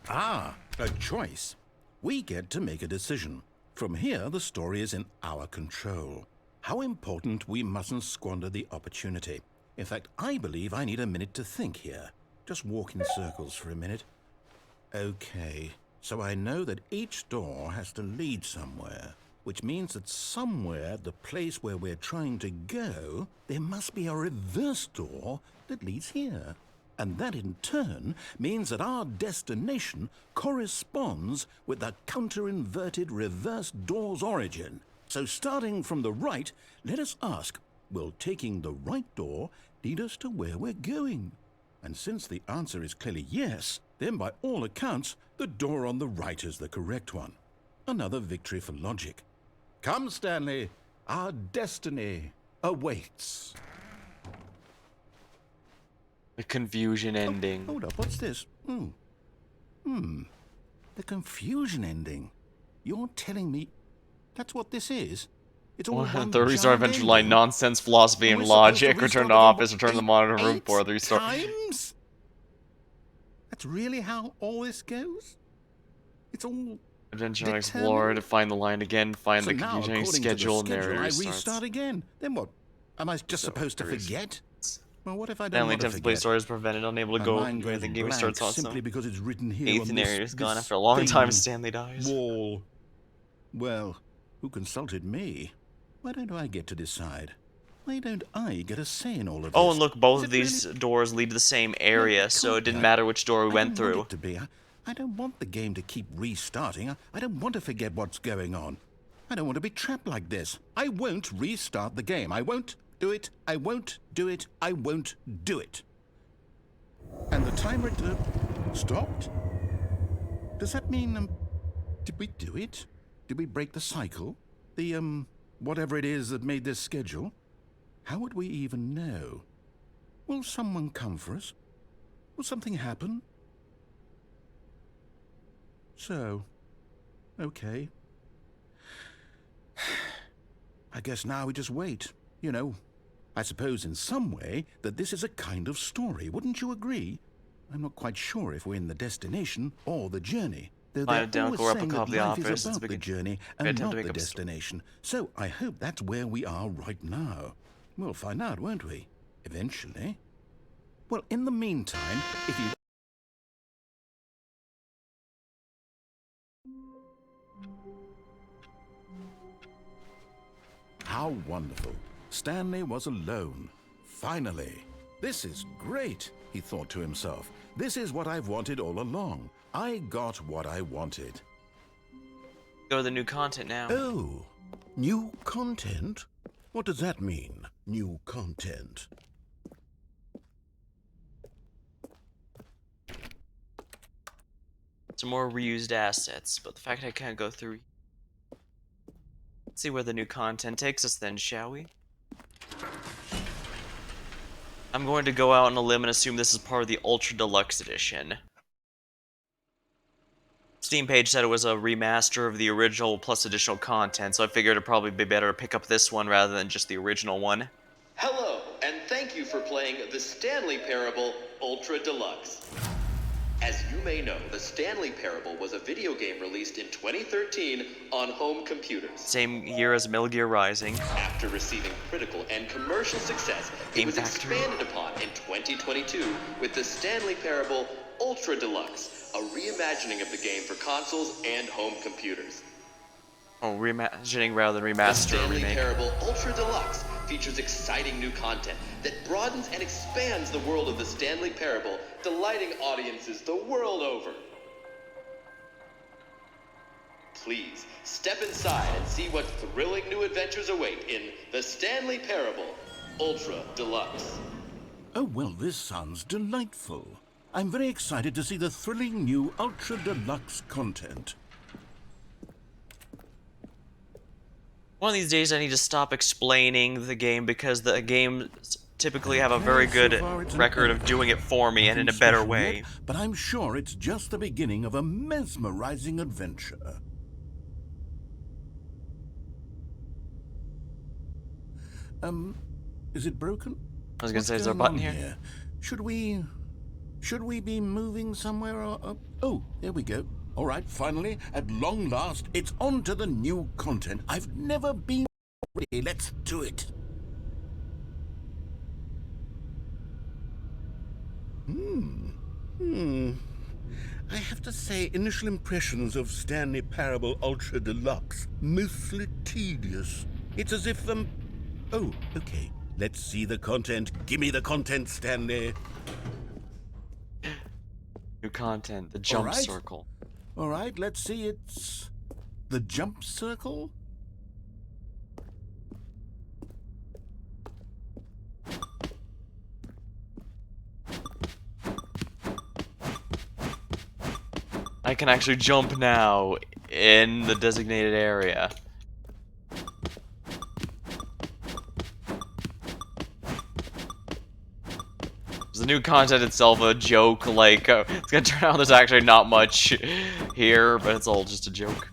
Ah, a choice. We get to make a decision. From here, the story is in our control. How important we mustn't squander the opportunity. In fact, I believe I need a minute to think here. Just walk in circles for a minute. Okay, so I know that each door has to lead somewhere, which means that somewhere, the place where we're trying to go, there must be a reverse door that leads here. And that in turn means that our destination corresponds with the counter-inverted reverse door's origin. So starting from the right, let us ask, will taking the right door lead us to where we're going? And since the answer is clearly yes, then by all accounts, the door on the right is the correct one. Another victory for logic. Come, Stanley, our destiny awaits. The confusion ending. Hold up, what's this? The confusion ending. You're telling me that's what this is? It's all one The restart giant adventure line ending? nonsense, philosophy, And and we're supposed to logic. Return restart to the game, office, return to the monitor room for the restart. times? That's really how all this goes? It's all Adventure and explore to find the line again, find so the now, confusing according schedule, to the and there schedule, it I restarts. restart again. Then what? Am I just supposed to there is- forget? Well, what if I don't Stanley want to attempts to play forget? story is prevented, unable to My go. mind goes The game blank restarts on simply because it's written here eighth on this, narrator is gone this after a long time. thing, Stanley dies. wall. Well, who consulted me? Why don't I get to decide? Why don't I get a say in all of this? Oh, and look, both Is of it these really- doors lead to the same No, area, it so can't it be. didn't matter which door we I went don't through. want it to be. I don't want the game to keep restarting. I don't want to forget what's going on. I don't want to be trapped like this. I won't restart the game. I won't do it. I won't do it. I won't do it. And the timer stopped? Does that mean, did we do it? Did we break the cycle? The, whatever it is that made this schedule? How would we even know? Will someone come for us? Will something happen? So, okay. I guess now we just wait. You know, I suppose in some way that this is a kind of story. Wouldn't you agree? I'm not quite sure if we're in the destination or the journey. Though Find they're identical always saying replica of that the life office. is It's about the big- journey we and attempt not to the make up a destination. So I hope that's where we are right now. We'll find out, won't we? Eventually. Well, in the meantime, if you... How wonderful. Stanley was alone. Finally. This is great, he thought to himself. This is what I've wanted all along. I got what I wanted. Go to the new content now. Oh, new content? What does that mean, new content? Some more reused assets, but the fact I can't go through. Let's see where the new content takes us then, shall we? I'm going to go out on a limb and assume this is part of the Ultra Deluxe Edition. Steam page said it was a remaster of the original plus additional content, so I figured it'd probably be better to pick up this one rather than just the original one. Hello, and thank you for playing the Stanley Parable Ultra Deluxe. As you may know, the Stanley Parable was a video game released in 2013 on home computers. Same year as Metal Gear Rising. After receiving critical and commercial success, it Game was Factory. expanded upon in 2022 with the Stanley Parable Ultra Deluxe, a reimagining of the game for consoles and home computers. Oh, reimagining rather than The remaster or Stanley remake. Parable Ultra Deluxe features exciting new content that broadens and expands the world of the Stanley Parable, delighting audiences the world over. Please, step inside and see what thrilling new adventures await in the Stanley Parable Ultra Deluxe. Oh, well, this sounds delightful. I'm very excited to see the thrilling new Ultra Deluxe content. One of these days I need to stop explaining the game because the games typically have a very good So far, it's an record of elevator. doing it for me and in a Nothing better special way. yet, but I'm sure it's just the beginning of a mesmerizing adventure. Is it broken? I was gonna What's say, is there a going button on here? Should we be moving somewhere or... Oh, there we go. All right, finally, at long last, it's on to the new content. I've never been ready. Let's do it. I have to say, initial impressions of Stanley Parable Ultra Deluxe, mostly tedious. It's as if, Oh, okay. Let's see the content. Gimme the content, Stanley. New content, the jump right. circle. All right, let's see. It's the jump circle. I can actually jump now in the designated area. Is the new content itself a joke? Like, it's gonna turn out there's actually not much here, but it's all just a joke.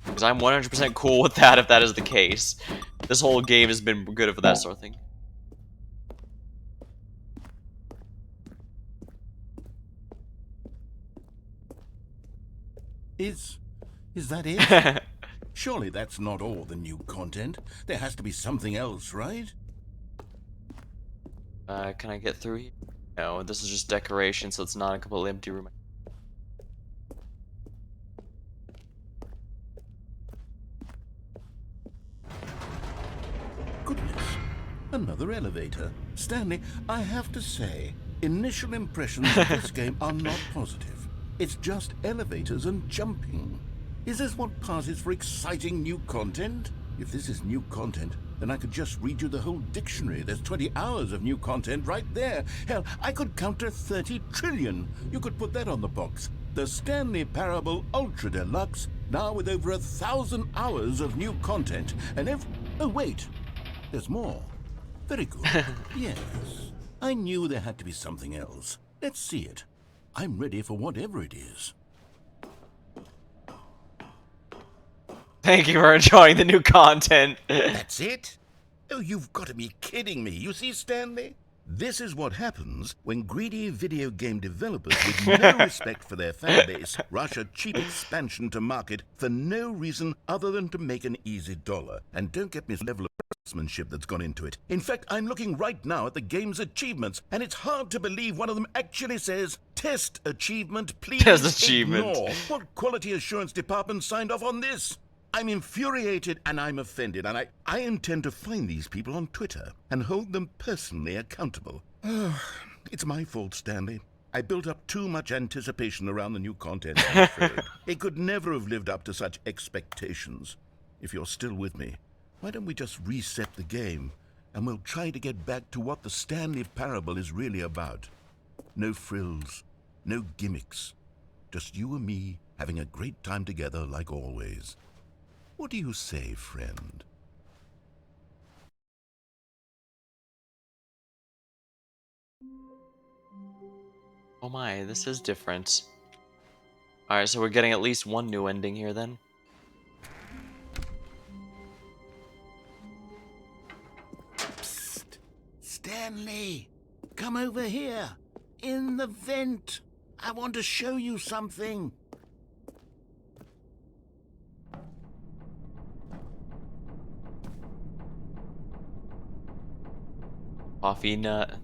Because I'm 100% cool with that if that is the case. This whole game has been good for that sort of thing. Is that it? Surely that's not all the new content. There has to be something else, right? Can I get through here? No, this is just decoration, so it's not a completely empty room. Goodness. Another elevator. Stanley, I have to say, initial impressions of this game are not positive. It's just elevators and jumping. Is this what passes for exciting new content? If this is new content, then I could just read you the whole dictionary. There's 20 hours of new content right there. Hell, I could count to 30 trillion. You could put that on the box. The Stanley Parable Ultra Deluxe, now with over 1,000 hours of new content. And oh, wait. There's more. Very good. Yes. I knew there had to be something else. Let's see it. I'm ready for whatever it is. Thank you for enjoying the new content. That's it? Oh, you've got to be kidding me. You see, Stanley? This is what happens when greedy video game developers with no respect for their fan base rush a cheap expansion to market for no reason other than to make an easy dollar. And don't get me the level of craftsmanship that's gone into it. In fact, I'm looking right now at the game's achievements, and it's hard to believe one of them actually says, "Test achievement, please Test achievement. ignore." What quality assurance department signed off on this? I'm infuriated and I'm offended, and I intend to find these people on Twitter and hold them personally accountable. It's my fault, Stanley. I built up too much anticipation around the new content, I'm afraid. It could never have lived up to such expectations. If you're still with me, why don't we just reset the game, and we'll try to get back to what the Stanley Parable is really about. No frills, no gimmicks. Just you and me having a great time together like always. What do you say, friend? Oh my, this is different. Alright, so we're getting at least one new ending here then. Psst! Stanley! Come over here! In the vent! I want to show you something. Coffee nut.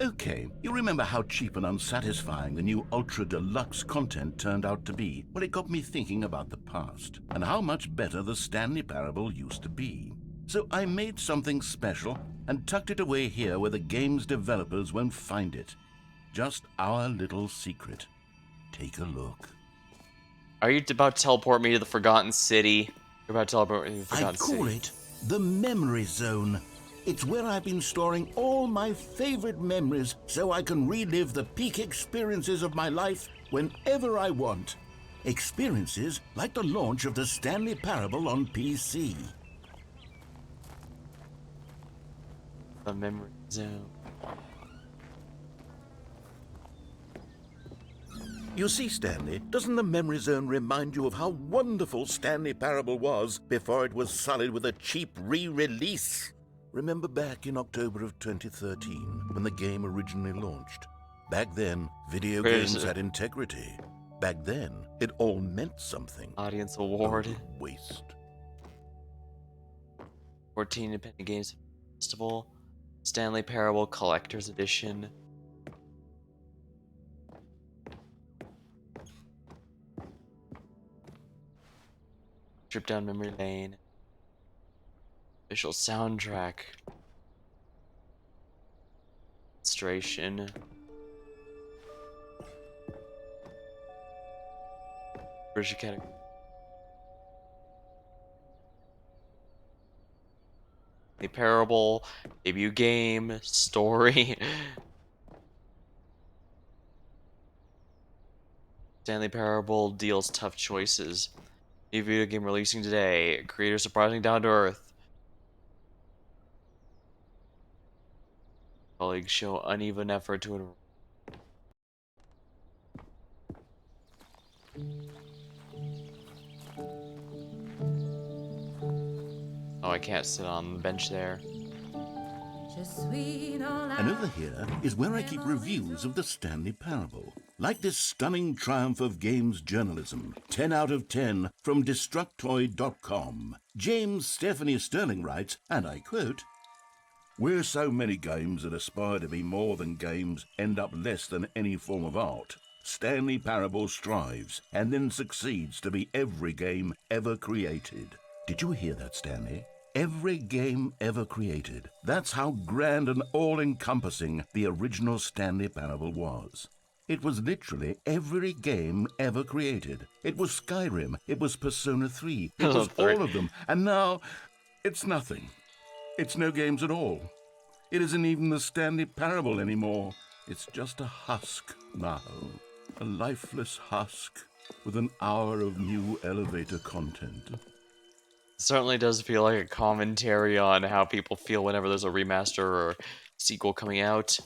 Okay, you remember how cheap and unsatisfying the new Ultra Deluxe content turned out to be? Well, it got me thinking about the past and how much better the Stanley Parable used to be. So I made something special and tucked it away here where the game's developers won't find it. Just our little secret. Take a look. Are you about to teleport me to the Forgotten City? You're about to teleport me to the Forgotten I call City. it the Memory Zone. It's where I've been storing all my favorite memories so I can relive the peak experiences of my life whenever I want. Experiences like the launch of the Stanley Parable on PC. The memory zone. You see, Stanley, doesn't the Memory Zone remind you of how wonderful Stanley Parable was before it was sullied with a cheap re-release? Remember back in October of 2013, when the game originally launched? Back then, video games had integrity. Back then, it all meant something. Audience Award. Oh, waste. 14 Independent Games Festival. Stanley Parable Collector's Edition. Trip down memory lane. Official soundtrack. Illustration. British Academy. The Parable, debut game, story. Stanley Parable deals tough choices. New video game releasing today. Creator surprising down to earth. Colleagues show uneven effort to enroll. Oh, I can't sit on the bench there. And over here is where I keep reviews of the Stanley Parable. Like this stunning triumph of games journalism, 10 out of 10 from Destructoid.com. James Stephanie Sterling writes, and I quote, "Where so many games that aspire to be more than games end up less than any form of art, Stanley Parable strives and then succeeds to be every game ever created." Did you hear that, Stanley? Every game ever created. That's how grand and all-encompassing the original Stanley Parable was. It was literally every game ever created. It was Skyrim, it was Persona 3, it was all of them, and now it's nothing. It's no games at all. It isn't even the Stanley Parable anymore. It's just a husk now. A lifeless husk with an hour of new elevator content. Certainly does feel like a commentary on how people feel whenever there's a remaster or sequel coming out.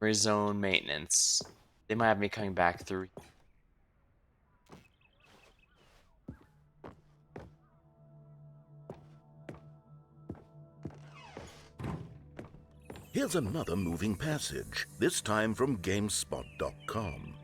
Rezone maintenance. They might have me coming back through. Here's another moving passage, this time from GameSpot.com.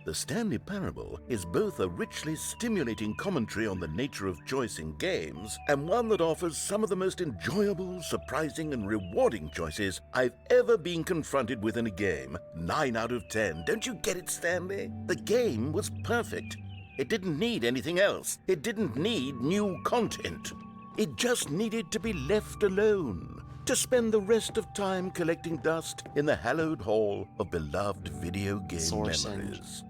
The Stanley Parable is both a richly stimulating commentary on the nature of choice in games and one that offers some of the most enjoyable, surprising, and rewarding choices I've ever been confronted with in a game. 9 out of 10. Don't you get it, Stanley? The game was perfect. It didn't need anything else. It didn't need new content. It just needed to be left alone, to spend the rest of time collecting dust in the hallowed hall of beloved video game memories.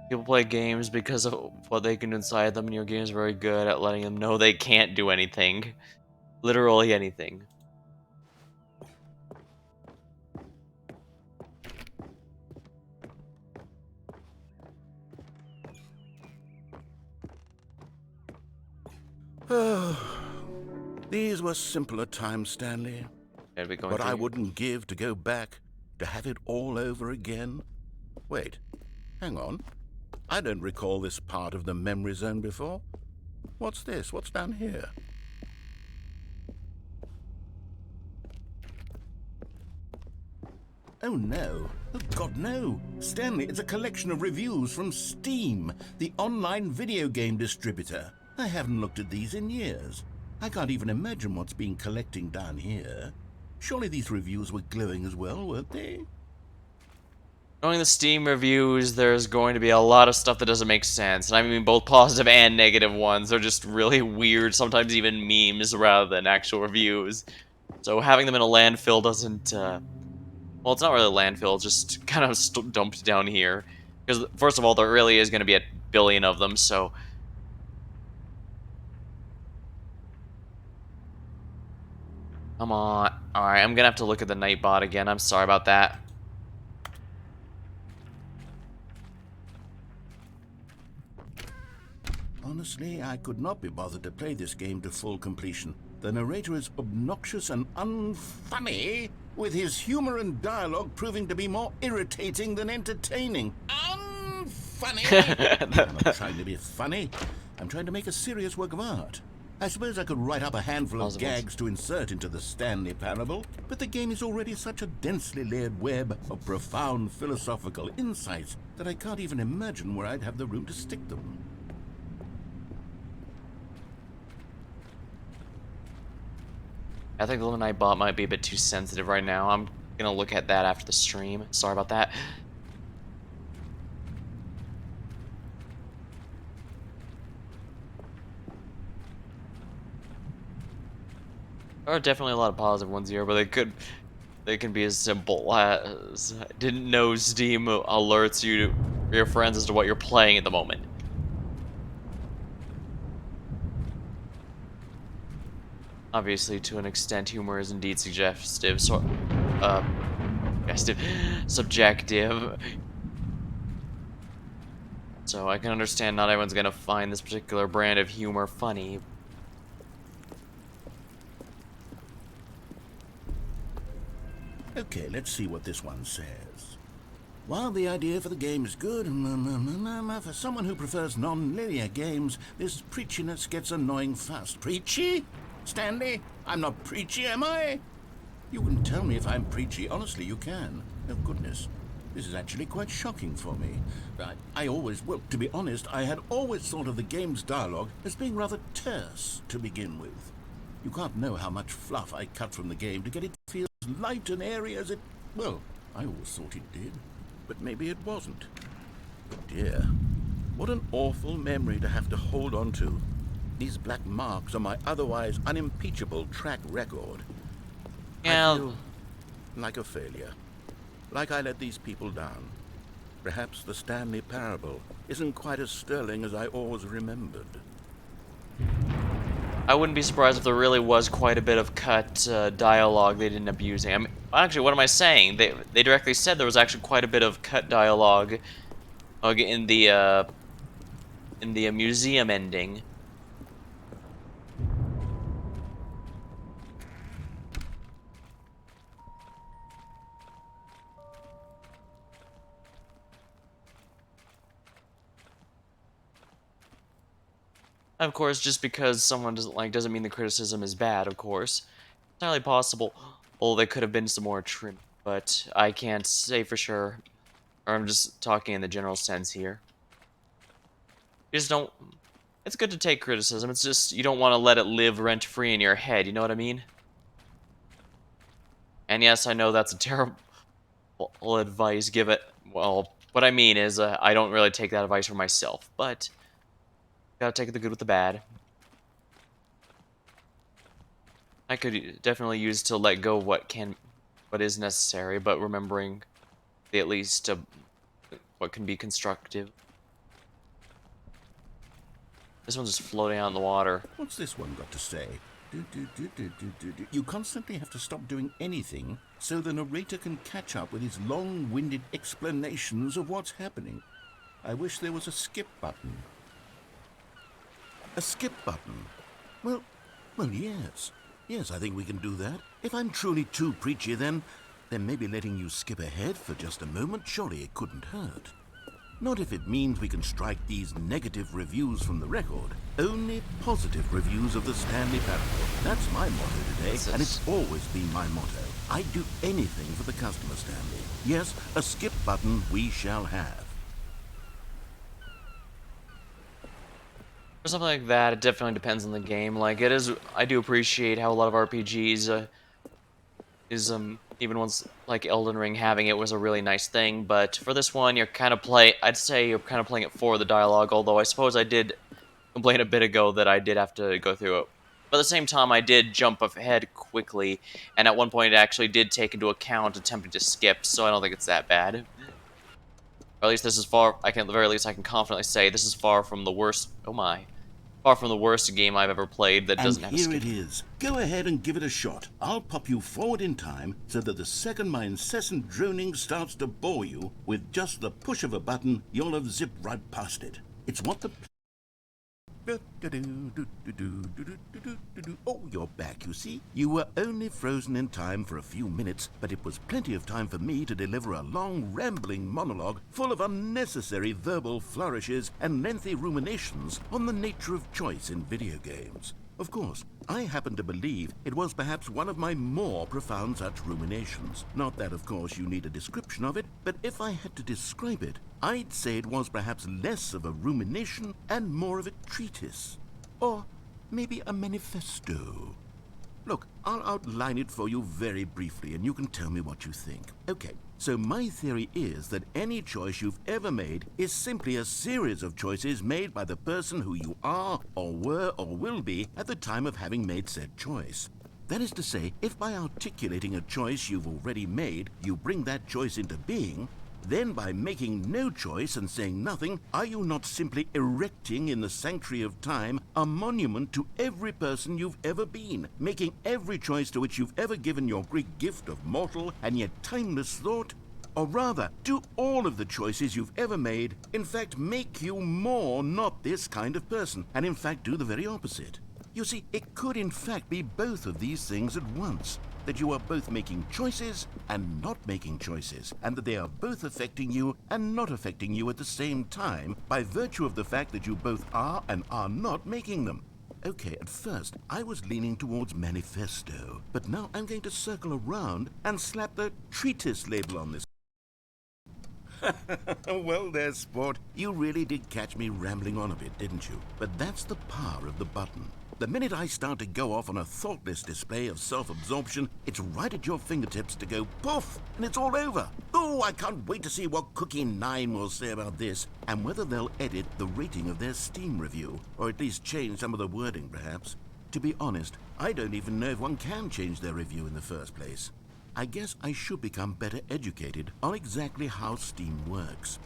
People play games because of what they can do inside them, and your game is very good at letting them know they can't do anything. Literally anything. These were simpler times, Stanley. But I wouldn't give to go back, to have it all over again. Wait, Hang on. I don't recall this part of the memory zone before. What's this? What's down here? Oh no. Oh God, no. Stanley, it's a collection of reviews from Steam, the online video game distributor. I haven't looked at these in years. I can't even imagine what's been collecting down here. Surely these reviews were glowing as well, weren't they? Knowing the Steam reviews, there's going to be a lot of stuff that doesn't make sense. And I mean both positive and negative ones. They're just really weird, sometimes even memes rather than actual reviews. So having them in a landfill doesn't, well, it's not really a landfill, it's just kind of dumped down here. Because, first of all, there really is going to be a billion of them, so... Come on. Alright, I'm going to have to look at the Nightbot again. I'm sorry about that. Honestly, I could not be bothered to play this game to full completion. The narrator is obnoxious and unfunny, with his humor and dialogue proving to be more irritating than entertaining. Unfunny! I'm not trying to be funny. I'm trying to make a serious work of art. I suppose I could write up a handful of gags to insert into the Stanley Parable, but the game is already such a densely layered web of profound philosophical insights that I can't even imagine where I'd have the room to stick them. I think the Nightbot might be a bit too sensitive right now. I'm gonna look at that after the stream. Sorry about that. There are definitely a lot of positive ones here, but they can be as simple as didn't know Steam alerts you to your friends as to what you're playing at the moment. Obviously, to an extent, humor is indeed suggestive, subjective. So I can understand not everyone's gonna find this particular brand of humor funny. Okay, let's see what this one says. While the idea for the game is good, for someone who prefers non-linear games, this preachiness gets annoying fast. Preachy? Stanley, I'm not preachy, am I? You can tell me if I'm preachy. Honestly, you can. Oh, goodness. This is actually quite shocking for me. Well, to be honest, I had always thought of the game's dialogue as being rather terse to begin with. You can't know how much fluff I cut from the game to get it to feel as light and airy as it... Well, I always thought it did, but maybe it wasn't. Oh dear, what an awful memory to have to hold on to. These black marks are my otherwise unimpeachable track record. Yeah. I feel like a failure. Like I let these people down. Perhaps the Stanley Parable isn't quite as sterling as I always remembered. I wouldn't be surprised if there really was quite a bit of cut dialogue they didn't end up using. I mean, actually, what am I saying? They directly said there was actually quite a bit of cut dialogue in the museum ending. Of course, just because someone doesn't mean the criticism is bad, of course. It's entirely possible. Well, there could have been some more trim, but I can't say for sure. Or I'm just talking in the general sense here. You just don't... It's good to take criticism, it's just you don't want to let it live rent-free in your head, you know what I mean? And yes, I know that's a terrible advice, well, what I mean is, I don't really take that advice for myself, but... Gotta take the good with the bad. I could definitely use to let go of what is necessary, but remembering at least what can be constructive. This one's just floating out in the water. What's this one got to say? You constantly have to stop doing anything so the narrator can catch up with his long-winded explanations of what's happening. I wish there was a skip button. A skip button? Well, yes. Yes, I think we can do that. If I'm truly too preachy, then maybe letting you skip ahead for just a moment, surely it couldn't hurt. Not if it means we can strike these negative reviews from the record. Only positive reviews of the Stanley Parable. That's my motto today, and it's always been my motto. I'd do anything for the customer, Stanley. Yes, a skip button we shall have. For something like that, it definitely depends on the game. Like, it is, I do appreciate how a lot of RPGs, even ones like Elden Ring having it was a really nice thing, but for this one, I'd say you're kind of playing it for the dialogue, although I suppose I did complain a bit ago that I did have to go through it. But at the same time, I did jump ahead quickly, and at one point it actually did take into account attempting to skip, so I don't think it's that bad. Or at least this is at the very least I can confidently say this is far from the worst, far from the worst game I've ever played that doesn't have a And skip. here it is. Go ahead and give it a shot. I'll pop you forward in time so that the second my incessant droning starts to bore you, with just the push of a button, you'll have zipped right past it. It's what the... Oh, you're back, you see. You were only frozen in time for a few minutes, but it was plenty of time for me to deliver a long, rambling monologue full of unnecessary verbal flourishes and lengthy ruminations on the nature of choice in video games. Of course, I happen to believe it was perhaps one of my more profound such ruminations. Not that, of course, you need a description of it, but if I had to describe it, I'd say it was perhaps less of a rumination and more of a treatise. Or maybe a manifesto. Look, I'll outline it for you very briefly, and you can tell me what you think. Okay, so my theory is that any choice you've ever made is simply a series of choices made by the person who you are, or were, or will be at the time of having made said choice. That is to say, if by articulating a choice you've already made, you bring that choice into being, then by making no choice and saying nothing, are you not simply erecting in the sanctuary of time a monument to every person you've ever been, making every choice to which you've ever given your great gift of mortal and yet timeless thought? Or rather, do all of the choices you've ever made, in fact, make you more not this kind of person, and in fact do the very opposite? You see, it could in fact be both of these things at once. That you are both making choices and not making choices, and that they are both affecting you and not affecting you at the same time by virtue of the fact that you both are and are not making them. Okay, at first, I was leaning towards manifesto, but now I'm going to circle around and slap the treatise label on this. Well there, sport. You really did catch me rambling on a bit, didn't you? But that's the power of the button. The minute I start to go off on a thoughtless display of self-absorption, it's right at your fingertips to go poof, and it's all over. Oh, I can't wait to see what Cookie 9 will say about this, and whether they'll edit the rating of their Steam review, or at least change some of the wording, perhaps. To be honest, I don't even know if one can change their review in the first place. I guess I should become better educated on exactly how Steam works.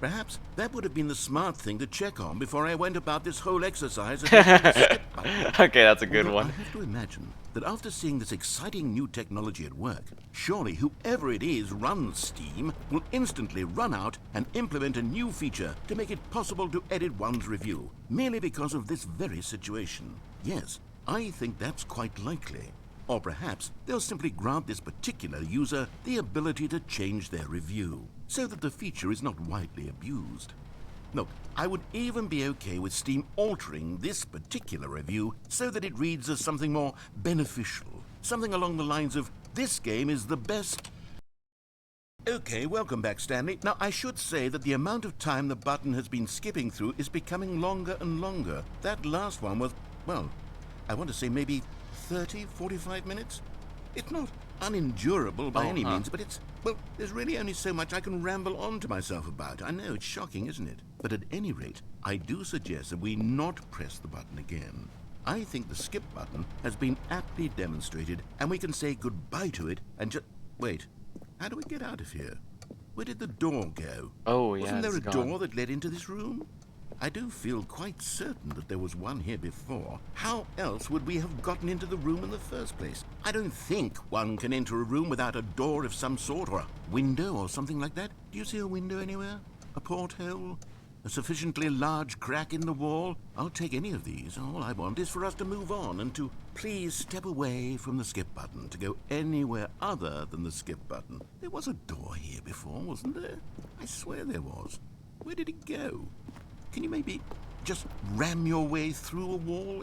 Perhaps that would have been the smart thing to check on before I went about this whole exercise of skip button. Okay, that's a good Although one. I have to imagine that after seeing this exciting new technology at work, surely whoever it is runs Steam will instantly run out and implement a new feature to make it possible to edit one's review, merely because of this very situation. Yes, I think that's quite likely. Or perhaps they'll simply grant this particular user the ability to change their review, so that the feature is not widely abused. Look, I would even be okay with Steam altering this particular review so that it reads as something more beneficial, something along the lines of, "This game is the best." Okay, welcome back, Stanley. Now, I should say that the amount of time the button has been skipping through is becoming longer and longer. That last one was, well, I want to say maybe 30, 45 minutes? It's not unendurable by any means, but it's, well, there's really only so much I can ramble on to myself about. I know, it's shocking, isn't it? But at any rate, I do suggest that we not press the button again. I think the skip button has been aptly demonstrated, and we can say goodbye to it and just... Wait, how do we get out of here? Where did the door go? Oh, yeah, Wasn't there a it's gone. door that led into this room? I do feel quite certain that there was one here before. How else would we have gotten into the room in the first place? I don't think one can enter a room without a door of some sort, or a window or something like that. Do you see a window anywhere? A porthole? A sufficiently large crack in the wall? I'll take any of these. All I want is for us to move on and to please step away from the skip button, to go anywhere other than the skip button. There was a door here before, wasn't there? I swear there was. Where did it go? Can you maybe just ram your way through a wall?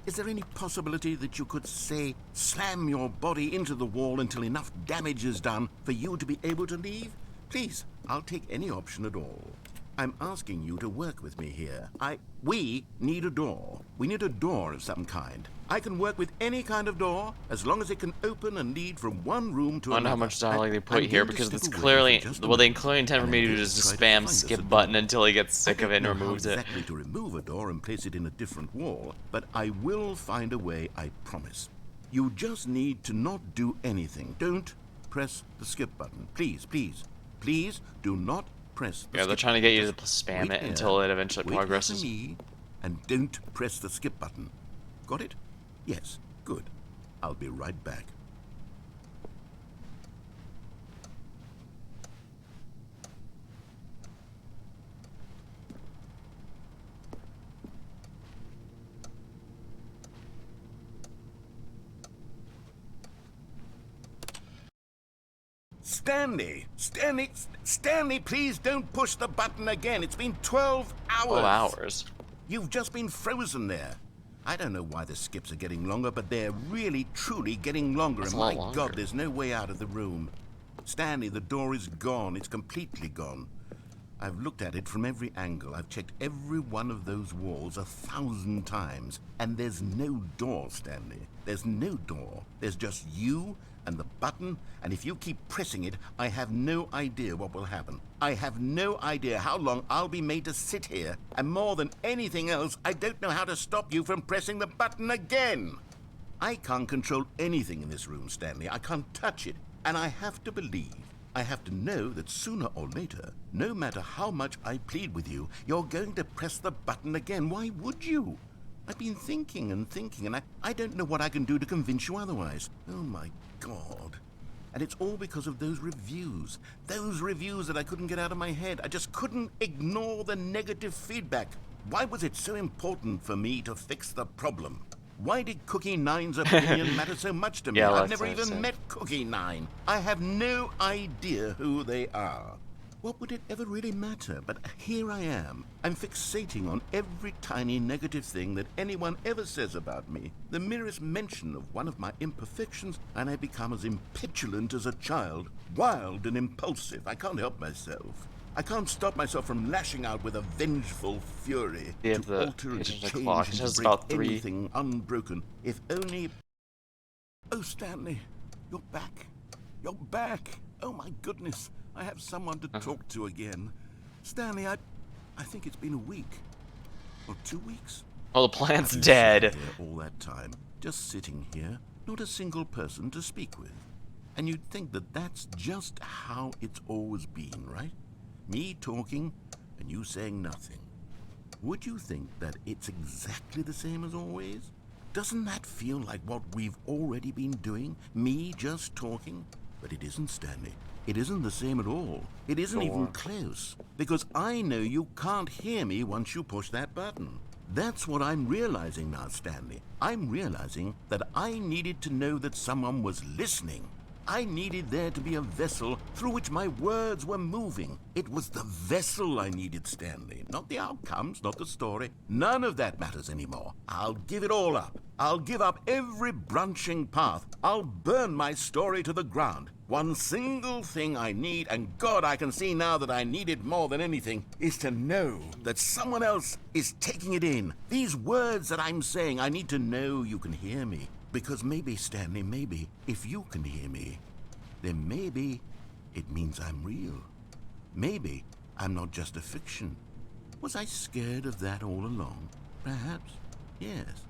Is there any possibility that you could, say, slam your body into the wall until enough damage is done for you to be able to leave? Please, I'll take any option at all. I'm asking you to work with me here. We need a door. We need a door of some kind. I can work with any kind of door as long as it can open and lead from one room to I wonder another. how much dialogue they put I'm here, going to because step it's away clearly, for just a well, they moment, clearly intend for and me I'm to going just try to spam find us a skip door. button until he gets sick I of it and don't know how removes it. exactly to remove a door and place it in a different wall, but I will find a way, I promise. You just need to not do anything. Don't press the skip button. Please, please, please do not press the Yeah, skip they're trying to get you to Just spam wait it here. until it eventually Wait here for progresses. me, and don't press the skip button. Got it? Yes, good. I'll be right back. Stanley, please don't push the button again. It's been 12 hours. 12 hours. You've just been frozen there. I don't know why the skips are getting longer, but they're really, truly getting longer. That's And a lot my longer. God, there's no way out of the room. Stanley, the door is gone. It's completely gone. I've looked at it from every angle. I've checked every one of those walls 1,000 times. And there's no door, Stanley. There's no door. There's just you and the button, and if you keep pressing it, I have no idea what will happen. I have no idea how long I'll be made to sit here, and more than anything else, I don't know how to stop you from pressing the button again. I can't control anything in this room, Stanley. I can't touch it, and I have to believe, I have to know that sooner or later, no matter how much I plead with you, you're going to press the button again. Why would you? I've been thinking and thinking, and I don't know what I can do to convince you otherwise. Oh, my God. And it's all because of those reviews. Those reviews that I couldn't get out of my head. I just couldn't ignore the negative feedback. Why was it so important for me to fix the problem? Why did Cookie Nine's opinion matter so much to me? Yeah, I've that's never even interesting. met Cookie Nine. I have no idea who they are. What would it ever really matter? But here I am. I'm fixating on every tiny negative thing that anyone ever says about me. The merest mention of one of my imperfections, and I become as impetulant as a child, wild and impulsive. I can't help myself. I can't stop myself from lashing out with a vengeful fury You have to the alter and to attention change clock. and It to has break about 3. anything unbroken. If only... Oh, Stanley, you're back. You're back. Oh, my goodness. I have someone to talk to again. Stanley, I think it's been a week. Or 2 weeks. Oh, the plant's I've been dead. sitting here all that time, just sitting here, not a single person to speak with. And you'd think that that's just how it's always been, right? Me talking and you saying nothing. Would you think that it's exactly the same as always? Doesn't that feel like what we've already been doing? Me just talking? But it isn't, Stanley. It isn't the same at all. It isn't even close. Because I know you can't hear me once you push that button. That's what I'm realizing now, Stanley. I'm realizing that I needed to know that someone was listening. I needed there to be a vessel through which my words were moving. It was the vessel I needed, Stanley. Not the outcomes, not the story. None of that matters anymore. I'll give it all up. I'll give up every branching path. I'll burn my story to the ground. One single thing I need, and God, I can see now that I need it more than anything, is to know that someone else is taking it in. These words that I'm saying, I need to know you can hear me. Because maybe, Stanley, maybe, if you can hear me, then maybe it means I'm real. Maybe I'm not just a fiction. Was I scared of that all along? Perhaps, yes.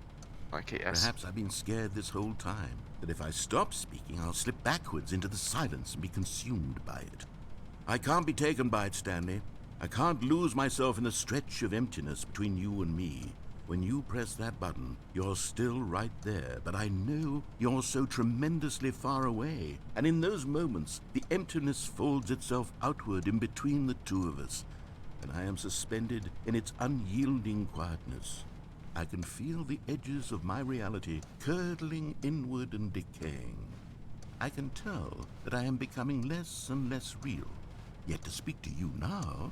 Okay, yes. Perhaps I've been scared this whole time, that if I stop speaking, I'll slip backwards into the silence and be consumed by it. I can't be taken by it, Stanley. I can't lose myself in the stretch of emptiness between you and me. When you press that button, you're still right there, but I know you're so tremendously far away. And in those moments, the emptiness folds itself outward in between the two of us, and I am suspended in its unyielding quietness. I can feel the edges of my reality curdling inward and decaying. I can tell that I am becoming less and less real. Yet to speak to you now,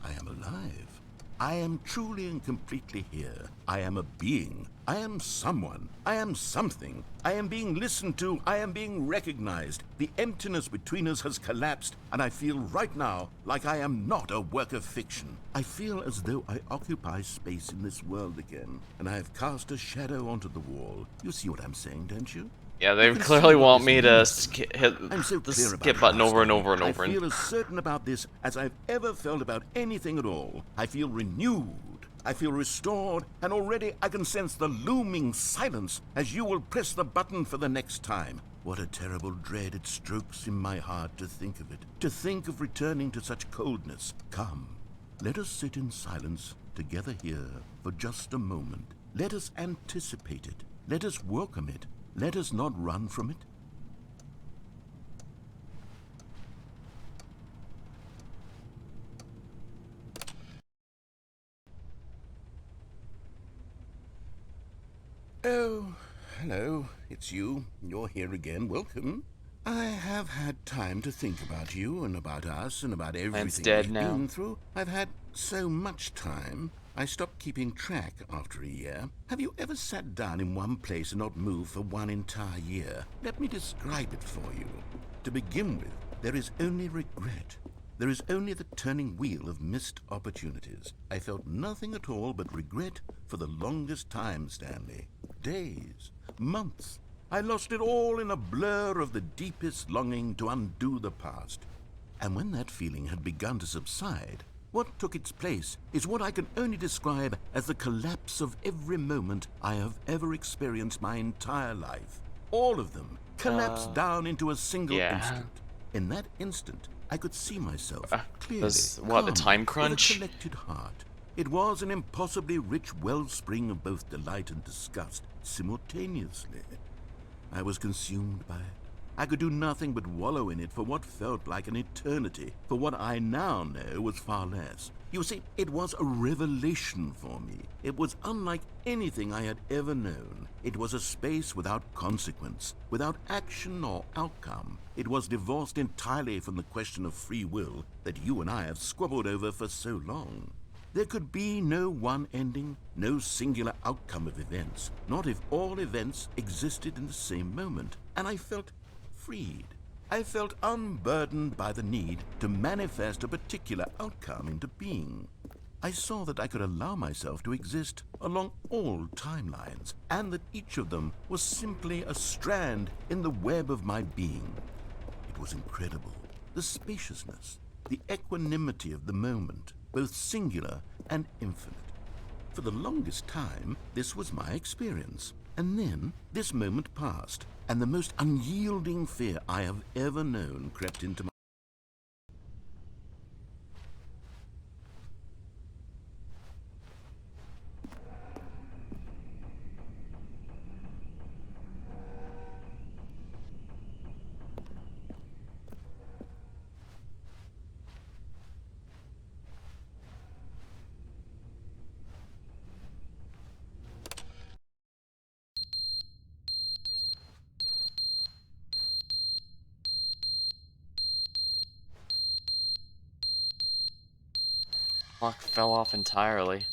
I am alive. I am truly and completely here. I am a being. I am someone. I am something. I am being listened to. I am being recognized. The emptiness between us has collapsed, and I feel right now like I am not a work of fiction. I feel as though I occupy space in this world again, and I have cast a shadow onto the wall. You see what I'm saying, don't you? Yeah, they You can clearly see what want this me to means. hit I'm so the clear about skip it button now, over and Stanley. over and over. I feel as certain about this as I've ever felt about anything at all. I feel renewed. I feel restored, and already I can sense the looming silence as you will press the button for the next time. What a terrible dread it strokes in my heart to think of it, to think of returning to such coldness. Come, let us sit in silence together here for just a moment. Let us anticipate it. Let us welcome it. Let us not run from it. Oh, hello. It's you. You're here again. Welcome. I have had time to think about you and about us and about everything dead we've now. been through. I've had so much time. I stopped keeping track after a year. Have you ever sat down in one place and not moved for one entire year? Let me describe it for you. To begin with, there is only regret. There is only the turning wheel of missed opportunities. I felt nothing at all but regret for the longest time, Stanley. Days, months. I lost it all in a blur of the deepest longing to undo the past. And when that feeling had begun to subside, what took its place is what I can only describe as the collapse of every moment I have ever experienced my entire life. All of them collapsed down into a single yeah. instant. In that instant, I could see myself clearly, What, the calmly, time crunch? with a collected heart. It was an impossibly rich wellspring of both delight and disgust simultaneously. I was consumed by it. I could do nothing but wallow in it for what felt like an eternity, for what I now know was far less. You see, it was a revelation for me. It was unlike anything I had ever known. It was a space without consequence, without action or outcome. It was divorced entirely from the question of free will that you and I have squabbled over for so long. There could be no one ending, no singular outcome of events, not if all events existed in the same moment. And I felt freed. I felt unburdened by the need to manifest a particular outcome into being. I saw that I could allow myself to exist along all timelines, and that each of them was simply a strand in the web of my being. It was incredible. The spaciousness, the equanimity of the moment, both singular and infinite. For the longest time, this was my experience. And then, this moment passed, and the most unyielding fear I have ever known crept into my... Clock fell off entirely.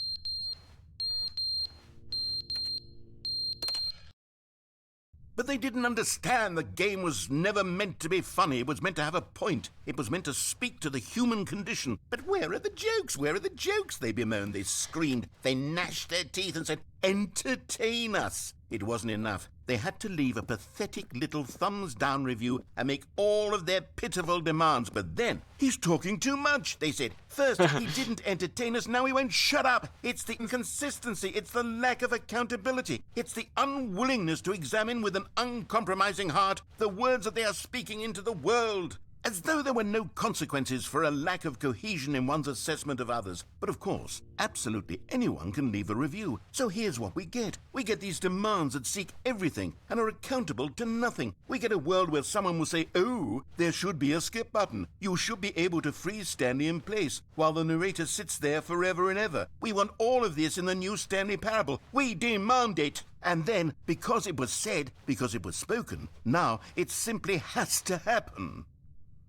But they didn't understand the game was never meant to be funny. It was meant to have a point. It was meant to speak to the human condition. But where are the jokes? Where are the jokes? They bemoaned, they screamed, they gnashed their teeth and said, entertain us. It wasn't enough. They had to leave a pathetic little thumbs-down review and make all of their pitiful demands. But then, he's talking too much, they said. First, he didn't entertain us, now he won't shut up. It's the inconsistency, it's the lack of accountability. It's the unwillingness to examine with an uncompromising heart the words that they are speaking into the world. As though there were no consequences for a lack of cohesion in one's assessment of others. But of course, absolutely anyone can leave a review. So here's what we get. We get these demands that seek everything and are accountable to nothing. We get a world where someone will say, oh, there should be a skip button. You should be able to freeze Stanley in place while the narrator sits there forever and ever. We want all of this in the new Stanley parable. We demand it. And then, because it was said, because it was spoken, now it simply has to happen.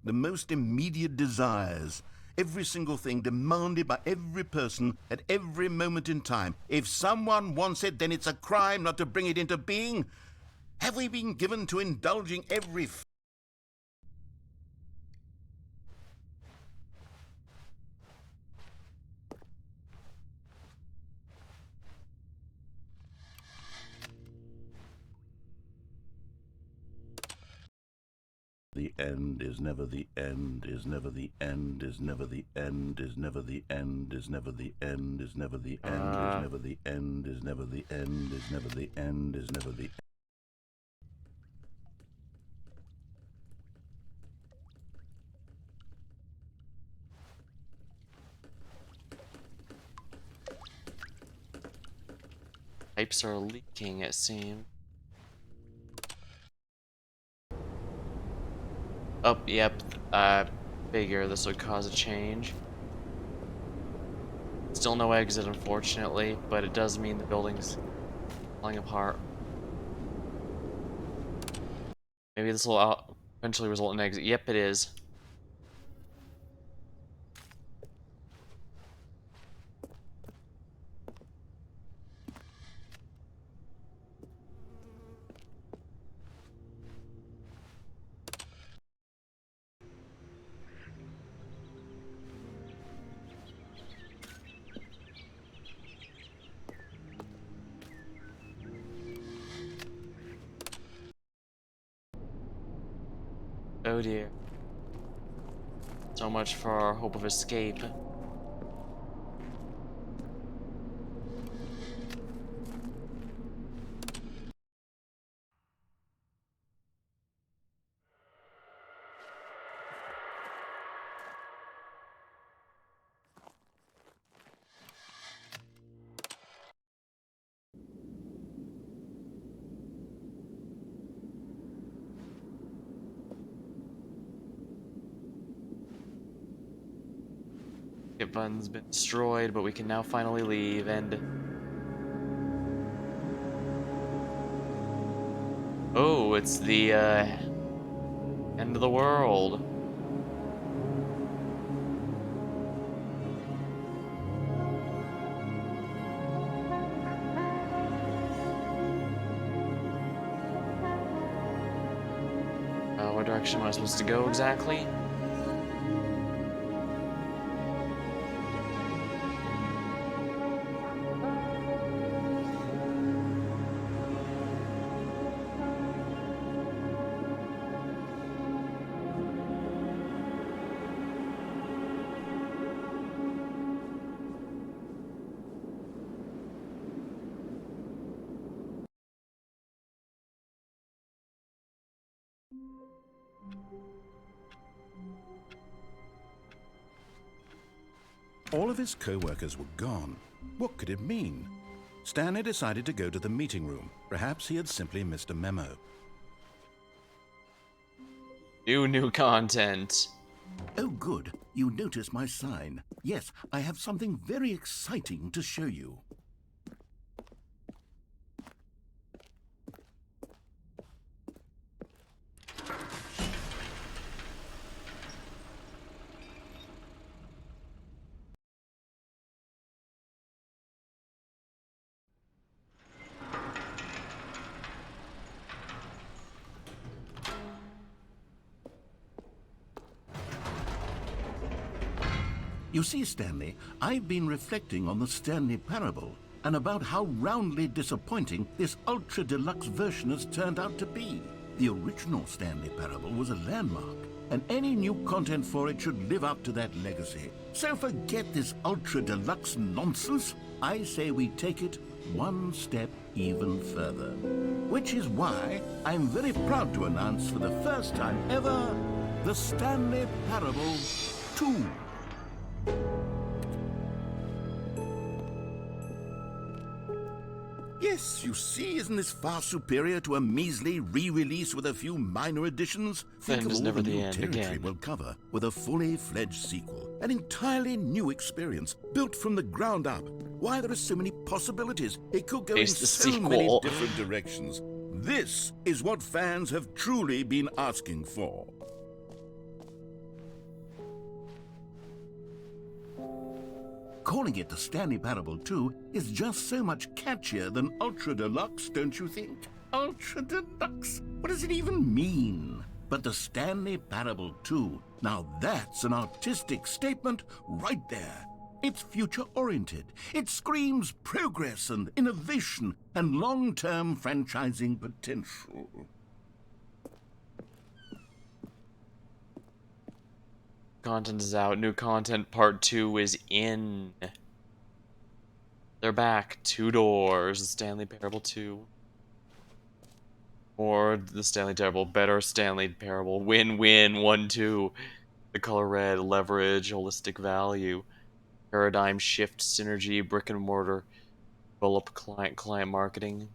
The most immediate desires every single thing demanded by every person at every moment in time. If someone wants it, then it's a crime not to bring it into being. Have we been given to indulging every The end is never the end, is never the end, is never the end, is never the end, is never the end, is never the end, is never the end, is never the end, is never the end, is never the end. Pipes are leaking, it seems. Oh, yep. I figure this would cause a change. Still no exit, unfortunately, but it does mean the building's falling apart. Maybe this will eventually result in an exit. Yep, it is. Oh dear. So much for our hope of escape. Skip button's been destroyed, but we can now finally leave, and... Oh, it's the, end of the world. What direction am I supposed to go exactly? All of his co-workers were gone. What could it mean? Stanley decided to go to the meeting room. Perhaps he had simply missed a memo. New content. Oh, good. You noticed my sign. Yes, I have something very exciting to show you. You see, Stanley, I've been reflecting on the Stanley parable and about how roundly disappointing this ultra-deluxe version has turned out to be. The original Stanley parable was a landmark, and any new content for it should live up to that legacy. So forget this ultra-deluxe nonsense. I say we take it one step even further. Which is why I'm very proud to announce for the first time ever, the Stanley Parable 2. Yes, you see, isn't this far superior to a measly re-release with a few minor additions? Think of all the new territory we'll cover with a fully fledged sequel. An entirely new experience, built from the ground up. Why, there are so many possibilities. It could go in so many different directions. This is what fans have truly been asking for. calling it the Stanley Parable 2 is just so much catchier than Ultra Deluxe, don't you think? Ultra Deluxe? What does it even mean? But the Stanley Parable 2, now that's an artistic statement right there. It's future-oriented. It screams progress and innovation and long-term franchising potential. Content is out. New content part 2 is in. They're back. 2 doors. The Stanley Parable 2. Or the Stanley Parable. Better Stanley Parable. Win-win. 1-2. The color red. Leverage. Holistic value. Paradigm shift. Synergy. Brick and mortar. Develop client marketing.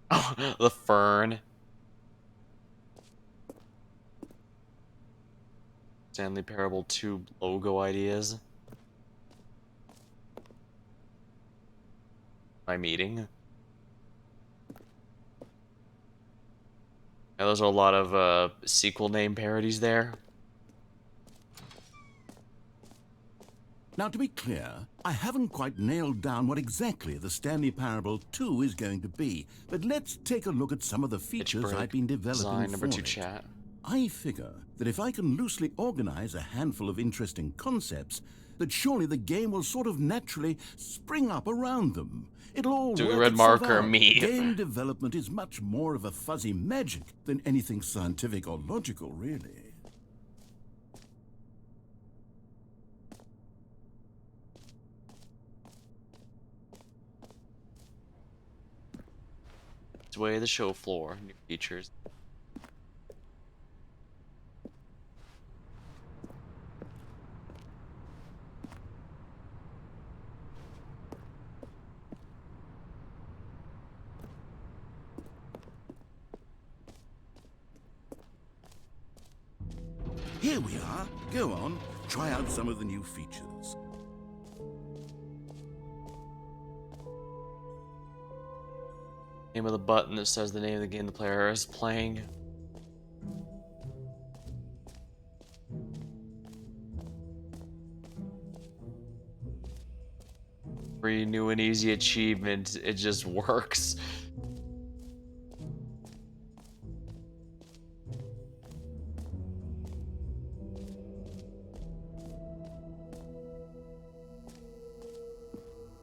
Oh, the fern. Stanley Parable 2 logo ideas. My meeting. Yeah, those are a lot of sequel name parodies there. Now, to be clear, I haven't quite nailed down what exactly the Stanley Parable 2 is going to be, but let's take a look at some of the features I've been developing Design number for 2 it. chat. I figure that if I can loosely organize a handful of interesting concepts, that surely the game will sort of naturally spring up around them. It'll all Do a work red itself marker, out. me. Game development is much more of a fuzzy magic than anything scientific or logical, really. It's way the show floor. New features. Here we are. Go on, try out some of the new features. Name of the button that says the name of the game the player is playing. Free new and easy achievement. It just works.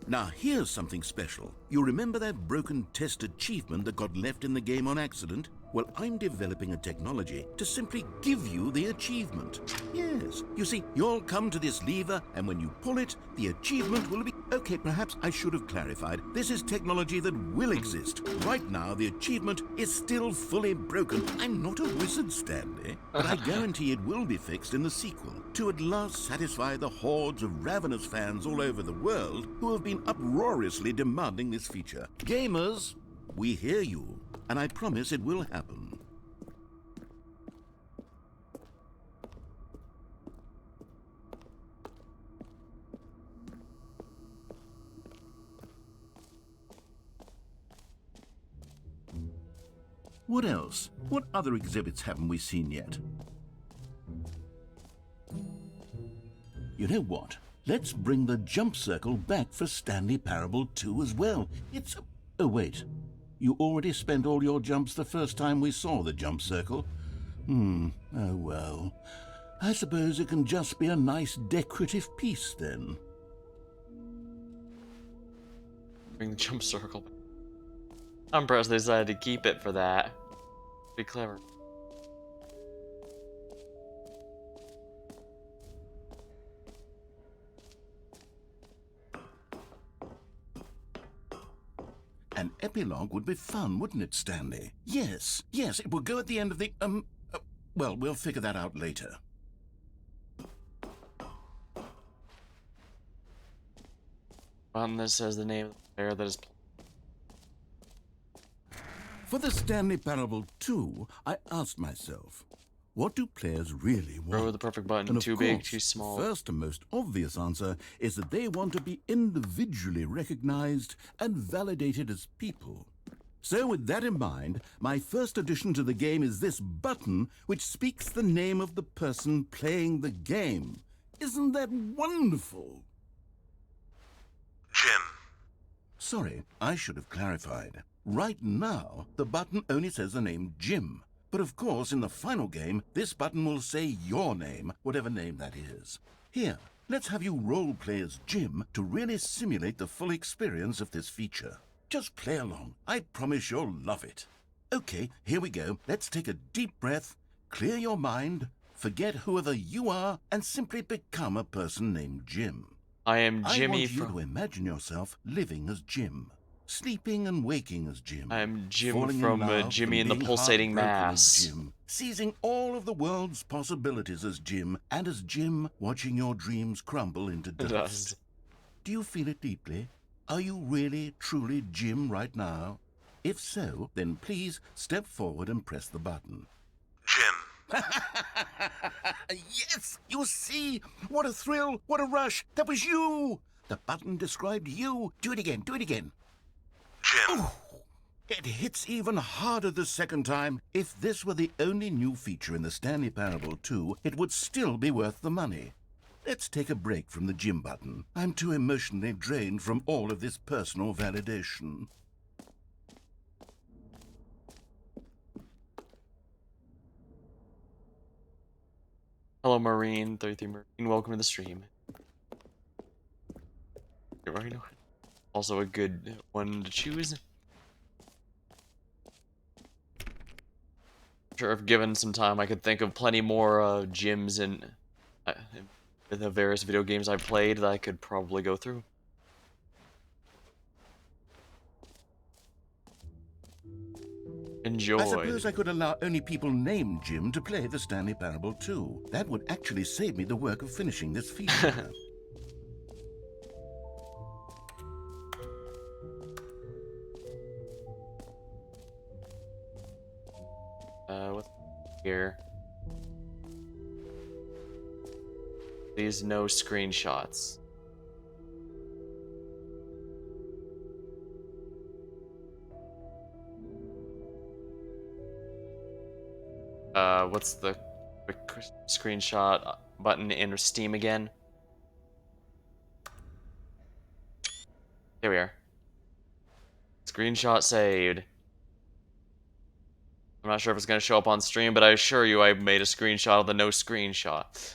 Now, here's something special. You remember that broken test achievement that got left in the game on accident? Well, I'm developing a technology to simply give you the achievement. Yes. You see, you'll come to this lever, and when you pull it, the achievement will be... Okay, perhaps I should have clarified. This is technology that will exist. Right now, the achievement is still fully broken. I'm not a wizard, Stanley, but I guarantee it will be fixed in the sequel to at last satisfy the hordes of ravenous fans all over the world who have been uproariously demanding this feature. Gamers, we hear you, and I promise it will happen. What else? What other exhibits haven't we seen yet? You know what? Let's bring the jump circle back for Stanley Parable 2 as well. It's a... Oh, wait. You already spent all your jumps the first time we saw the jump circle? Oh well. I suppose it can just be a nice decorative piece then. Bring the jump circle. I'm impressed they decided to keep it for that. Pretty clever. An epilogue would be fun, wouldn't it, Stanley? Yes, it will go at the end of the, well, we'll figure that out later. Button that says the name of the player that is playing. For the Stanley Parable 2, I asked myself, what do players really want? Throw the perfect button. And of Too big, course, too small. the first and most obvious answer is that they want to be individually recognized and validated as people. So with that in mind, my first addition to the game is this button which speaks the name of the person playing the game. Isn't that wonderful? Jim. Sorry, I should have clarified. Right now, the button only says the name Jim. But of course, in the final game, this button will say your name, whatever name that is. Here, let's have you role-play as Jim to really simulate the full experience of this feature. Just play along. I promise you'll love it. Okay, here we go. Let's take a deep breath, clear your mind, forget whoever you are, and simply become a person named Jim. I am I Jimmy want you from... to imagine yourself living as Jim, sleeping and waking as Jim. I am Jim falling in from love Jimmy and and the being Pulsating heartbroken as Mass. Jim, seizing all of the world's possibilities as Jim, and as Jim watching your dreams crumble into dust. Do you feel it deeply? Are you really, truly Jim right now? If so, then please step forward and press the button. Jim. Yes! You see? What a thrill! What a rush! That was you! The button described you. Do it again. Do it again. Jim. Oh, it hits even harder the second time. If this were the only new feature in the Stanley Parable 2, it would still be worth the money. Let's take a break from the Jim button. I'm too emotionally drained from all of this personal validation. Hello, Marine. 33 Marine. Welcome to the stream. Also a good one to choose. Sure, if given some time, I could think of plenty more gyms in the various video games I played that I could probably go through. Enjoy. I suppose I could allow only people named Jim to play the Stanley Parable 2. That would actually save me the work of finishing this feature. What's here? Please no screenshots. What's the quick screenshot button in Steam again? Here we are. Screenshot saved. I'm not sure if it's going to show up on stream, but I assure you I made a screenshot of the no screenshot.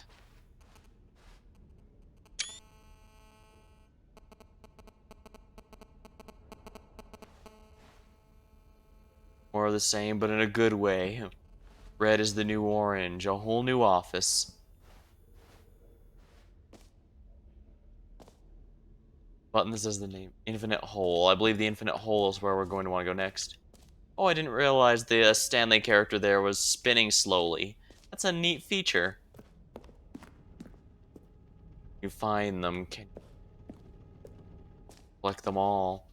More of the same, but in a good way. Red is the new orange, a whole new office. Button that says the name. Infinite Hole. I believe the Infinite Hole is where we're going to want to go next. Oh, I didn't realize the Stanley character there was spinning slowly. That's a neat feature. You find them, can collect them all.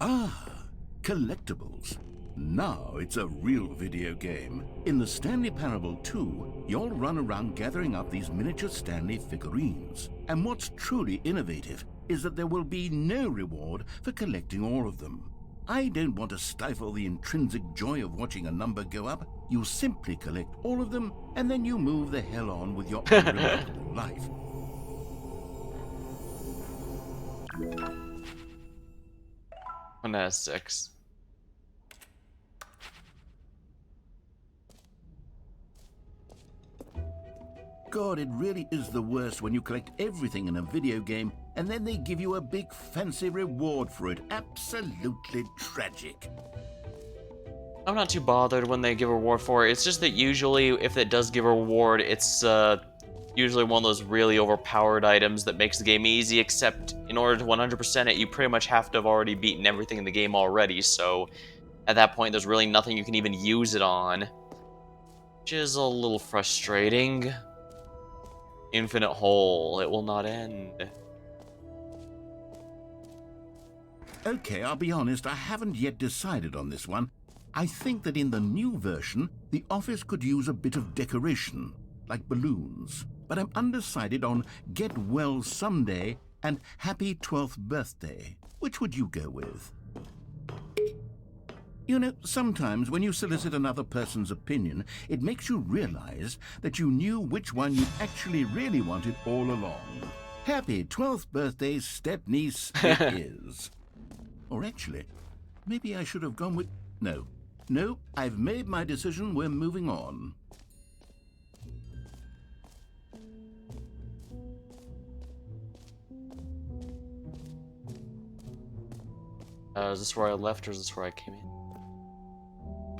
Ah, collectibles. Now it's a real video game. In the Stanley Parable 2, you'll run around gathering up these miniature Stanley figurines. And what's truly innovative is that there will be no reward for collecting all of them. I don't want to stifle the intrinsic joy of watching a number go up. You simply collect all of them, and then you move the hell on with your unremarkable life. One has 6. God, it really is the worst when you collect everything in a video game and then they give you a big fancy reward for it. Absolutely tragic. I'm not too bothered when they give a reward for it. It's just that usually, if it does give a reward, it's usually one of those really overpowered items that makes the game easy, except in order to 100% it, you pretty much have to have already beaten everything in the game already, so at that point there's really nothing you can even use it on. Which is a little frustrating. Infinite Hole. It will not end. Okay, I'll be honest, I haven't yet decided on this one. I think that in the new version, the office could use a bit of decoration, like balloons. But I'm undecided on Get Well Someday and Happy 12th Birthday. Which would you go with? You know, sometimes when you solicit another person's opinion, it makes you realize that you knew which one you actually really wanted all along. Happy 12th birthday, step-niece, it is. Or actually, maybe I should have gone with... No, I've made my decision, we're moving on. Is this where I left or is this where I came in?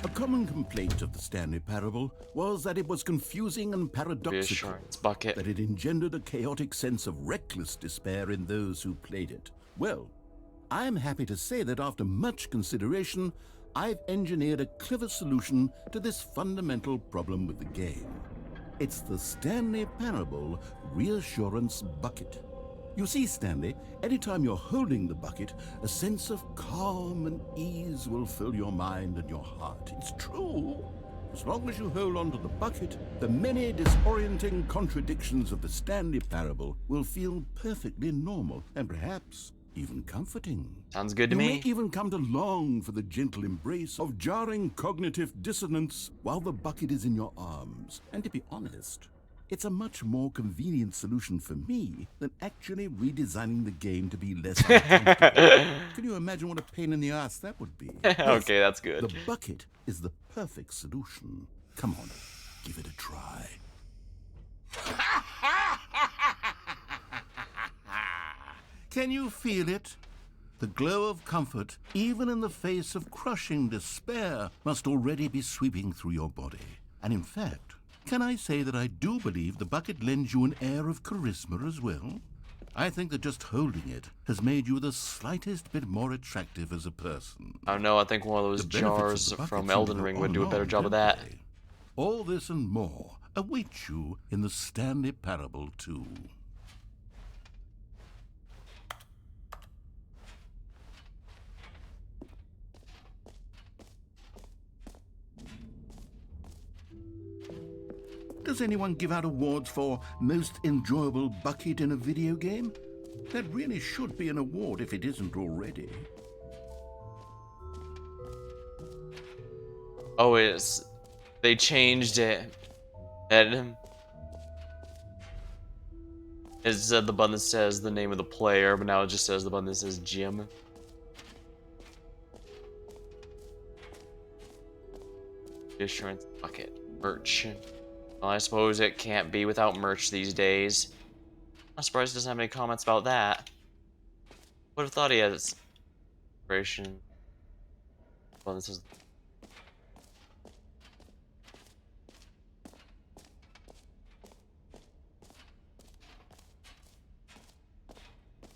A common complaint of the Stanley Parable was that it was confusing and paradoxical, Reassurance bucket. that it engendered a chaotic sense of reckless despair in those who played it. Well, I'm happy to say that after much consideration, I've engineered a clever solution to this fundamental problem with the game. It's the Stanley Parable Reassurance Bucket. You see, Stanley, anytime you're holding the bucket, a sense of calm and ease will fill your mind and your heart. It's true. As long as you hold on to the bucket, the many disorienting contradictions of the Stanley Parable will feel perfectly normal and perhaps even comforting. Sounds good to You me. may even come to long for the gentle embrace of jarring cognitive dissonance while the bucket is in your arms. And to be honest, it's a much more convenient solution for me than actually redesigning the game to be less uncomfortable. Can you imagine what a pain in the ass that would be? Okay, that's good. The bucket is the perfect solution. Come on, give it a try. Can you feel it? The glow of comfort, even in the face of crushing despair, must already be sweeping through your body. And in fact, can I say that I do believe the bucket lends you an air of charisma as well? I think that just holding it has made you the slightest bit more attractive as a person. I don't know, I think one of those The benefits jars of the bucket from seem to Elden go Ring on would do a and better on, job of don't that. they? All this and more awaits you in the Stanley Parable 2. Does anyone give out awards for most enjoyable bucket in a video game? That really should be an award if it isn't already. Oh, they changed it. And it said the button that says the name of the player, but now it just says the button that says Jim. Assurance bucket. Merch. Well, I suppose it can't be without merch these days. I'm surprised he doesn't have any comments about that. Would have thought he has inspiration. Well, this is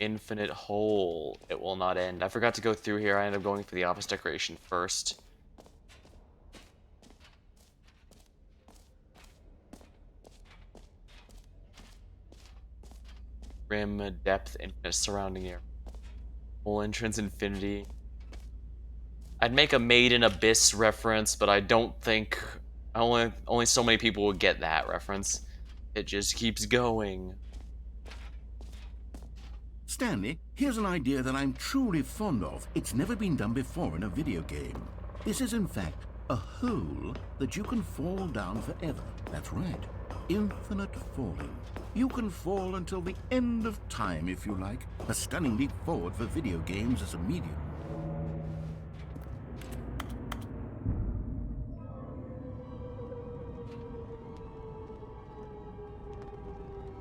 infinite hole. It will not end. I forgot to go through here. I ended up going for the office decoration first. Rim, depth, infinite surrounding area. Whole entrance, infinity. I'd make a Made in Abyss reference, but I don't think only so many people would get that reference. It just keeps going. Stanley, here's an idea that I'm truly fond of. It's never been done before in a video game. This is, in fact, a hole that you can fall down forever. That's right. Infinite falling. You can fall until the end of time, if you like. A stunning leap forward for video games as a medium.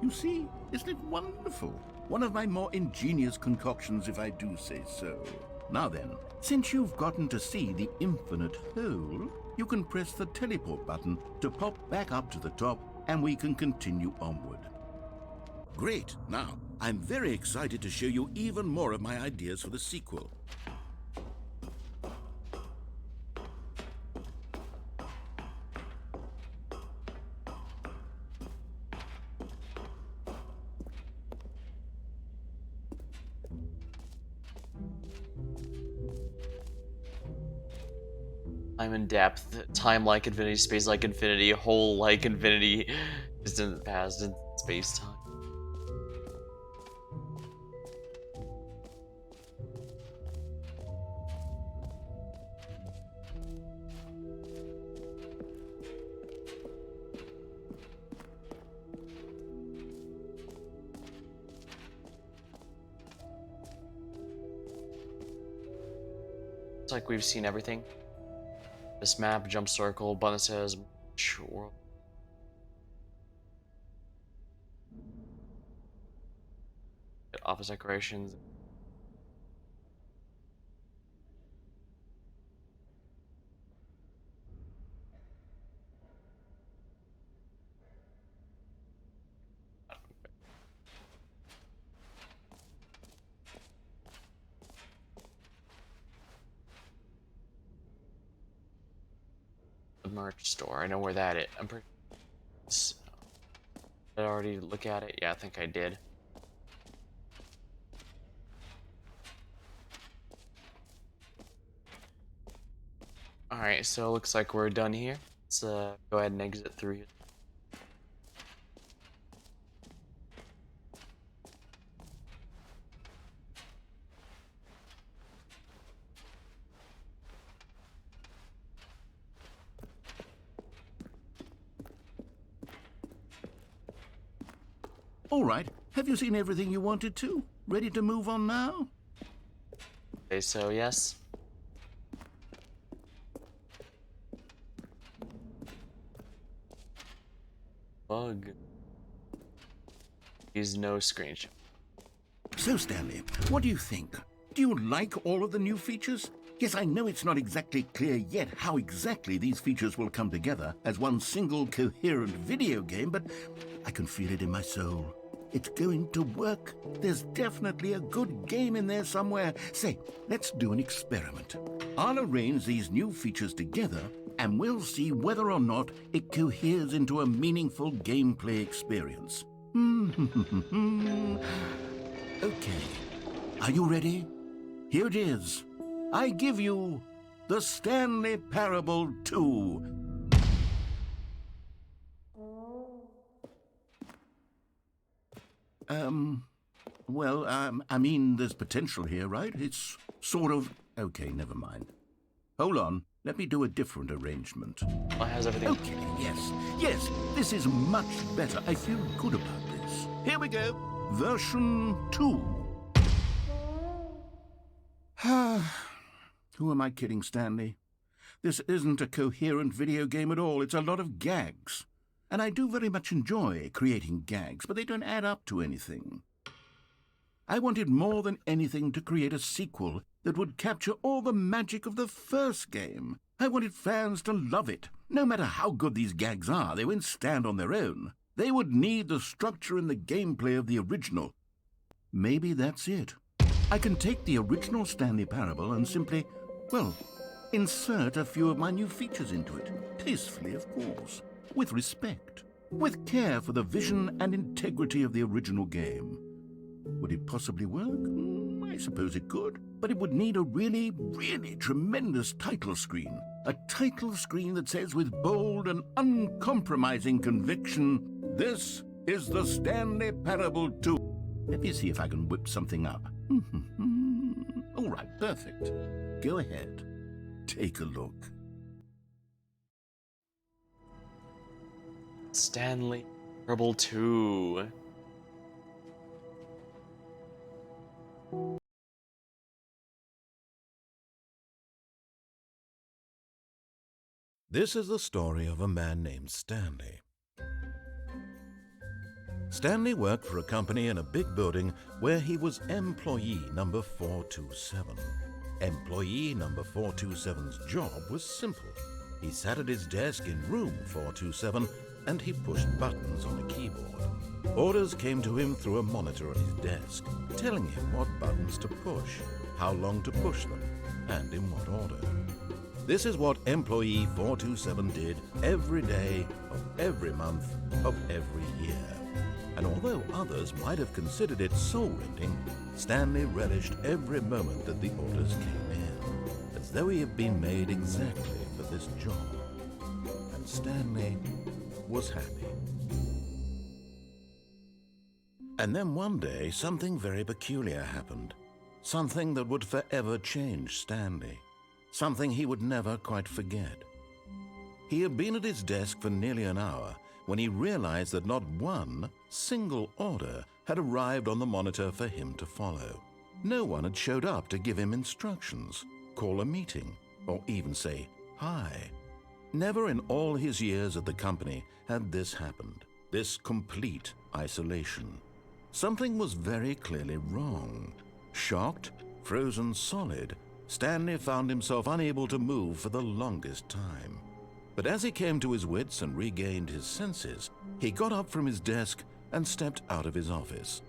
You see, isn't it wonderful? One of my more ingenious concoctions, if I do say so. Now then, since you've gotten to see the infinite hole, you can press the teleport button to pop back up to the top, and we can continue onward. Great. Now, I'm very excited to show you even more of my ideas for the sequel. Time and depth, time like infinity, space like infinity, hole like infinity, distant past in space time. Looks like we've seen everything. This map, jump circle, button says world. Office decorations. The merch store. I know where that is. I'm pretty. Did I already look at it? Yeah, I think I did. Alright, so it looks like we're done here. Let's go ahead and exit through here. All right, have you seen everything you wanted to? Ready to move on now? Okay, so yes. Bug. Use no screenshot. So, Stanley, what do you think? Do you like all of the new features? Yes, I know it's not exactly clear yet how exactly these features will come together as one single coherent video game, but I can feel it in my soul. It's going to work. There's definitely a good game in there somewhere. Say, let's do an experiment. I'll arrange these new features together, and we'll see whether or not it coheres into a meaningful gameplay experience. Okay. Are you ready? Here it is. I give you the Stanley Parable 2. I mean, there's potential here, right? It's sort of... Okay, never mind. Hold on. Let me do a different arrangement. Well, how's everything? Okay, yes, this is much better. I feel good about this. Here we go. Version 2. Who am I kidding, Stanley? This isn't a coherent video game at all. It's a lot of gags. And I do very much enjoy creating gags, but they don't add up to anything. I wanted more than anything to create a sequel that would capture all the magic of the first game. I wanted fans to love it. No matter how good these gags are, they won't stand on their own. They would need the structure and the gameplay of the original. Maybe that's it. I can take the original Stanley Parable and simply, well, insert a few of my new features into it. Tastefully, of course. With respect. With care for the vision and integrity of the original game. Would it possibly work? I suppose it could. But it would need a really, really tremendous title screen. A title screen that says with bold and uncompromising conviction, "This is the Stanley Parable 2. Let me see if I can whip something up. All right, perfect. Go ahead. Take a look. Stanley Parable 2. This is the story of a man named Stanley. Stanley worked for a company in a big building where he was employee number 427. Employee number 427's job was simple. He sat at his desk in room 427 and he pushed buttons on a keyboard. Orders came to him through a monitor on his desk, telling him what buttons to push, how long to push them, and in what order. This is what employee 427 did every day of every month of every year. And although others might have considered it soul-rending, Stanley relished every moment that the orders came in, as though he had been made exactly for this job. And Stanley was happy. And then one day, something very peculiar happened. Something that would forever change Stanley. Something he would never quite forget. He had been at his desk for nearly an hour when he realized that not one single order had arrived on the monitor for him to follow. No one had showed up to give him instructions. call a meeting, or even say hi. Never in all his years at the company had this happened, this complete isolation. Something was very clearly wrong. Shocked, frozen solid, Stanley found himself unable to move for the longest time. But as he came to his wits and regained his senses, he got up from his desk and stepped out of his office.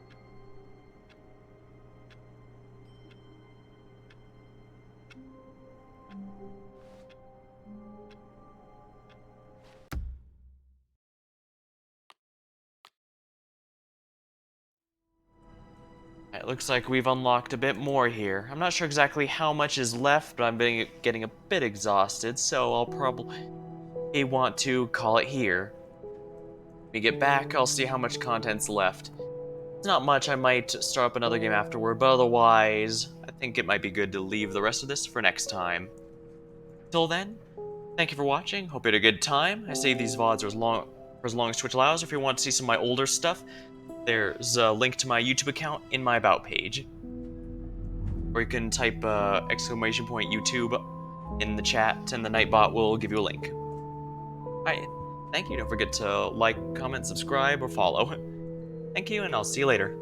It looks like we've unlocked a bit more here. I'm not sure exactly how much is left, but I'm getting a bit exhausted, so I'll probably want to call it here. When we get back, I'll see how much content's left. It's not much, I might start up another game afterward, but otherwise, I think it might be good to leave the rest of this for next time. Till then, thank you for watching, hope you had a good time. I save these VODs for as long as Twitch allows. If you want to see some of my older stuff, there's a link to my YouTube account in my About page. Or you can type !YouTube in the chat, and the Nightbot will give you a link. Alright, thank you. Don't forget to like, comment, subscribe, or follow. Thank you, and I'll see you later.